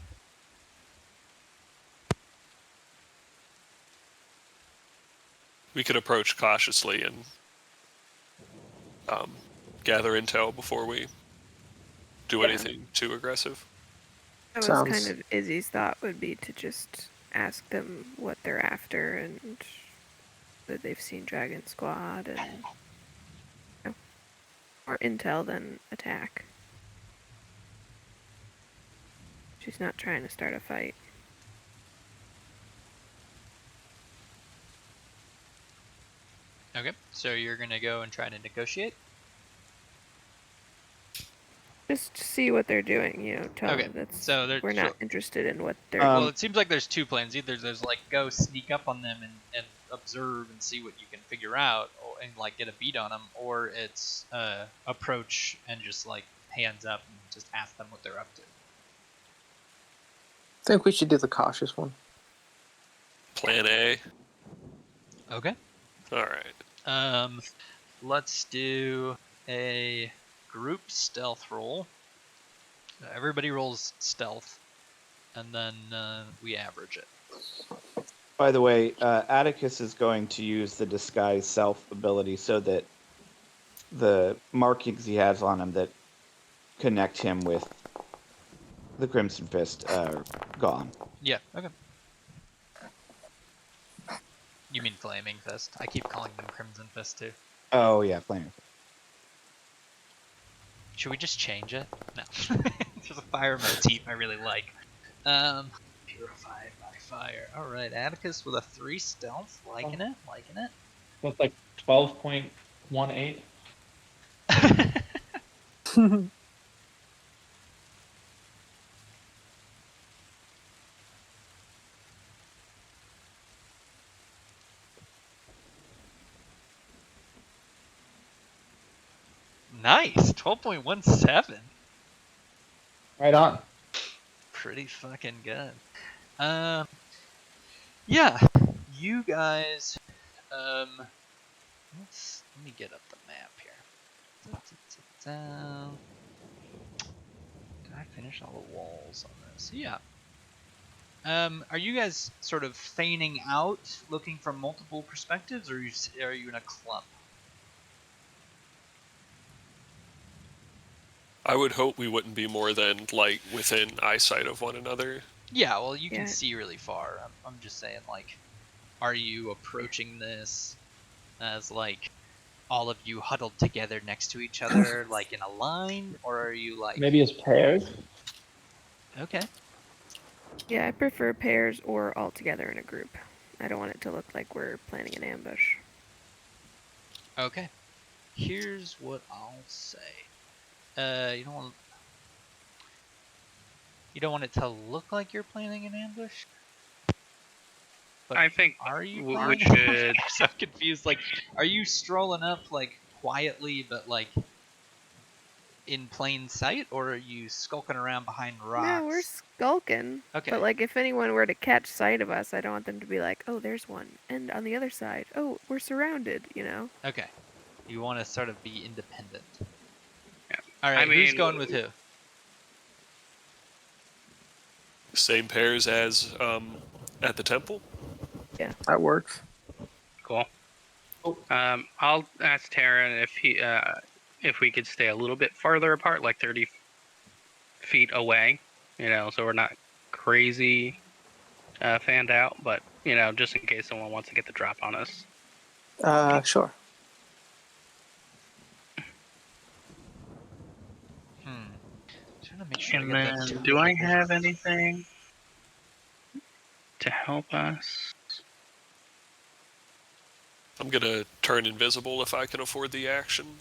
We could approach cautiously and gather intel before we do anything too aggressive. That was kind of Izzy's thought, would be to just ask them what they're after and that they've seen Dragon Squad and more intel than attack. She's not trying to start a fight. Okay, so you're gonna go and try to negotiate? Just see what they're doing, tell them we're not interested in what they're well, it seems like there's two plans. Either there's like go sneak up on them and observe and see what you can figure out and like get a beat on them, or it's approach and just like hands up and just ask them what they're up to. I think we should do the cautious one. Plan A. Okay. All right. Let's do a group stealth roll. Everybody rolls stealth, and then we average it. By the way, Atticus is going to use the disguise self ability so that the markings he has on him that connect him with the Crimson Fist are gone. Yeah, okay. You mean Flaming Fist? I keep calling them Crimson Fist too. Oh yeah, Flaming Fist. Should we just change it? No. There's a fire motif I really like. Purified by fire. Alright, Atticus with a 3 stealth. Liking it. With like 12.18. Nice! 12.17. Right on. Pretty fucking good. Yeah, you guys, let me get up the map here. Did I finish all the walls on this? Yeah. Are you guys sort of feigning out, looking from multiple perspectives, or are you in a clump? I would hope we wouldn't be more than like within eyesight of one another. Yeah, well, you can Yeah. see really far. I'm just saying, like, are you approaching this as like all of you huddled together next to each other, like in a line, or are you like? Maybe as pairs. Okay. Yeah, I prefer pairs or all together in a group. I don't want it to look like we're planning an ambush. Okay. Here's what I'll say. You don't want it to look like you're planning an ambush. But I think are you we planning? should. I'm so confused. Like, are you strolling up like quietly, but like in plain sight, or are you skulking around behind No, we're rocks? skulking. Okay. But like, if anyone were to catch sight of us, I don't want them to be like, "Oh, there's one," and on the other side, "Oh, we're surrounded." You know. Okay. You want to sort of be independent. Yeah. All right. I Who's mean, going with who? Same pairs as at the temple. That works. Cool. I'll ask Taryn if we could stay a little bit farther apart, like 30 feet away. So we're not crazy fanned out, but just in case someone wants to get the drop on us. Sure. Trying to make sure And I get then, that. do I have anything to help us? I'm gonna turn invisible if I can afford the action.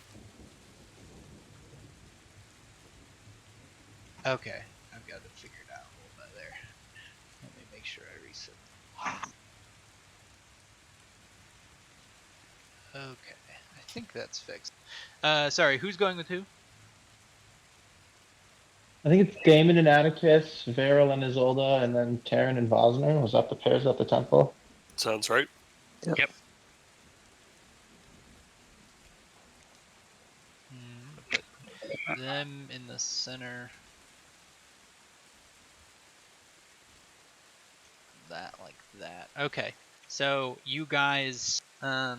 Okay. I've got it figured out a little bit there. Let me make sure I reset. Okay. I think that's fixed. Sorry. Who's going with who? I think it's Damon and Atticus, Varel and Isolde, and then Taryn and Vosner. Was that the pairs at the temple? Sounds right. Yep. Put them in the center. That like that. Okay. So you guys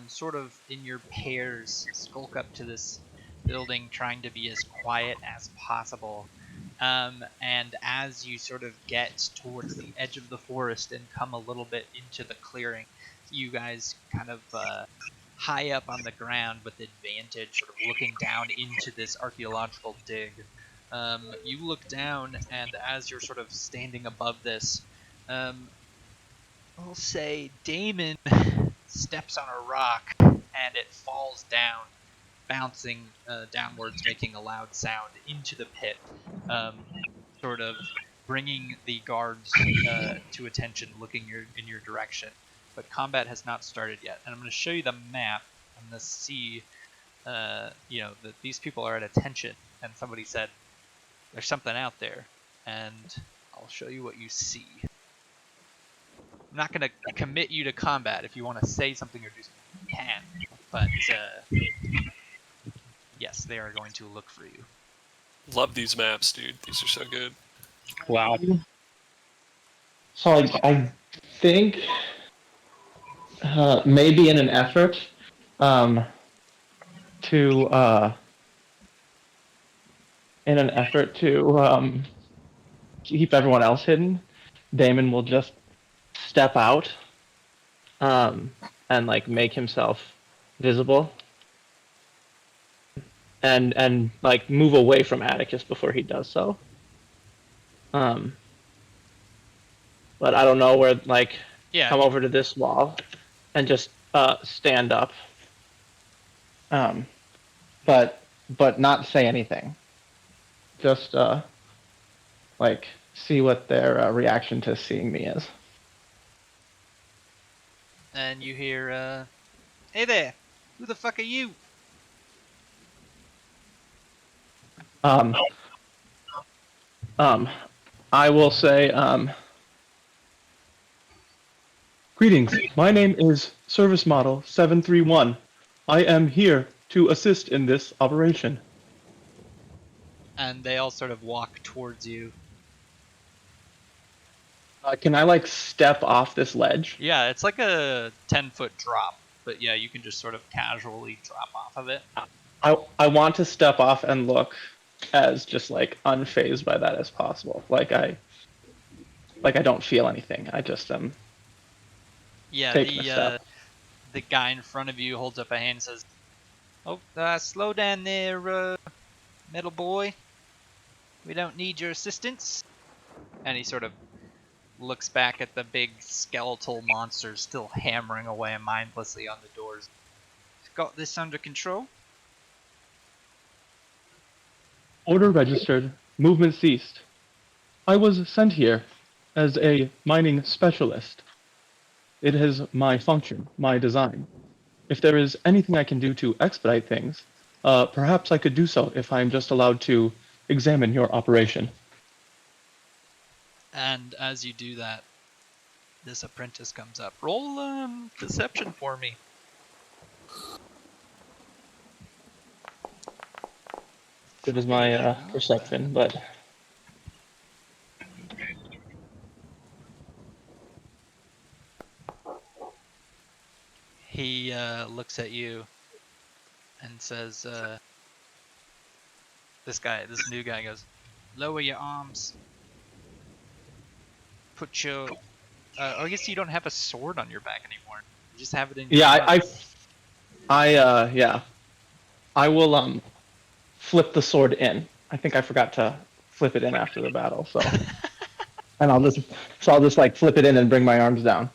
sort of in your pairs skulk up to this building trying to be as quiet as possible. And as you sort of get towards the edge of the forest and come a little bit into the clearing, you guys kind of high up on the ground with advantage, sort of looking down into this archaeological dig. You look down, and as you're sort of standing above this, I'll say Damon steps on a rock and it falls down, bouncing downwards, making a loud sound into the pit, sort of bringing the guards to attention, looking in your direction. But combat has not started yet, and I'm going to show you the map. I'm going to see, that these people are at attention, and somebody said there's something out there, and I'll show you what you see. I'm not going to commit you to combat. If you want to say something or do something, you can. But yes, they are going to look for you. Love these maps, dude. These are so good. Wow. So I think maybe in an effort to keep everyone else hidden, Damon will just step out and like make himself visible and like move away from Atticus before he does so. But I don't know where like come over to this wall and just stand up. But not say anything. Just like see what their reaction to seeing me is. And you hear, "Hey there, who the fuck are you?" I will say, greetings. My name is Service Model 731. I am here to assist in this operation. And they all sort of walk towards you. Can I like step off this ledge? Yeah, it's like a 10-foot drop, but yeah, you can just sort of casually drop off of it. I want to step off and look as just like unfazed by that as possible. Like I don't feel anything. I just am Yeah, taking a step. the guy in front of you holds up a hand and says, "Oh, slow down there, metal boy. We don't need your assistance." And he sort of looks back at the big skeletal monster still hammering away mindlessly on the doors. Got this under control? Order registered. Movement ceased. I was sent here as a mining specialist. It is my function, my design. If there is anything I can do to expedite things, perhaps I could do so if I am just allowed to examine your operation. And as you do that, this apprentice comes up. Roll deception for me. Good as my perception, but He looks at you and says, this new guy goes, lower your arms. Put your, I guess you don't have a sword on your back anymore. You just have it in your yeah. I will flip the sword in. I think I forgot to flip it in after the battle, so and I'll just like flip it in and bring my arms down.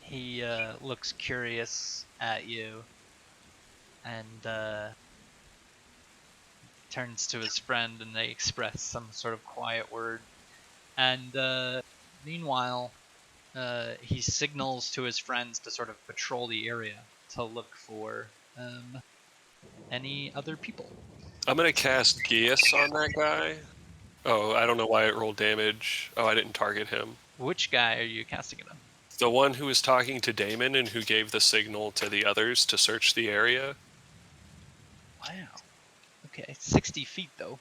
He looks curious at you and turns to his friend, and they express some sort of quiet word. And meanwhile, he signals to his friends to sort of patrol the area to look for any other people. I'm gonna cast Geas on that guy. Oh, I don't know why it rolled damage. Oh, I didn't target him. Which guy are you casting it on? The one who was talking to Damon and who gave the signal to the others to search the area. Wow. Okay, 60 feet though.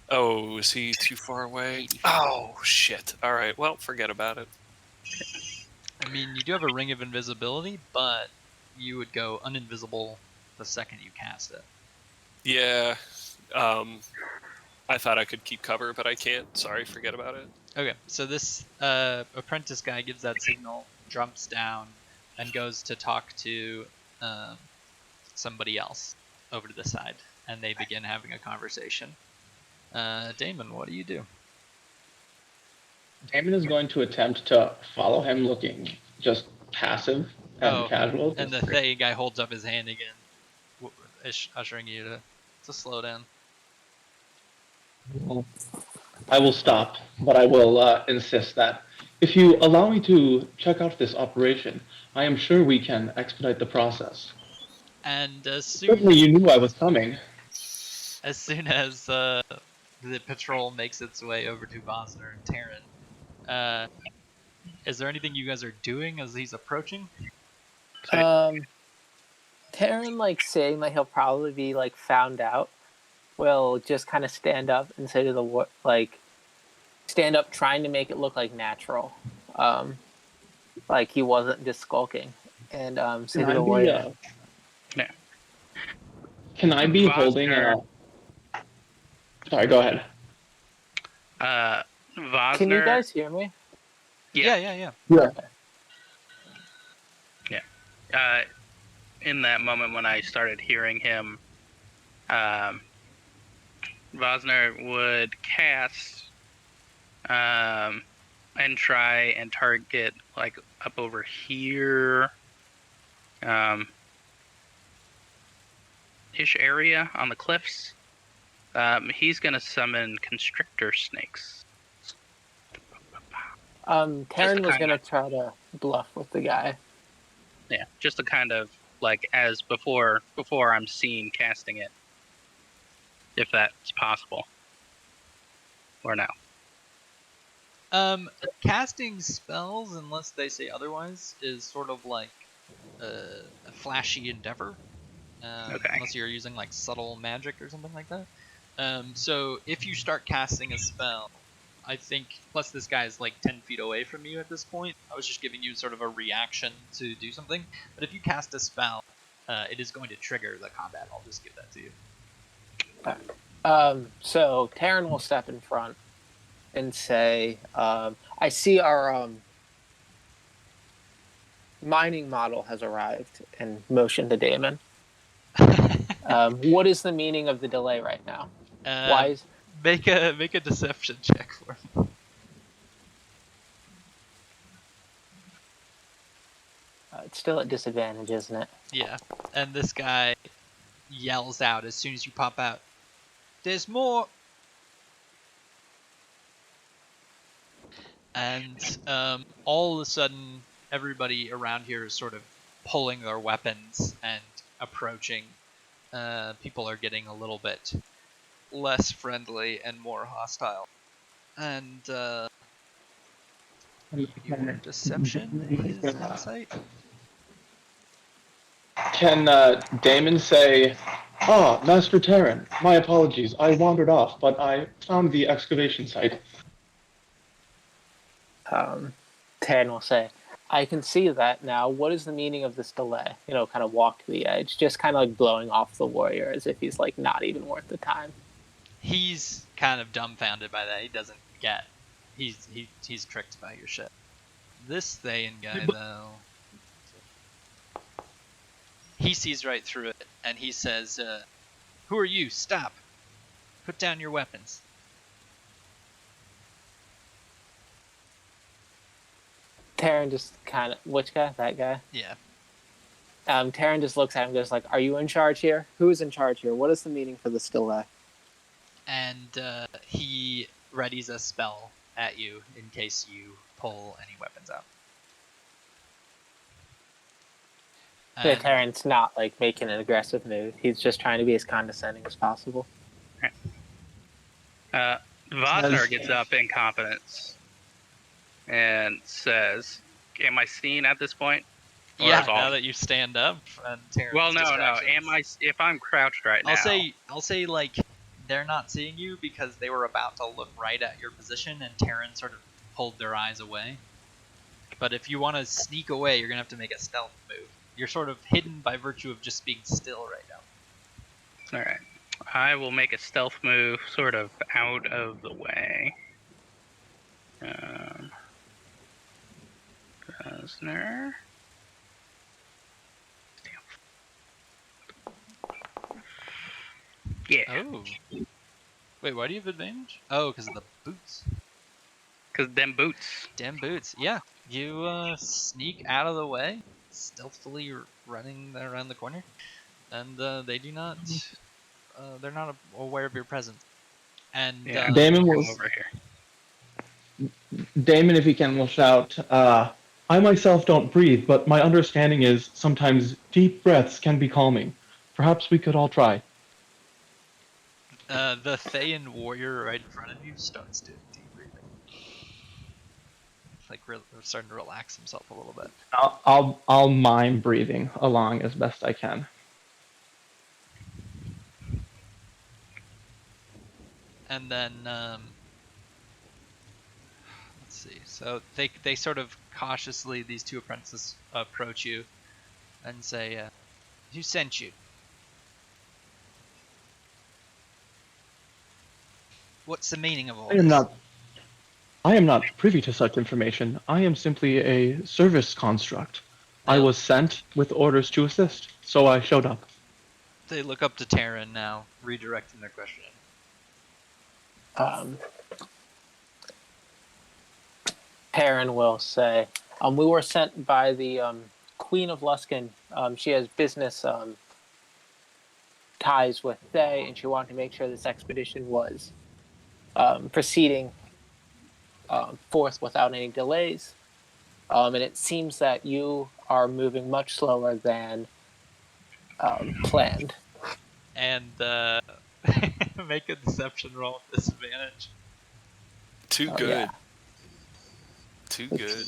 Oh, is he too far away? Oh, shit. Alright, well, forget about it. I mean, you do have a ring of invisibility, but you would go uninvisible the second you cast it. Yeah. I thought I could keep cover, but I can't. Sorry, forget about it. Okay, so this apprentice guy gives that signal, jumps down, and goes to talk to somebody else over to the side, and they begin having a conversation. Damon, what do you do? Damon is going to attempt to follow him, looking just passive and casual. And the Thay guy holds up his hand again, ushering you to slow down. I will stop, but I will insist that if you allow me to check out this operation, I am sure we can expedite the process. And certainly you knew I was coming. As soon as the patrol makes its way over to Vosner and Terran, is there anything you guys are doing as he's approaching? Terran, like, saying that he'll probably be, like, found out, will just kind of stand up and say to the, stand up trying to make it look like natural. Like he wasn't just skulking. And say to the warrior. Can I be holding a... Sorry, go ahead. Vosner... Can you guys hear me? Yeah. Yeah. In that moment when I started hearing him, Vosner would cast and try and target like up over here, ish area on the cliffs. He's gonna summon constrictor snakes. Terran was gonna try to bluff with the guy. Yeah, just to kind of like as before I'm seen casting it, if that's possible, or no. Casting spells, unless they say otherwise, is sort of like a flashy endeavor. Okay. Unless you're using like subtle magic or something like that. So if you start casting a spell, I think, plus this guy is like 10 feet away from you at this point. I was just giving you sort of a reaction to do something. But if you cast a spell, it is going to trigger the combat. I'll just give that to you. So Taryn will step in front and say, I see our mining model has arrived, and motion to Damon. What is the meaning of the delay right now? Why is... Make a deception check for me. It's still at disadvantage, isn't it? Yeah, and this guy yells out as soon as you pop out, "There's more!" And all of a sudden, everybody around here is sort of pulling their weapons and approaching. People are getting a little bit less friendly and more hostile. And your deception is insight. Can Damon say, "Ah, Master Terran, my apologies. I wandered off, but I found the excavation site." Taryn will say, I can see that now. What is the meaning of this delay? Kind of walk to the edge, just kind of like blowing off the warrior as if he's like not even worth the time. He's kind of dumbfounded by that. He doesn't get. He's tricked by your shit. This Thayan guy, though, he sees right through it, and he says, "Who are you? Stop! Put down your weapons." Taryn just kind of... Which guy? That guy? Yeah. Taryn just looks at him and goes like, are you in charge here? Who is in charge here? What is the meaning for this delay? And he readies a spell at you in case you pull any weapons out. Yeah, Taryn's not like making an aggressive move. He's just trying to be as condescending as possible. Vosner gets up in confidence and says, "Am I seen at this point?" Or Yeah, is all- now that you stand up and Terrence Well, no. distractions. Am I? If I'm crouched right now, I'll say like they're not seeing you because they were about to look right at your position and Terran sort of pulled their eyes away. But if you want to sneak away, you're gonna have to make a stealth move. You're sort of hidden by virtue of just being still right now. All right. I will make a stealth move, sort of out of the way. Vosner. Yeah. Oh. Wait, why do you have advantage? Oh, because of the boots. Because them boots. Damn boots. Yeah. You sneak out of the way, stealthily running around the corner, and they do not. They're not aware of your presence. And Yeah, Damon come will. over here. Damon, if he can, will shout, "I myself don't breathe, but my understanding is sometimes deep breaths can be calming. Perhaps we could all try." the Thayan warrior right in front of you starts doing deep breathing. Like starting to relax himself a little bit. I'll mime breathing along as best I can. And then let's see. So they sort of cautiously, these two apprentices approach you and say, "Who sent you? What's the meaning of all this?" I am not privy to such information. I am simply a service construct. I was sent with orders to assist, so I showed up. They look up to Taryn now, redirecting their question. Taryn will say, we were sent by the Queen of Luskan. She has business ties with Thay, and she wanted to make sure this expedition was proceeding forth without any delays. And it seems that you are moving much slower than planned. And make a deception roll with disadvantage. Too good. Yeah. Too good.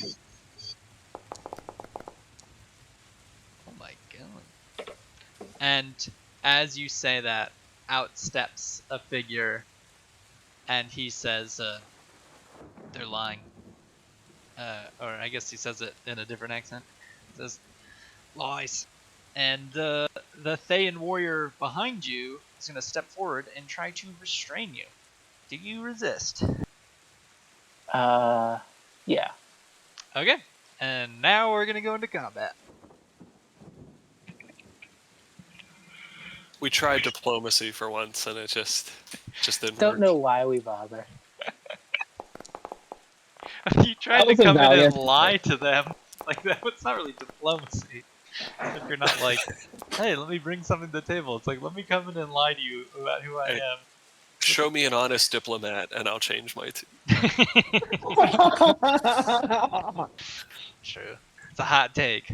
Oh my god. And as you say that, out steps a figure, and he says, "They're lying." Or I guess he says it in a different accent. He says, "Lies." And the Thayan warrior behind you is going to step forward and try to restrain you. Do you resist? Yeah. Okay. And now we're going to go into combat. We tried diplomacy for once, and it just didn't Don't work. know why we bother. You tried to come in and lie to them. Like, that's not really diplomacy. If you're not like, hey, let me bring something to the table. It's like, let me come in and lie to you about who I am. Show me an honest diplomat, and I'll change my tune. True. It's a hot take.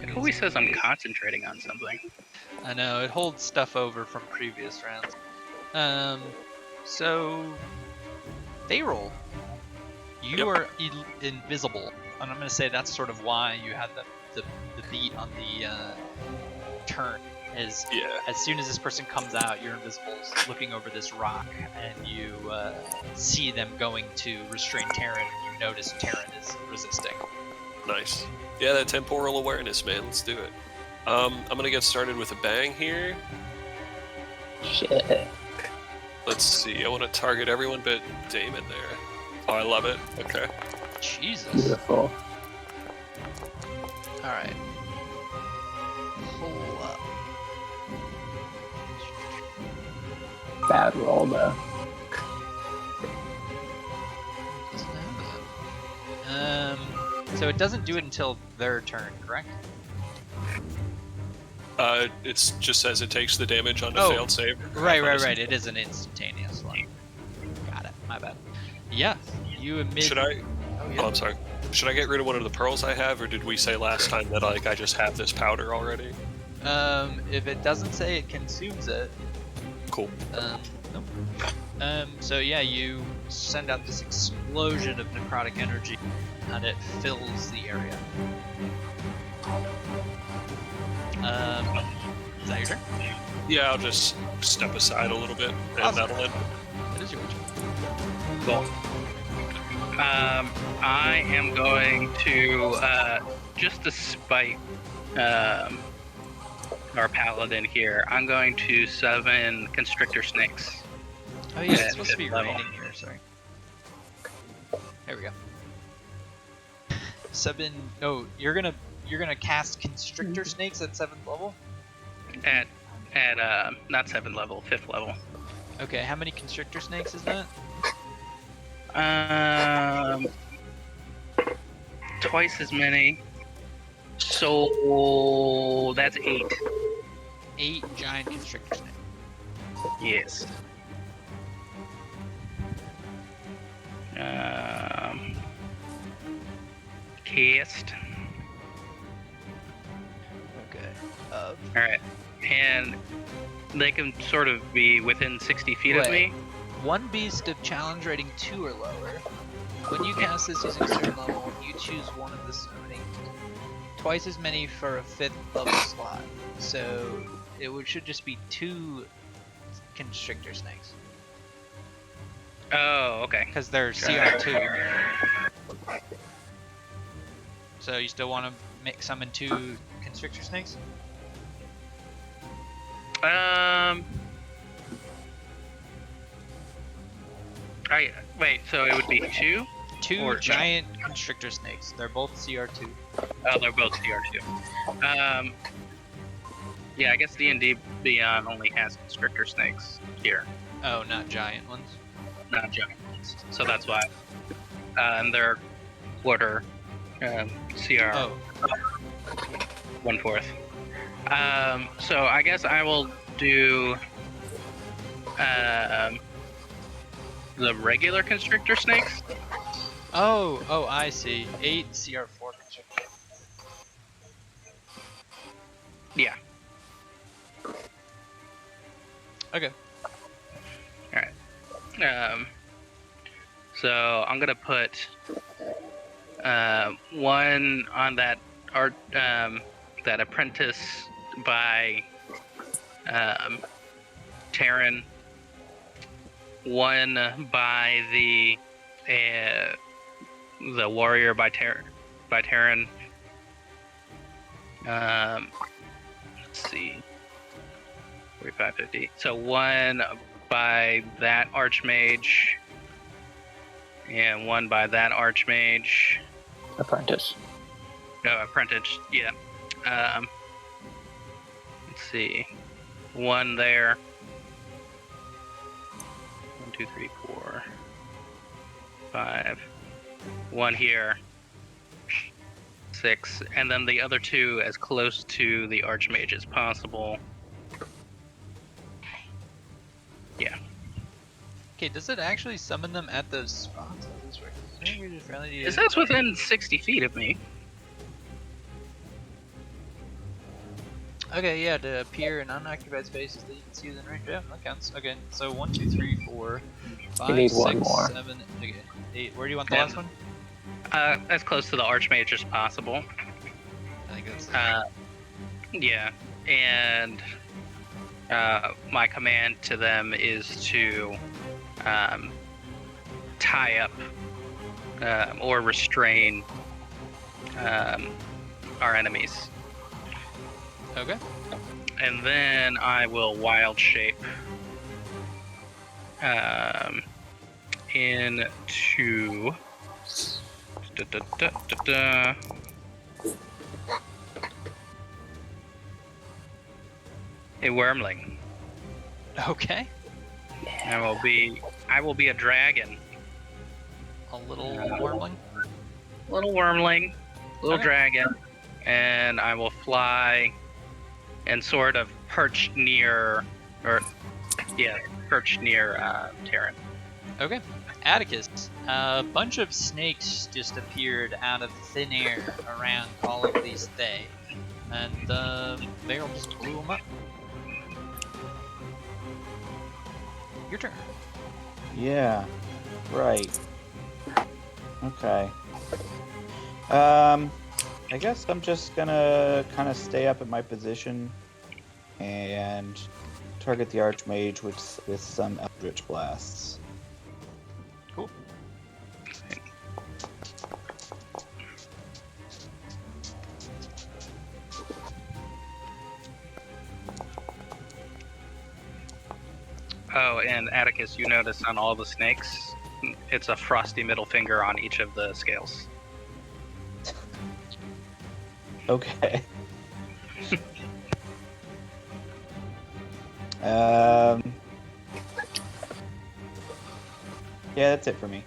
It always says I'm concentrating on something. I know, it holds stuff over from previous rounds. So, Thayroll, you are invisible, and I'm going to say that's sort of why you had the beat on the turn. As soon as this person comes out, you're invisible, looking over this rock, and you see them going to restrain Terran, and you notice Terran is resisting. Nice. Yeah, that temporal awareness, man. Let's do it. I'm gonna get started with a bang here. Shit. Let's see. I want to target everyone but Damon there. Oh, I love it. Okay. Jesus. Beautiful. Alright. Pull up. Bad roll, though. So it doesn't do it until their turn, correct? It just says it takes the damage on a Oh, failed save. Right. It is an instantaneous one. Got it. My bad. Yeah, you admit. Should I? Oh, yeah. Oh, I'm sorry. Should I get rid of one of the pearls I have, or did we say last time that I just have this powder already? If it doesn't say it consumes it. Cool. Nope. So yeah, you send out this explosion of necrotic energy, and it fills the area. Is that your turn? Yeah, I'll just step aside a little bit, and Awesome. that'll end. It is your turn. Cool. I am going to, just to spite our paladin here, I'm going to summon constrictor snakes. Oh yeah, Yeah, it's supposed to be level. raining here. Sorry. There we go. Seven. Oh, you're gonna cast constrictor snakes at 7th level. At not 7th level, 5th level. Okay, how many constrictor snakes is that? Twice as many. So that's 8. 8 giant constrictor snakes. Yes. Cast. Okay. Alright. And they can sort of be within 60 feet of me. One beast of challenge rating 2 or lower. When you cast this using a certain level, you choose one of the summoning. Twice as many for a 5th level slot. So should just be 2 constrictor snakes. Oh, okay. Because they're CR2. So you still want to summon 2 constrictor snakes? Wait, so it would be 2? 2 Or- giant constrictor snakes. They're both CR2. Oh, they're both CR2. Yeah, I guess D&D Beyond only has constrictor snakes here, Oh, not giant ones? not giant ones. So that's why. And they're quarter CR Oh, 1/4. So I guess I will do the regular constrictor snakes. oh, I see. 8 CR4 constrictor. Yeah. Okay. So I'm gonna put One on that that apprentice by Terran. One by the warrior by Terran. Let's see. 45, 50. So one by that archmage, and one by that archmage. Apprentice. No, apprentice. Yeah. Let's see. One there. 1, 2, 3, 4, 5. One here. 6, and then the other two as close to the archmage as possible. Yeah. Okay, does it actually summon them at those spots? It says within 60 feet of me. Okay, yeah, to appear in unoccupied spaces that you can see within range. Yeah, that counts. Okay, so 1, 2, 3, 4, 5, need 6, one more. 7, okay, 8. Where do you want the last one? As close to the archmage as possible. I think that's. Yeah, and my command to them is to tie up or restrain our enemies. Okay. And then I will wild shape into a wormling. Okay. I will be a dragon. A little wormling. Little wormling, little Okay. dragon, and I will fly and sort of perch near Terran. Okay. Atticus, a bunch of snakes just appeared out of thin air around all of these Thae, and Beryl just blew them up. Your turn. Yeah. Right. Okay. I guess I'm just gonna kind of stay up at my position and target the Archmage with some Eldritch Blasts. Cool. Oh, and Atticus, you notice on all the snakes, it's a frosty middle finger on each of the scales. Okay. Yeah, that's it for me.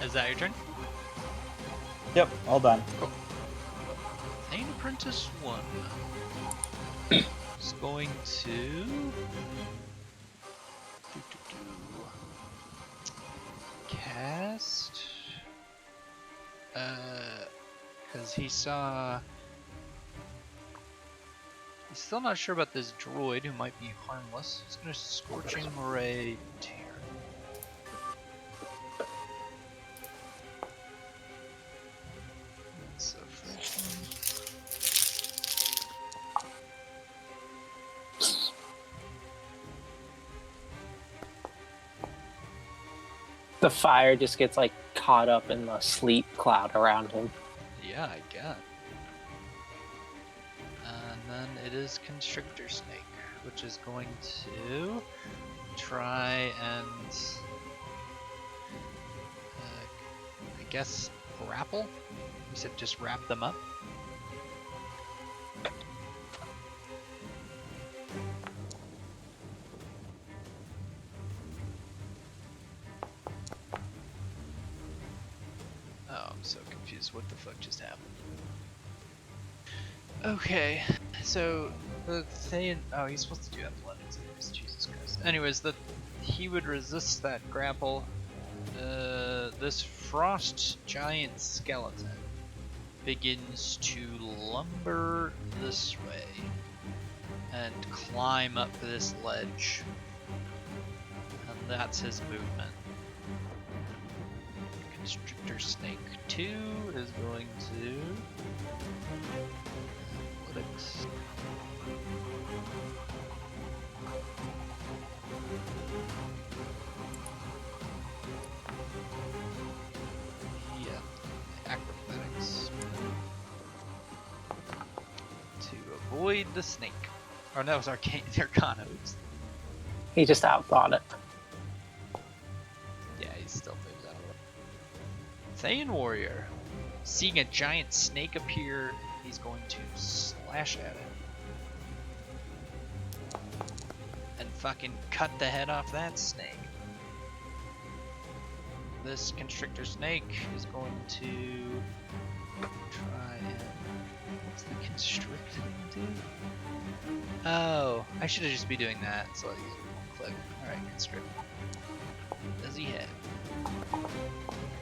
Is that your turn? Yep, all done. Thane Apprentice 1 is going to cast because he's still not sure about this droid who might be harmless. He's gonna Scorching Ray Terran. That's the first one. The fire just gets like caught up in the sleep cloud around him. Yeah, I get. And then it is Constrictor Snake, which is going to try and I guess grapple. You said just wrap them up. Oh, I'm so confused. What the fuck just happened? Okay, so the Thayan. Oh, he's supposed to do athletics. Anyways, Jesus Christ. Anyways, he would resist that grapple. This frost giant skeleton begins to lumber this way and climb up this ledge. That's his movement. Constrictor Snake 2 is going to... Athletics. Yeah, acrobatics. To avoid the snake. Or no, it was Arcana. Oops. He just outthought it. Yeah, he still moves out of it. Thayan Warrior. Seeing a giant snake appear, he's going to slash at it. And fucking cut the head off that snake. This constrictor snake is going to try and... What's the constrict thing do? Oh, I should have just be doing that, so I use one click. Alright, constrict. Does he hit?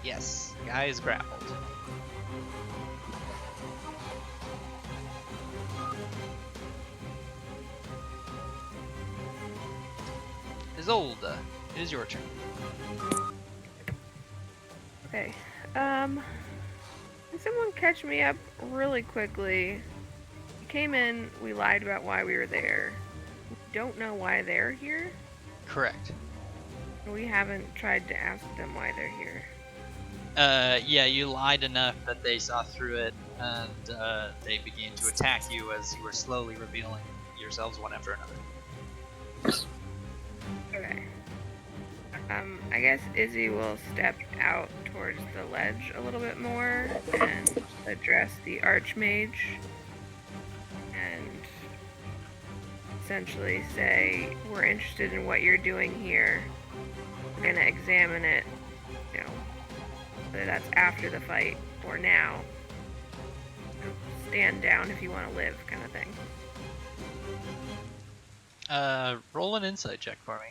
Yes, guy is grappled. Isolde, it is your turn. Okay. Can someone catch me up really quickly? We came in, we lied about why we were there. We don't know why they're here. Correct. We haven't tried to ask them why they're here. Yeah, you lied enough that they saw through it, and they began to attack you as you were slowly revealing yourselves one after another. Okay. I guess Izzy will step out towards the ledge a little bit more and address the Archmage and essentially say, we're interested in what you're doing here. We're gonna examine it, you know, whether that's after the fight or now. Stand down if you want to live, kind of thing. Roll an insight check for me.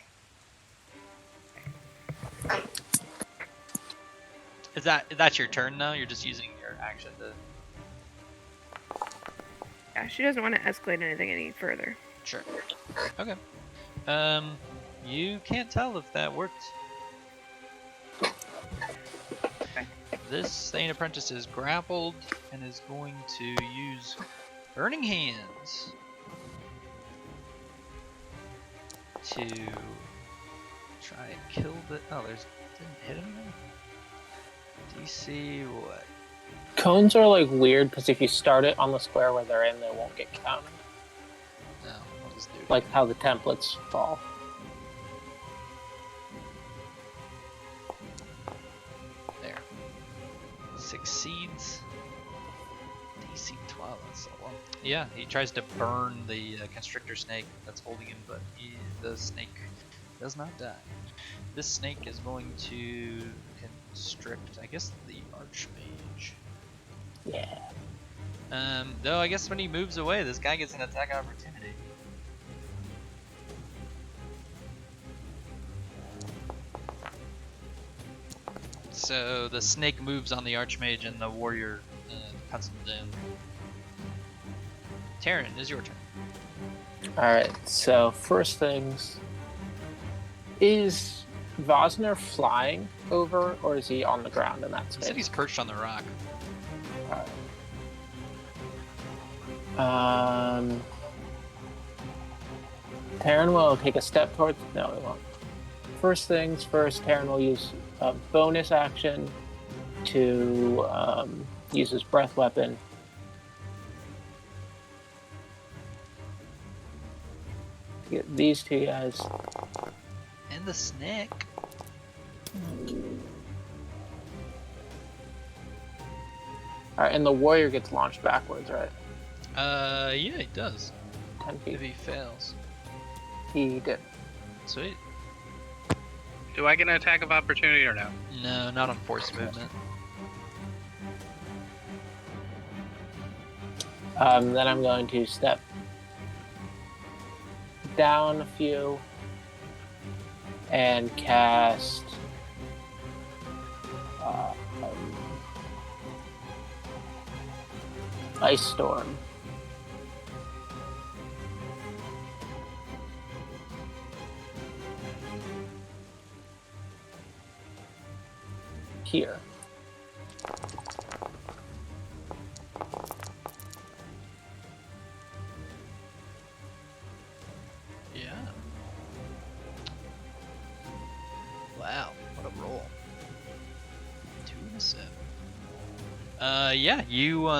That's your turn now? You're just using your action to... Yeah, she doesn't want to escalate anything any further. Sure. Okay. You can't tell if that worked. This Thane apprentice is grappled and is going to use Burning Hands to try and kill the... Oh, didn't hit anything? DC what? Cones are like weird because if you start it on the square where they're in, they won't get counted. No, what does it do? Like how the templates fall. There. Succeeds. DC 12, that's so low. Yeah, he tries to burn the constrictor snake that's holding him, but the snake does not die. This snake is going to constrict, I guess, the Archmage. Yeah. Though I guess when he moves away, this guy gets an attack opportunity. So the snake moves on the Archmage and the warrior cuts him down. Taryn, it is your turn. Alright, so first things. Is Vosner flying over, or is he on the ground in that He space? said he's perched on the rock. Taryn will take a step towards... No, he won't. First things first, Taryn will use a bonus action to use his breath weapon. To get these two guys. And the snake. Alright, and the warrior gets launched backwards, right? Yeah, he does. 10 feet. If he fails. He did. Sweet. Do I get an attack of opportunity or no? No, not on force movement. Then I'm going to step down a few and cast Ice Storm. here. Yeah. Wow, what a roll. 2 and a 7. Yeah, you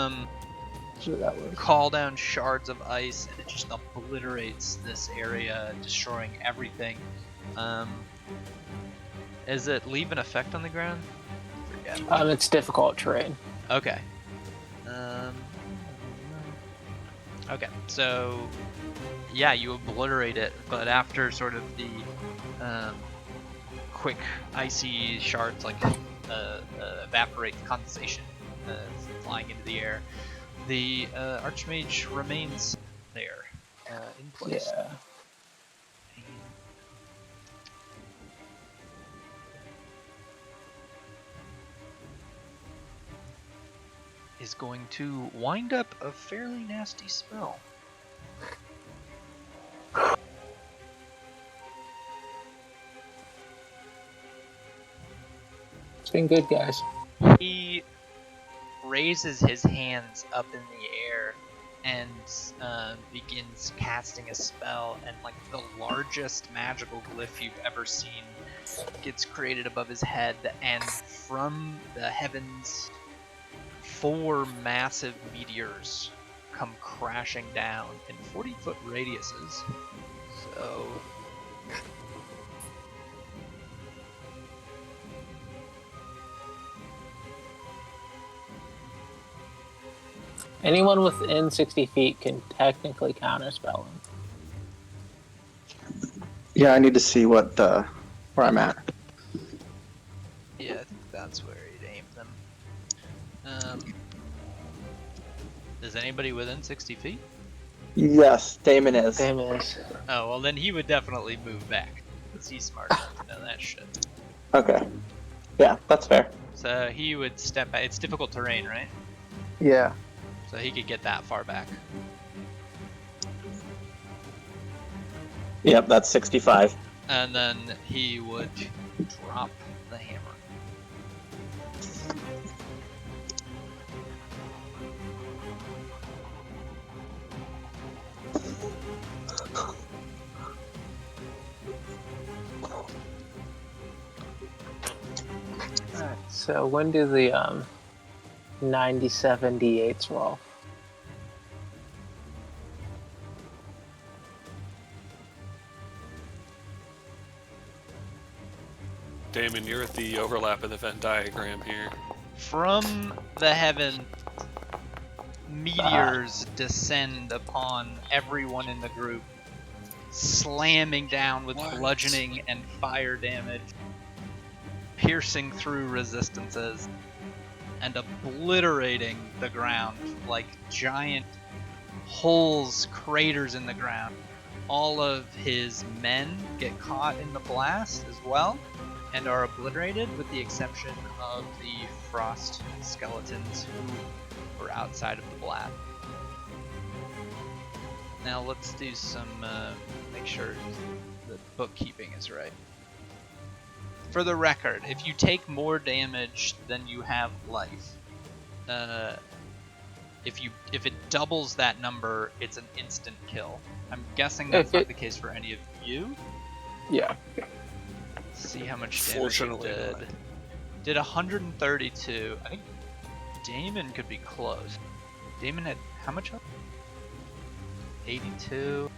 So that was call down shards of ice and it just obliterates this area, destroying everything. Does it leave an effect on the ground? Forget. it's difficult terrain. Okay. Okay, so yeah, you obliterate it, but after sort of the quick icy shards like evaporate, condensation flying into the air, the Archmage remains there in place. Yeah. Is going to wind up a fairly nasty spell. It's been good, guys. He raises his hands up in the air and begins casting a spell, and like the largest magical glyph you've ever seen gets created above his head, and from the heavens 4 massive meteors come crashing down in 40-foot radiuses. So Anyone within 60 feet can technically counterspell him. Yeah, I need to see what where I'm at. yeah, I think that's where he'd aim them. Is anybody within 60 feet? Yes, Damon is. Damn it. Oh, well then he would definitely move back, because he's smart enough to know that shit. Okay. Yeah, that's fair. So he would step back. It's difficult terrain, right? Yeah. So he could get that far back. Yep, that's 65. And then he would drop the hammer. Alright, so when do the 97 d8s roll? Damon, you're at the overlap of the Venn diagram here. From the heaven, meteors descend upon everyone in the group, slamming down with bludgeoning and fire damage, piercing through resistances, and obliterating the ground like giant holes, craters in the ground. All of his men get caught in the blast as well and are obliterated, with the exception of the frost skeletons who were outside of the blast. Now let's do some, make sure the bookkeeping is right. For the record, if you take more damage than you have life, if it doubles that number, it's an instant kill. I'm guessing that's not the case for any of you. Yeah. Let's see how much damage Fortunately it did. not. Did 132. I think Damon could be close. Damon had how much health? 82.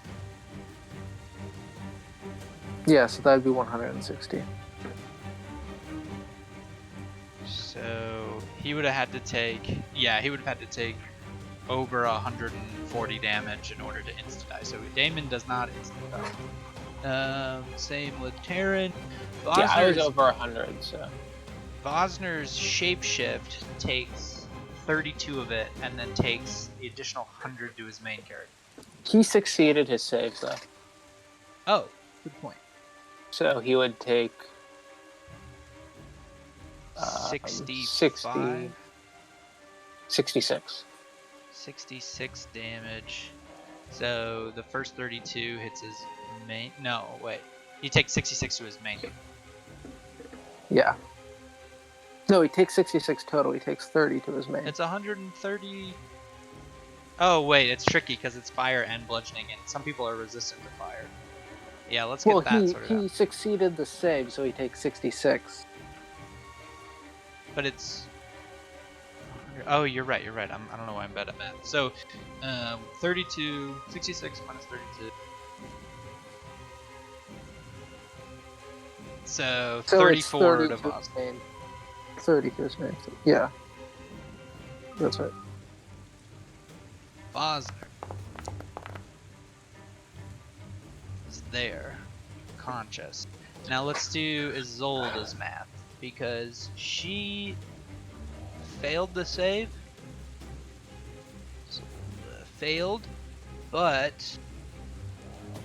Yeah, so that'd be 160. So he would have had to take, yeah, he would have had to take over 140 damage in order to instant die. So Damon does not instant die. Same with Terran. Yeah, I was over 100, so. Vosner's shapeshift takes 32 of it, and then takes the additional 100 to his main character. He succeeded his save, though. Oh, good point. So he would take 65? 66. 66 damage. So the first 32 hits his main. No, wait. He takes 66 to his main. Yeah. No, he takes 66 total. He takes 30 to his main. It's 130. Oh wait, it's tricky because it's fire and bludgeoning, and some people are resistant to fire. Yeah, let's get that sorted he out. succeeded the save, so he takes 66. But it's. Oh, you're right. I don't know why I'm bad at math. So, 32, 66 minus 32. So So 34 it's to 30 to Voss. his main. 30 to his main. Yeah. That's right. Vosner is there, conscious. Now let's do Isolde's math, because she failed the save. Failed, but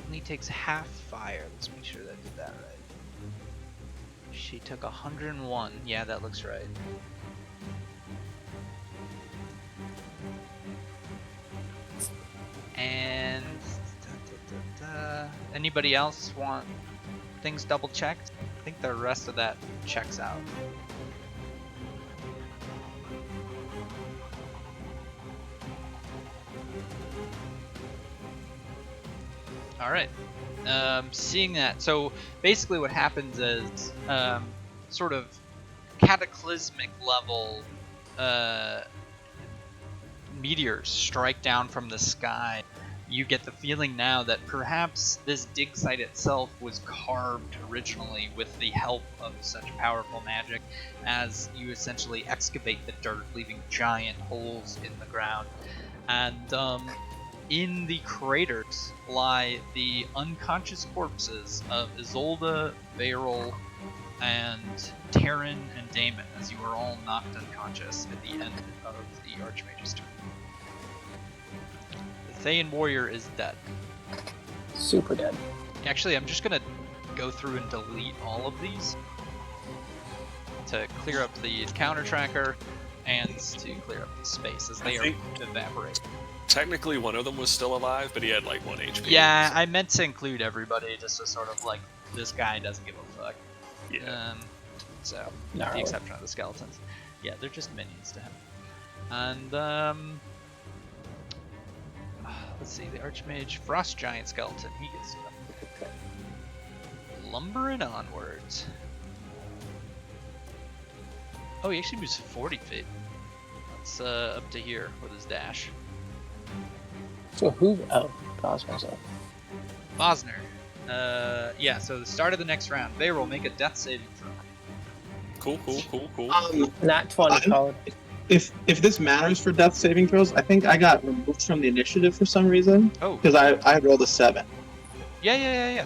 only takes half fire. Let's make sure that I did that right. She took 101. Yeah, that looks right. And anybody else want things double checked? I think the rest of that checks out. All right. Seeing that, so basically what happens is sort of cataclysmic level meteors strike down from the sky. You get the feeling now that perhaps this dig site itself was carved originally with the help of such powerful magic, as you essentially excavate the dirt, leaving giant holes in the ground. And in the craters lie the unconscious corpses of Isolde, Varel, and Terran and Damon, as you are all knocked unconscious at the end of the Archmage's turn. The Thayan warrior is dead. Super dead. Actually, I'm just gonna go through and delete all of these to clear up the encounter tracker and to clear up the space, as they are evaporating. Technically, one of them was still alive, but he had like 1 HP. Yeah, I meant to include everybody, just to sort of like, this guy doesn't give a fuck. Yeah. So, with the exception of the skeletons. Yeah, they're just minions to him. And, let's see, the Archmage Frost Giant Skeleton, he gets stuff. Lumbering onwards. Oh, he actually moves 40 feet. That's up to here with his dash. So who? Oh, Cosmos. Bosner. Yeah, so the start of the next round. Varel, make a death saving throw. Cool. Not 20, Colin. If this matters for death saving throws, I think I got removed from the initiative for some reason. Oh. Because I had rolled a 7. Yeah.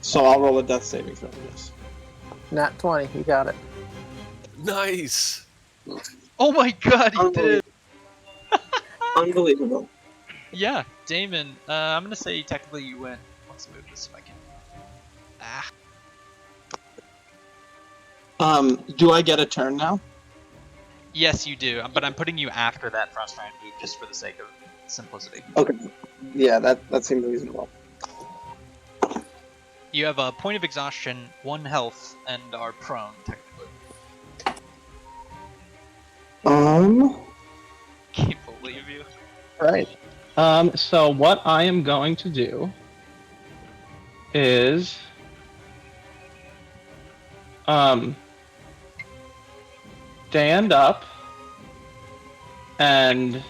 So I'll roll a death saving throw for this. Not 20, you got it. Nice. Oh my god, he did! Unbelievable. Yeah, Damon, I'm gonna say technically you win. Let's move this if I can. Do I get a turn now? Yes, you do, but I'm putting you after that Frost Giant move just for the sake of simplicity. Okay. Yeah, that seems reasonable. You have a point of exhaustion, 1 health, and are prone, technically. Can't believe you. Right. So what I am going to do is stand up, and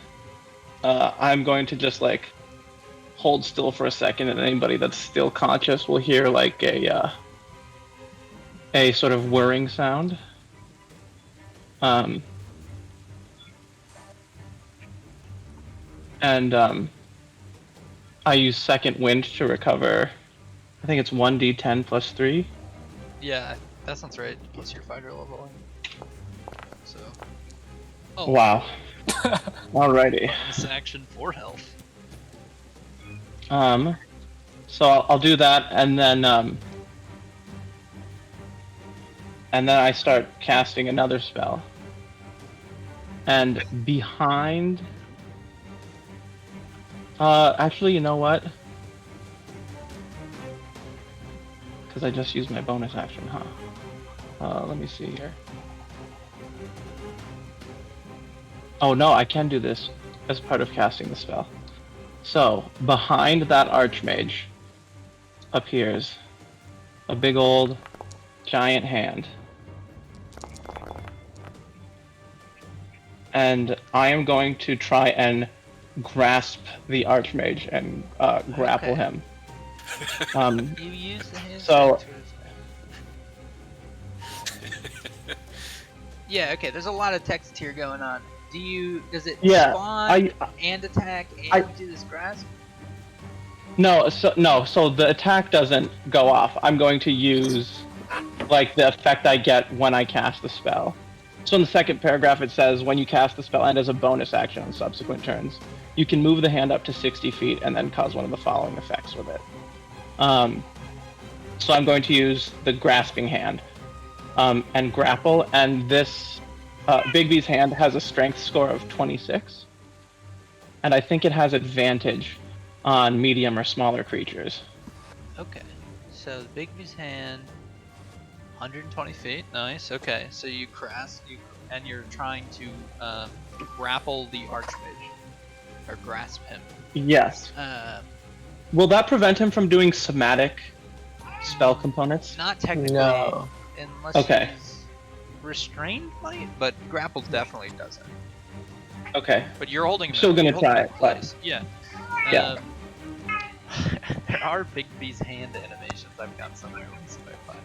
I'm going to just like hold still for a second, and anybody that's still conscious will hear like a sort of whirring sound. And I use second wind to recover. I think it's 1d10 plus 3. Yeah, that sounds right. Plus your fighter level. So. Oh. Wow. Alrighty. Bonus action 4 health. So I'll do that, and then I start casting another spell. And behind. Actually, you know what? Because I just used my bonus action, huh? Let me see here. Oh no, I can do this as part of casting the spell. So, behind that Archmage appears a big old giant hand. And I am going to try and grasp the Archmage and grapple Okay. him. You use the hand So- to Yeah, okay, there's a lot of text here going on. Does it Yeah, spawn and attack and do this grasp? No, so the attack doesn't go off. I'm going to use like the effect I get when I cast the spell. So in the second paragraph it says when you cast the spell and as a bonus action on subsequent turns, you can move the hand up to 60 feet and then cause one of the following effects with it. So I'm going to use the grasping hand and grapple, and this Bigby's hand has a strength score of 26, and I think it has advantage on medium or smaller creatures. Okay, so Bigby's hand, 120 feet, nice. Okay, so you grasp, and you're trying to grapple the Archmage, or grasp him. Yes. Will that prevent him from doing somatic spell components? Not technically, No. unless Okay. he's restrained might, but grapple definitely doesn't. Okay. But you're holding him. Still gonna you're holding try him in it, but- place. Yeah. Yeah. There are Bigby's hand animations. I've got some there. Let's see if I find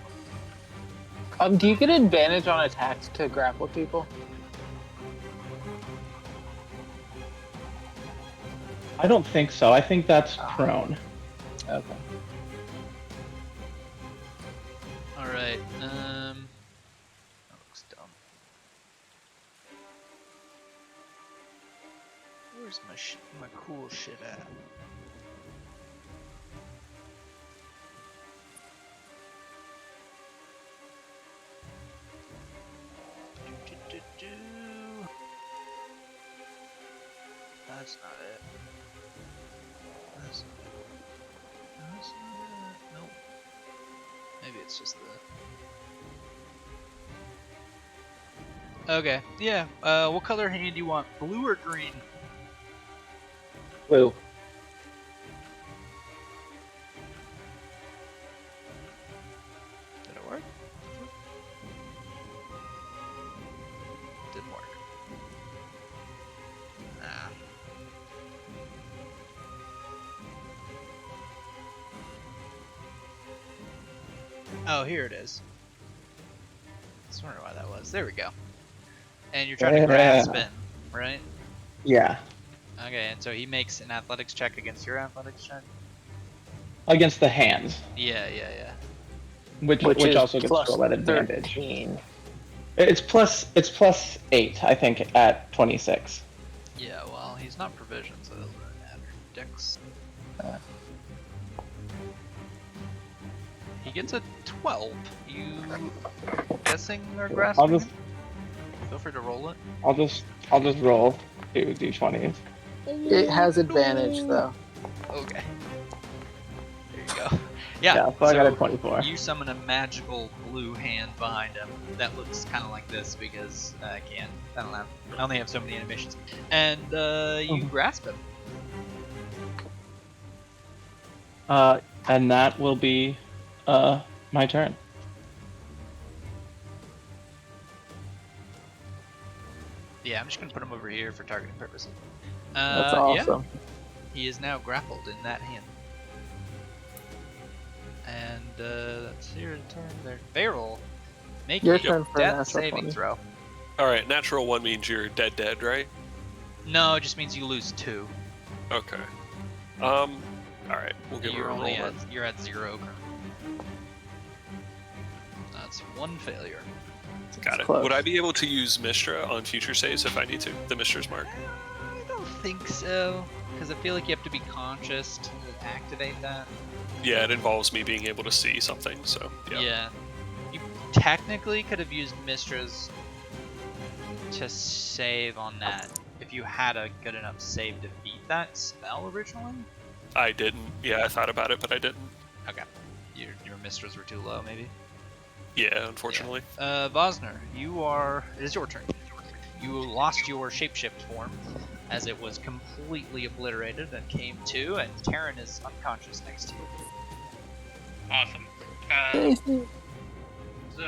one. Do you get advantage on attacks to grapple people? I don't think so. I think that's prone. Okay. All right. That looks dumb. Where's my cool shit at? That's not it. That's not it. That's not it. Nope. Maybe it's just the. Okay. Yeah. What color hand do you want? Blue or green? Blue. Did it work? Didn't work. Ah. Oh, here it is. I was wondering why that was. There we go. And you're trying to grasp him, right? Yeah. Okay, and so he makes an athletics check against your athletics check? Against the hands, Yeah, yeah, yeah. which is also gets plus rolled at advantage. 13. It's plus 8, I think, at 26. Yeah, well, he's not provisioned, so it doesn't really matter. Dex. He gets a 12. You guessing or grasping? I'll just him? Feel free to roll it. I'll just roll 2 d20s. It has advantage, though. Okay. There you go. Yeah, So I got a 24. You summon a magical blue hand behind him that looks kind of like this because I only have so many animations. And you grasp him. And that will be my turn. Yeah, I'm just gonna put him over here for targeting purposes. That's awesome. Yeah, he is now grappled in that hand. And that's your turn there. Barrel, make Your a turn for death natural saving 20. throw. Alright, natural 1 means you're dead, right? No, it just means you lose 2. Okay. Alright, we'll give her You're a roll only then. you're at 0 currently. That's 1 failure. Got it. close. Would I be able to use Mistra on future saves if I need to? The Mistra's mark. I don't think so, because I feel like you have to be conscious to activate that. Yeah, it involves me being able to see something, so yeah. Yeah. You technically could have used Mistra's to save on that if you had a good enough save to beat that spell originally. I didn't. Yeah, I thought about it, but I didn't. Okay. You're misters were too low, maybe. Yeah, unfortunately. Vosner, it is your turn. You lost your shapeshift form as it was completely obliterated and came to, and Terran is unconscious next to you. Awesome. So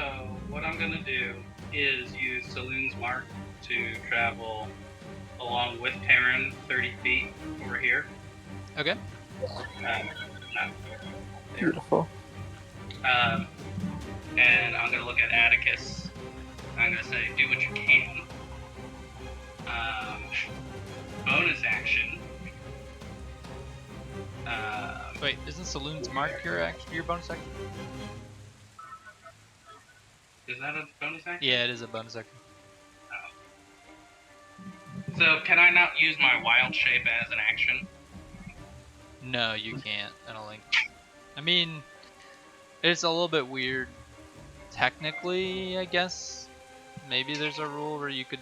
what I'm gonna do is use Saloon's Mark to travel along with Terran 30 feet over here. Okay. Beautiful. And I'm gonna look at Atticus. I'm gonna say, do what you can. Bonus action. Wait, isn't Saloon's Mark your bonus action? Is that a bonus action? Yeah, it is a bonus action. So can I not use my wild shape as an action? No, you can't. I don't think. I mean, it's a little bit weird. Technically, I guess. Maybe there's a rule where you could.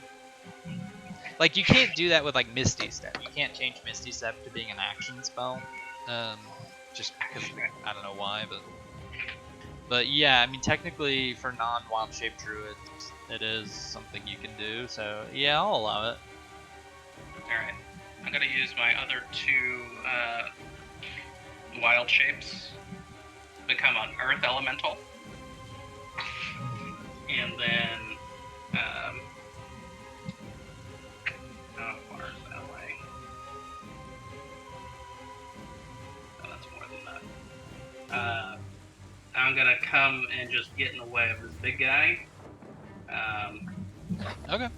Like, you can't do that with, like, Misty Step. You can't change Misty Step to being an action spell. Just because, I don't know why, but yeah, I mean, technically, for non-wild shape druids, it is something you can do, so yeah, I'll allow it. Alright. I'm gonna use my other two wild shapes. Become an earth elemental. And then, how far is that away? Oh, that's more than that. I'm gonna come and just get in the way of this big guy. Okay.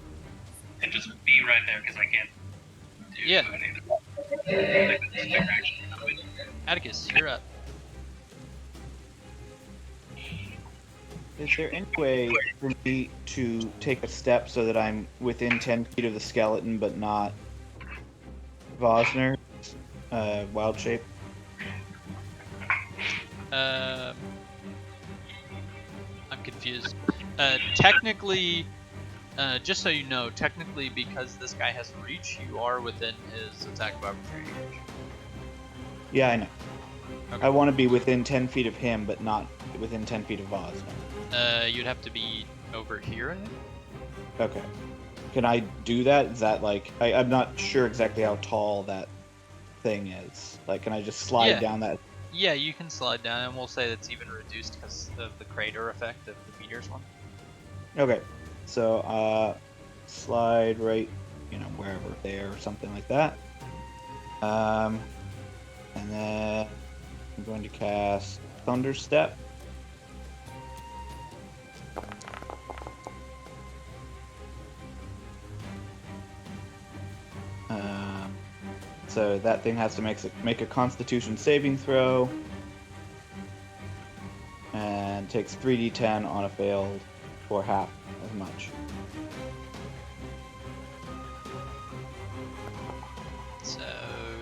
And just be right there because I can't do anything. Atticus, you're up. Is there any way for me to take a step so that I'm within 10 feet of the skeleton, but not Vosner's wild shape? I'm confused. Technically, just so you know, technically, because this guy has reach, you are within his attack of opportunity range. Yeah, I know. Okay. I want to be within 10 feet of him, but not within 10 feet of Vosner. You'd have to be over here, I think. Okay. Can I do that? Is that like... I'm not sure exactly how tall that thing is. Like, can I just slide down that... Yeah, you can slide down, and we'll say that's even reduced because of the crater effect of the meteors one. Okay. So, slide right, wherever there or something like that. And then I'm going to cast Thunder Step. So that thing has to make a Constitution saving throw, and takes 3d10 on a failed, or half as much. So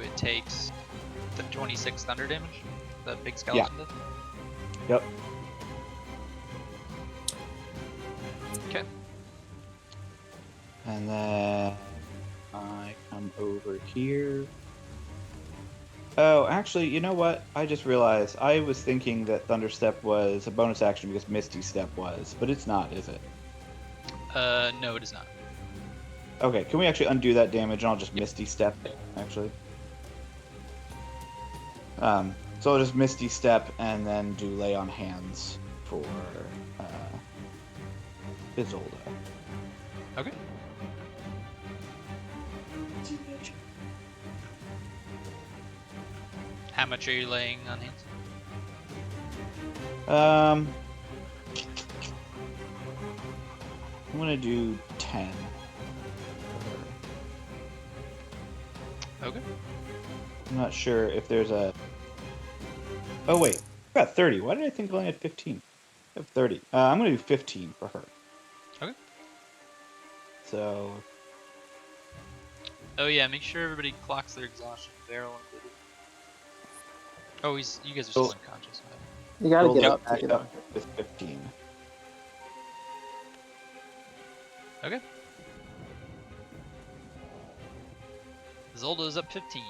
it takes the 26 thunder damage. The big skeleton does. Yep. Okay. And then I come over here. Oh, actually, you know what? I just realized I was thinking that Thunder Step was a bonus action because Misty Step was, but it's not, is it? No, it is not. Okay, can we actually undo that damage and I'll just Misty Step, actually? So I'll just Misty Step and then do Lay on Hands for Isolde. Okay. How much are you laying on hands? I'm gonna do 10. Okay. I'm not sure if there's a... Oh wait, I got 30. Why did I think I only had 15? I have 30. I'm gonna do 15 for her. Okay. So... Oh yeah, make sure everybody clocks their exhaustion. Barrel. Oh, you guys are still unconscious. You gotta get up. Back up with 15. Okay. Zolda's up 15.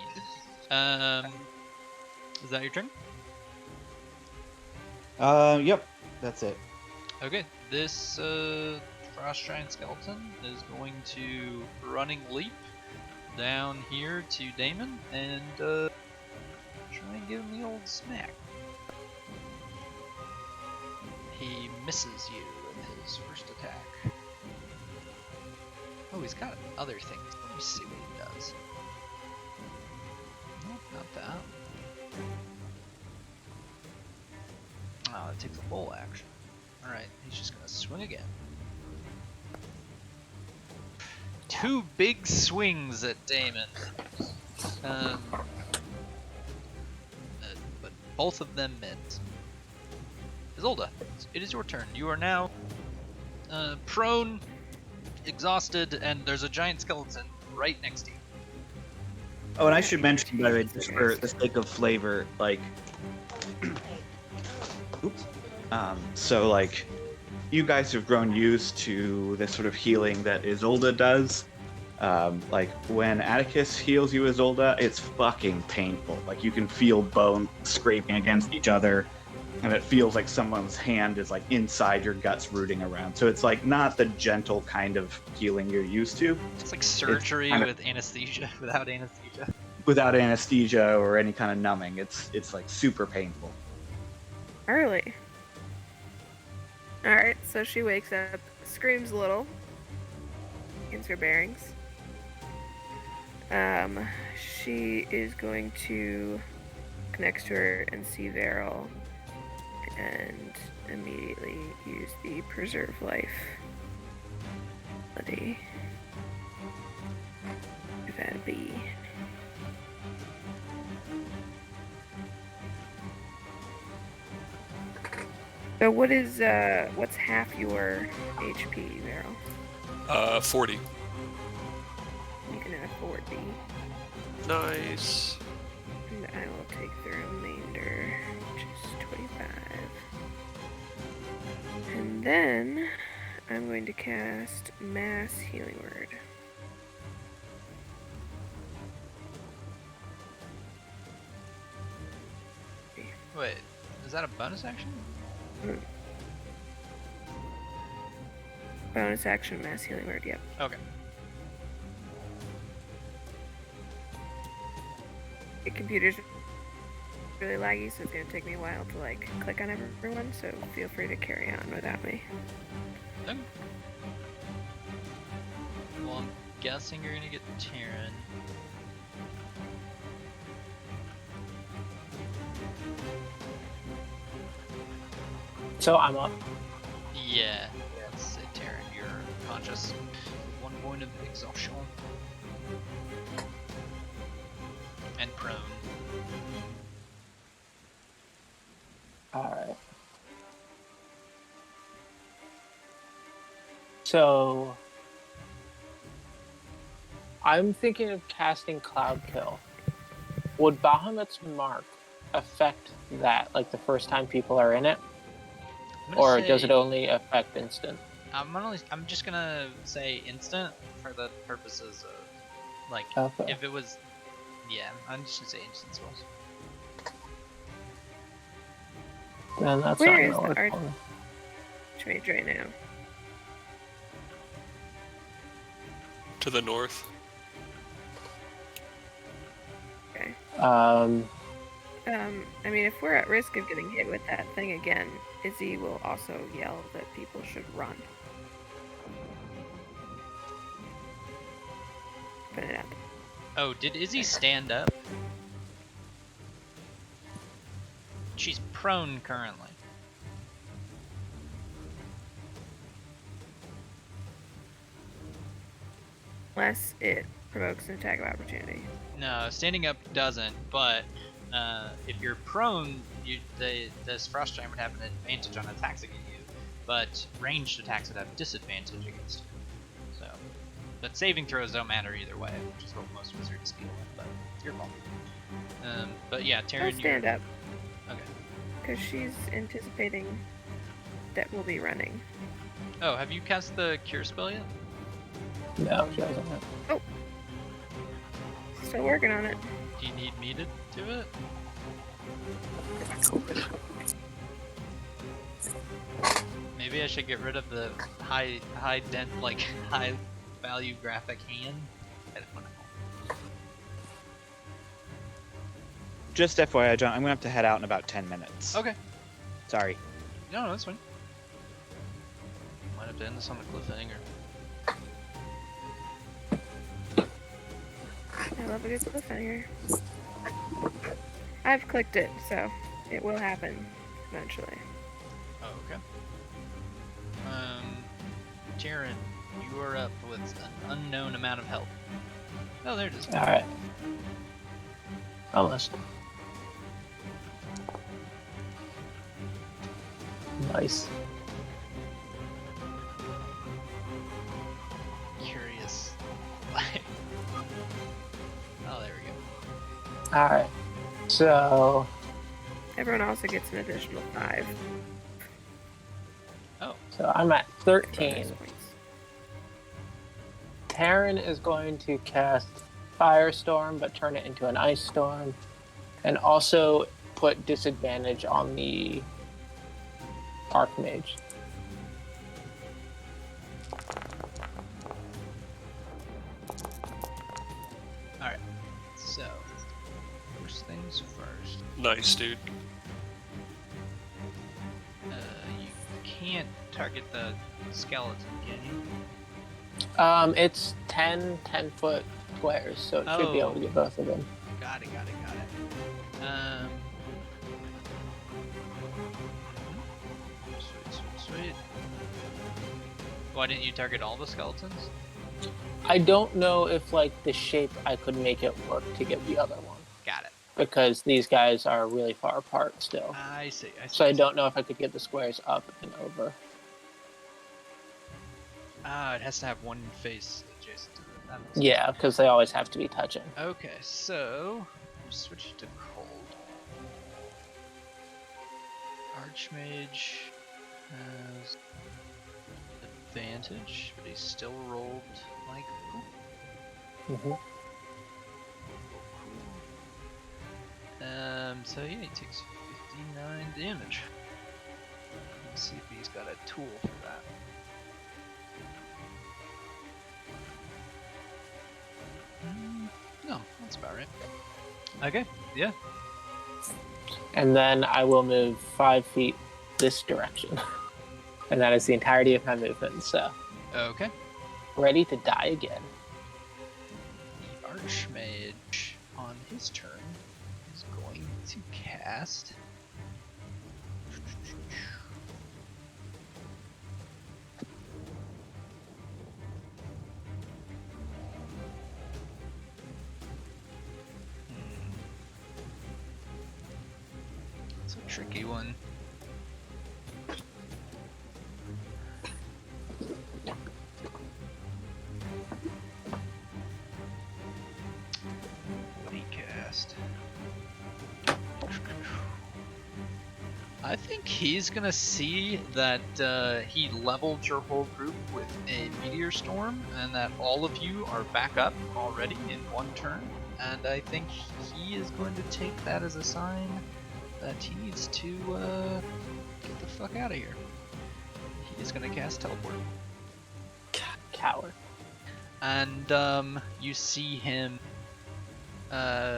Is that your turn? Yep, that's it. Okay, this frost giant skeleton is going to running leap down here to Damon and try and give him the old smack. He misses you with his first attack. Oh, he's got other things. Let me see what he does. Nope, not that. Oh, it takes a full action. Alright, he's just gonna swing again. 2 big swings at Damon. But both of them miss. Isolde, it is your turn. You are now prone, exhausted, and there's a giant skeleton right next to you. Oh, and I should mention, by the way, just for the sake of flavor, like, oops. So like, you guys have grown used to the sort of healing that Isolde does. Like when Atticus heals you, Isolde, it's fucking painful. Like you can feel bone scraping against each other, and it feels like someone's hand is like inside your guts rooting around. So it's like not the gentle kind of healing you're used to. It's like surgery with anesthesia, without anesthesia. Without anesthesia or any kind of numbing, it's like super painful. Early. Alright, so she wakes up, screams a little, gets her bearings. She is going to connect to her and see Varel and immediately use the preserve life ability. If that be. So what is what's half your HP, Varel? 40. You can add 40. Nice. And I will take the remainder, which is 25. And then I'm going to cast Mass Healing Word. Wait, is that a bonus action? Bonus action, Mass Healing Word, yep. Okay. The computer's really laggy, so it's going to take me a while to like click on everyone, so feel free to carry on without me. Okay. Well, I'm guessing you're gonna get Terran. So I'm up. Yeah, that's it, Terran. You're conscious. 1 point of exhaustion. And prone. Alright. So I'm thinking of casting Cloud Kill. Would Bahamut's Mark affect that, like the first time people are in it? Or does it only affect instant? I'm just gonna say instant for the purposes of, like, Okay. if it was, yeah, I'm just gonna say instant spells. Then that's Where not is gonna the work art for me. trade right now? To the north. Okay. I mean, if we're at risk of getting hit with that thing again, Izzy will also yell that people should run. Put it out. Oh, did Izzy stand up? She's prone currently. Unless it provokes an attack of opportunity. No, standing up doesn't, but if you're prone, this frost giant would have an advantage on attacks against you, but ranged attacks would have disadvantage against you. So, but saving throws don't matter either way, which is what most wizards deal with, but it's your fault. But yeah, I'll Taryn, stand up. Okay. Because she's anticipating that we'll be running. Oh, have you cast the cure spell yet? No, she doesn't have. Oh! Still working on it. Do you need me to do it? Maybe I should get rid of the high value graphic hand. I don't know. Just FYI, John, I'm gonna have to head out in about 10 minutes. Okay. Sorry. No, that's fine. Might have to end this on a cliffhanger. I love a good cliffhanger. I've clicked it, so it will happen eventually. Oh, okay. Jaren, you are up with an unknown amount of health. Oh, there it is. Alright. Almost. Nice. Curious. Oh, there we go. Alright. So, Everyone also gets an additional 5 Oh, so I'm at 13. bonus points. Taryn is going to cast Firestorm, but turn it into an Ice Storm, and also put disadvantage on the Archmage. alright. So, first things first. Nice, dude. You can't target the skeleton, can you? It's 10-foot squares, so it should be able to get both of them. Got it. Sweet. Why didn't you target all the skeletons? I don't know if, like, the shape I could make it work to get the other one. Got it. Because these guys are really far apart still. I see. So I don't know if I could get the squares up and over. It has to have one face adjacent to it. That makes Yeah, because they always have to be touching. sense. Okay, so switch to cold. Archmage has advantage, but he's still rolled like poop. Mm-hmm. So yeah, he takes 59 damage. Let's see if he's got a tool for that. No, that's about right. Okay, yeah. And then I will move 5 feet this direction. And that is the entirety of my movement, so Okay. ready to die again. The Archmage, on his turn, is going to cast... It's a tricky one. What do you cast? I think he's gonna see that he leveled your whole group with a meteor storm, and that all of you are back up already in one turn. And I think he is going to take that as a sign that he needs to get the fuck out of here. He is gonna cast teleport. Coward. And you see him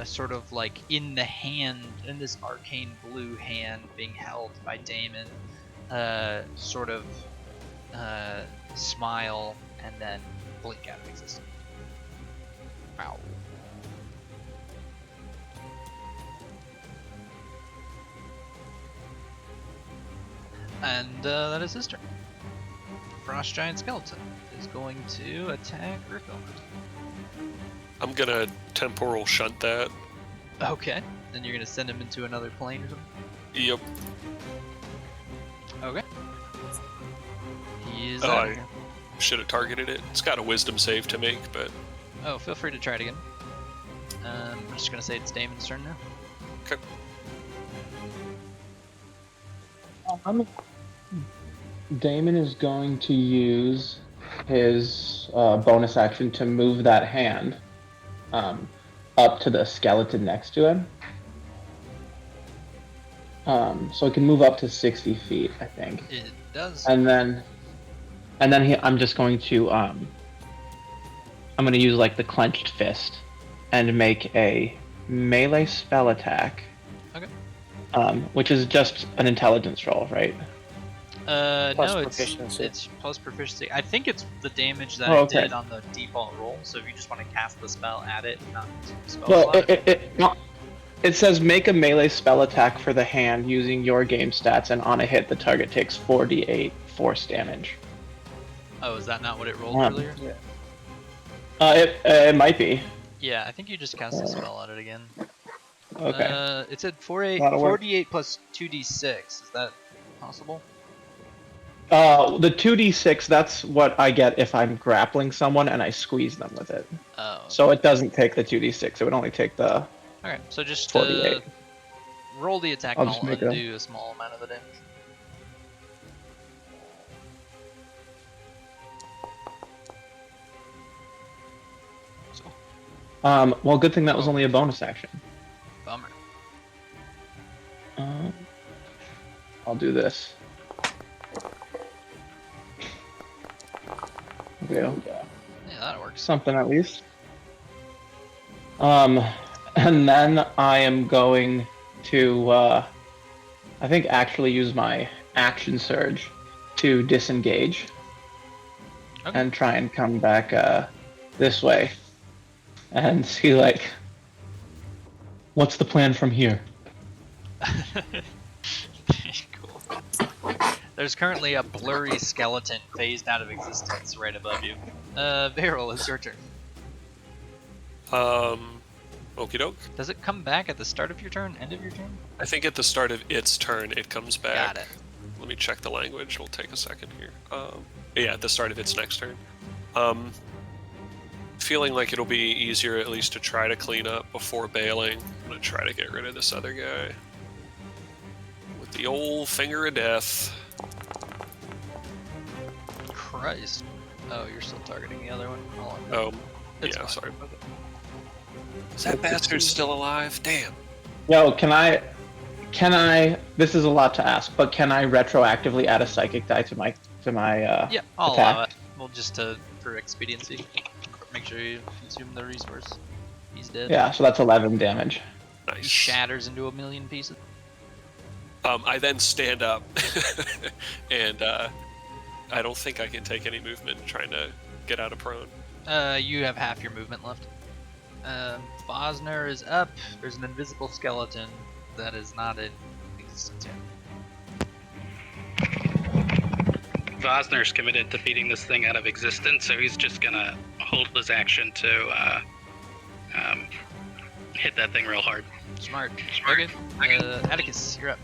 sort of like in the hand, in this arcane blue hand being held by Damon, sort of smile and then blink out of existence. Ow. And that is his turn. Frost Giant Skeleton is going to attack Rico. I'm gonna temporal shunt that. Okay. Then you're gonna send him into another plane or something? Yep. Okay. He is Oh, out of I here. should have targeted it. It's got a wisdom save to make, but Oh, feel free to try it again. I'm just gonna say it's Damon's turn now. okay. Damon is going to use his bonus action to move that hand up to the skeleton next to him. So it can move up to 60 feet, I think. It does. And then I'm just going to I'm going to use like the clenched fist and make a melee spell attack. Okay. Which is just an intelligence roll, right? Plus No, proficiency. it's plus proficiency. I think it's the damage that Oh, it okay. did on the default roll. So if you just want to cast the spell at it, not spell Well, slot. it says make a melee spell attack for the hand using your game stats, and on a hit, the target takes 4d8 force damage. Oh, is that not what it rolled earlier? Yeah. It might be. Yeah, I think you just cast the spell at it again. Okay. It said That'll work. 4d8 plus 2d6. Is that possible? The 2d6, that's what I get if I'm grappling someone and I squeeze them with it. Oh. So it doesn't take the 2d6, it would only take the Alright, so just 48. roll the attack I'll and just I'll make it up. undo a small amount of the damage. Well, good thing that was only a bonus action. Bummer. I'll do this. Okay, Yeah, that works. something at least. And then I am going to, I think, actually use my action surge to disengage and try and come back this way and see, like, what's the plan from here? Cool. There's currently a blurry skeleton phased out of existence right above you. Beryl, it's your turn. Okie doke. Does it come back at the start of your turn, end of your turn? I think at the start of its turn, it comes back. Got it. Let me check the language. It'll take a second here. Yeah, at the start of its next turn. Feeling like it'll be easier at least to try to clean up before bailing. I'm gonna try to get rid of this other guy with the old finger of death. Christ. Oh, you're still targeting the other one? Hold on. Oh, It's yeah, fine. sorry. Is that bastard still alive? Damn. Yo, can I, this is a lot to ask, but can I retroactively add a psychic die to my Yeah, I'll attack? allow it. Well, just for expediency. Make sure you consume the resource. He's dead. Yeah, so that's 11 damage. He Nice. shatters into a million pieces. I then stand up, and I don't think I can take any movement trying to get out of prone. You have half your movement left. Bosner is up. There's an invisible skeleton that is not in existence yet. Vosner's committed to beating this thing out of existence, so he's just gonna hold his action to hit that thing real hard. Smart. Okay. Atticus, you're up.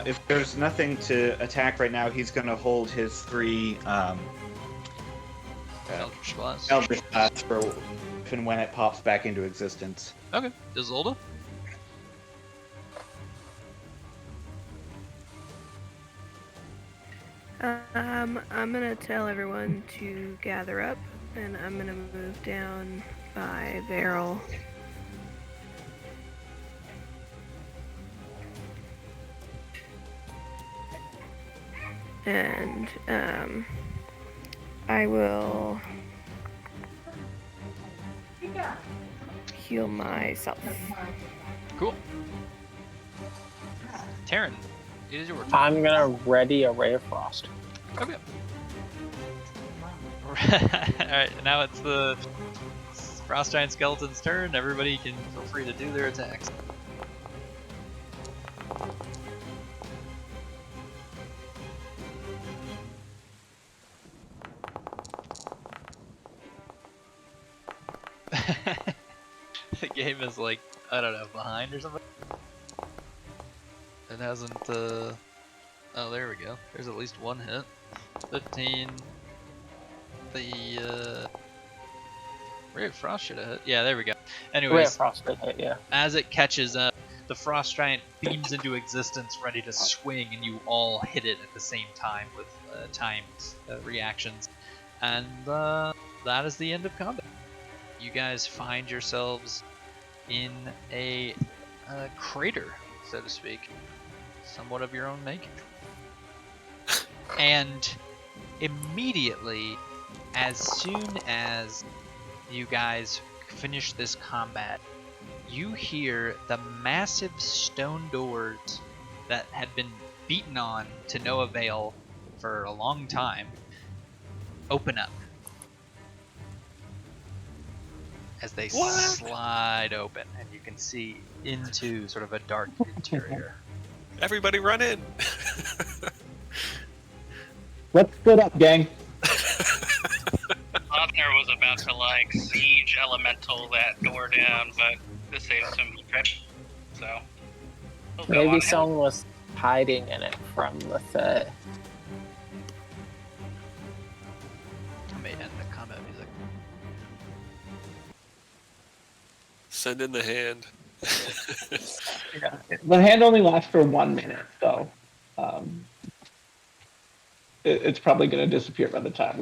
If there's nothing to attack right now, he's going to hold his 3 Eldritch Blast. Eldritch Blasts for if and when it pops back into existence. Okay. Isolde? I'm gonna tell everyone to gather up, and I'm gonna move down by Beryl. And I will heal myself. Cool. Taryn, it is your turn. I'm gonna ready a Ray of Frost. Okay. Alright, now it's the Frost Giant Skeleton's turn. Everybody can feel free to do their attacks. The game is like, I don't know, behind or something? It hasn't, oh, there we go. There's at least one hit. 15. The, Ray of Frost should have hit. Yeah, there we go. Ray of Anyways, Frost did hit, yeah. as it catches up, the Frost Giant beams into existence, ready to swing, and you all hit it at the same time with timed reactions. And that is the end of combat. You guys find yourselves in a crater, so to speak, somewhat of your own making. And immediately, as soon as you guys finish this combat, you hear the massive stone doors that had been beaten on to no avail for a long time open up as they slide open, and you can see into sort of a dark interior. Everybody run in! Let's split up, gang. Osner was about to siege elemental that door down, but this saves some trip. So we'll go Maybe on someone was hiding in it from the Fae. I may end the combat music. Send in the hand. Yeah. The hand only lasts for 1 minute, so it's probably going to disappear by the time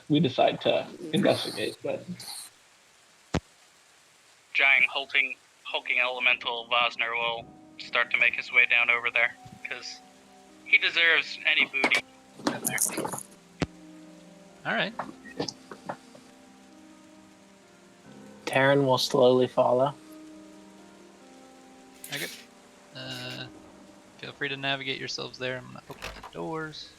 we decide to investigate. But giant hulking elemental Vosner will start to make his way down over there, because he deserves any booty in there. Alright. Terran will slowly follow. Okay. Feel free to navigate yourselves there. I'm gonna open the doors.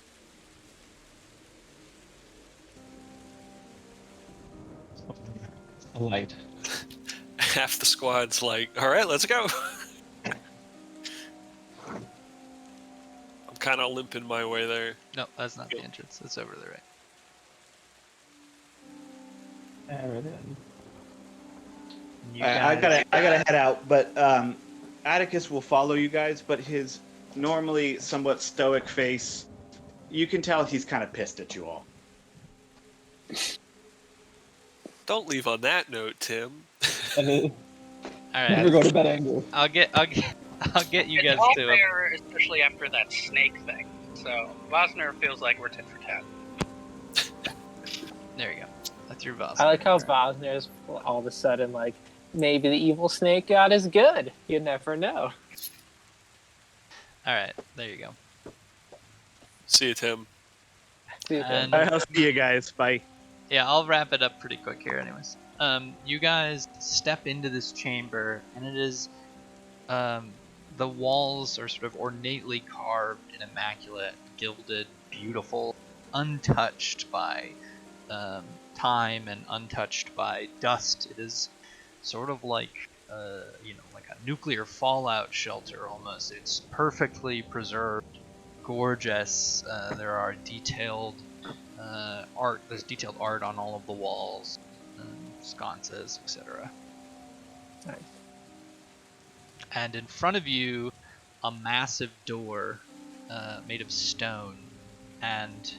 a light. Half the squad's like, all right, let's go. I'm kind of limping my way there. No, that's not the entrance. That's over to the right. There it is. You I guys- gotta head out, but Atticus will follow you guys. But his normally somewhat stoic face, you can tell he's kind of pissed at you all. Don't leave on that note, Tim. All Never right. go to bed angry. I'll get you guys It's all to. fair, especially after that snake thing. So Vosner feels like we're tit for tat. There you go. I threw Vos. I like how Vosner's all of a sudden like, maybe the evil snake god is good. You never know. All right, there you go. See you, Tim. And I'll see you guys. Bye. yeah, I'll wrap it up pretty quick here, anyways. You guys step into this chamber, and it is, the walls are sort of ornately carved and immaculate, gilded, beautiful, untouched by time and untouched by dust. It is sort of like, like a nuclear fallout shelter almost. It's perfectly preserved, gorgeous. There are detailed art. There's detailed art on all of the walls, sconces, etc. Nice. And in front of you, a massive door made of stone, and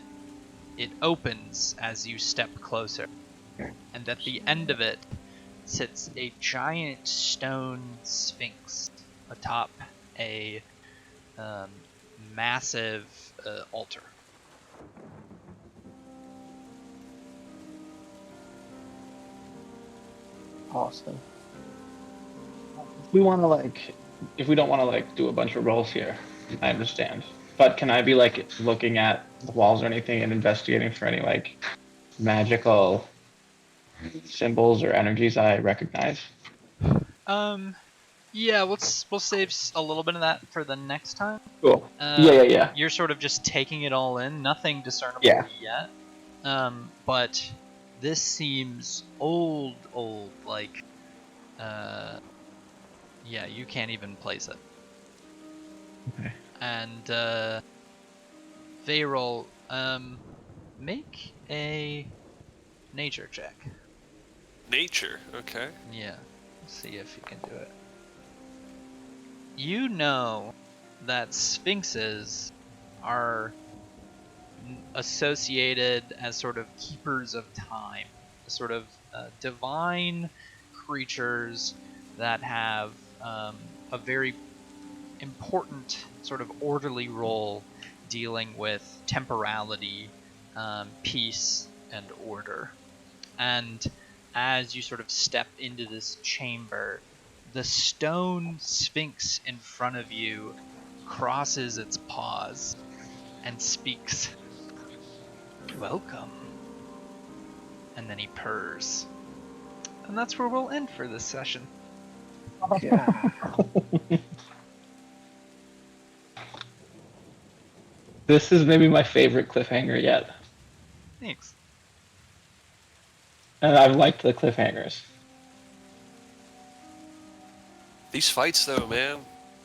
it opens as you step closer. And at the end of it sits a giant stone sphinx atop a massive altar. Awesome. We want to if we don't want to do a bunch of rolls here, I understand. But can I be looking at the walls or anything and investigating for any magical symbols or energies I recognize? Yeah, we'll save a little bit of that for the next time. Cool. Yeah. You're sort of just taking it all in, nothing discernible yet. But this seems old, yeah, you can't even place it. Okay. And, Veyroll, make a nature check. Nature, okay. Yeah, see if you can do it. You know that sphinxes are associated as sort of keepers of time, sort of divine creatures that have a very important sort of orderly role dealing with temporality, peace, and order. And as you sort of step into this chamber, the stone sphinx in front of you crosses its paws and speaks, "Welcome." And then he purrs. And that's where we'll end for this session. Yeah. This is maybe my favorite cliffhanger yet. Thanks. And I've liked the cliffhangers. These fights, though, man,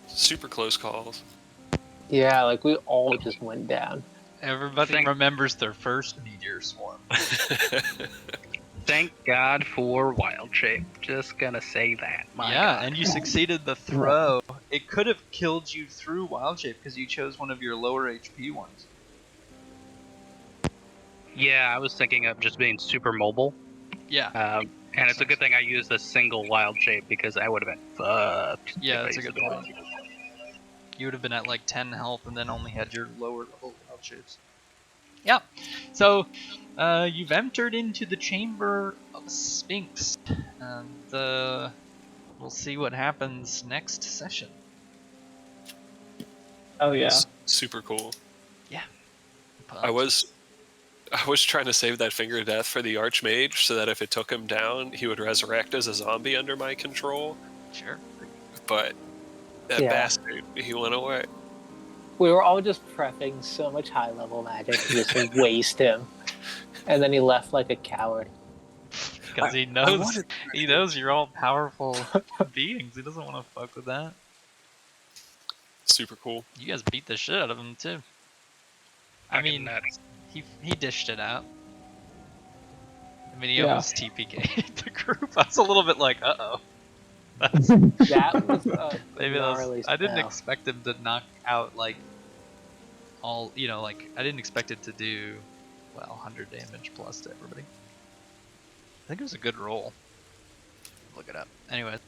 super close calls. Yeah, like we all just went down. Everybody remembers their first meteor swarm. Thank God for Wild Shape. Just gonna say that. My God. And you succeeded the throw. It could have killed you through Wild Shape because you chose one of your lower HP ones. Yeah, I was thinking of just being super mobile. Yeah. And it's a good thing I used a single Wild Shape because I would have been fucked. Yeah, that's a good point. You would have been at like 10 health and then only had your lower level Wild Shapes. Yeah. So, you've entered into the Chamber of Sphinx. And we'll see what happens next session. Oh yeah. Super cool. Yeah. I was trying to save that Finger of Death for the Archmage so that if it took him down, he would resurrect as a zombie under my control. Sure. But that bastard, he went away. We were all just prepping so much high-level magic to just waste him. And then he left like a coward. Because he knows you're all powerful beings. He doesn't want to fuck with that. Super cool. You guys beat the shit out of him too. I mean, he dished it out. I mean, he almost TPK'd the group. I was a little bit like, uh-oh. That was maybe gnarly spell. I didn't expect him to knock out like all, like I didn't expect it to do 100 damage plus to everybody. I think it was a good roll. Look it up. Anyway.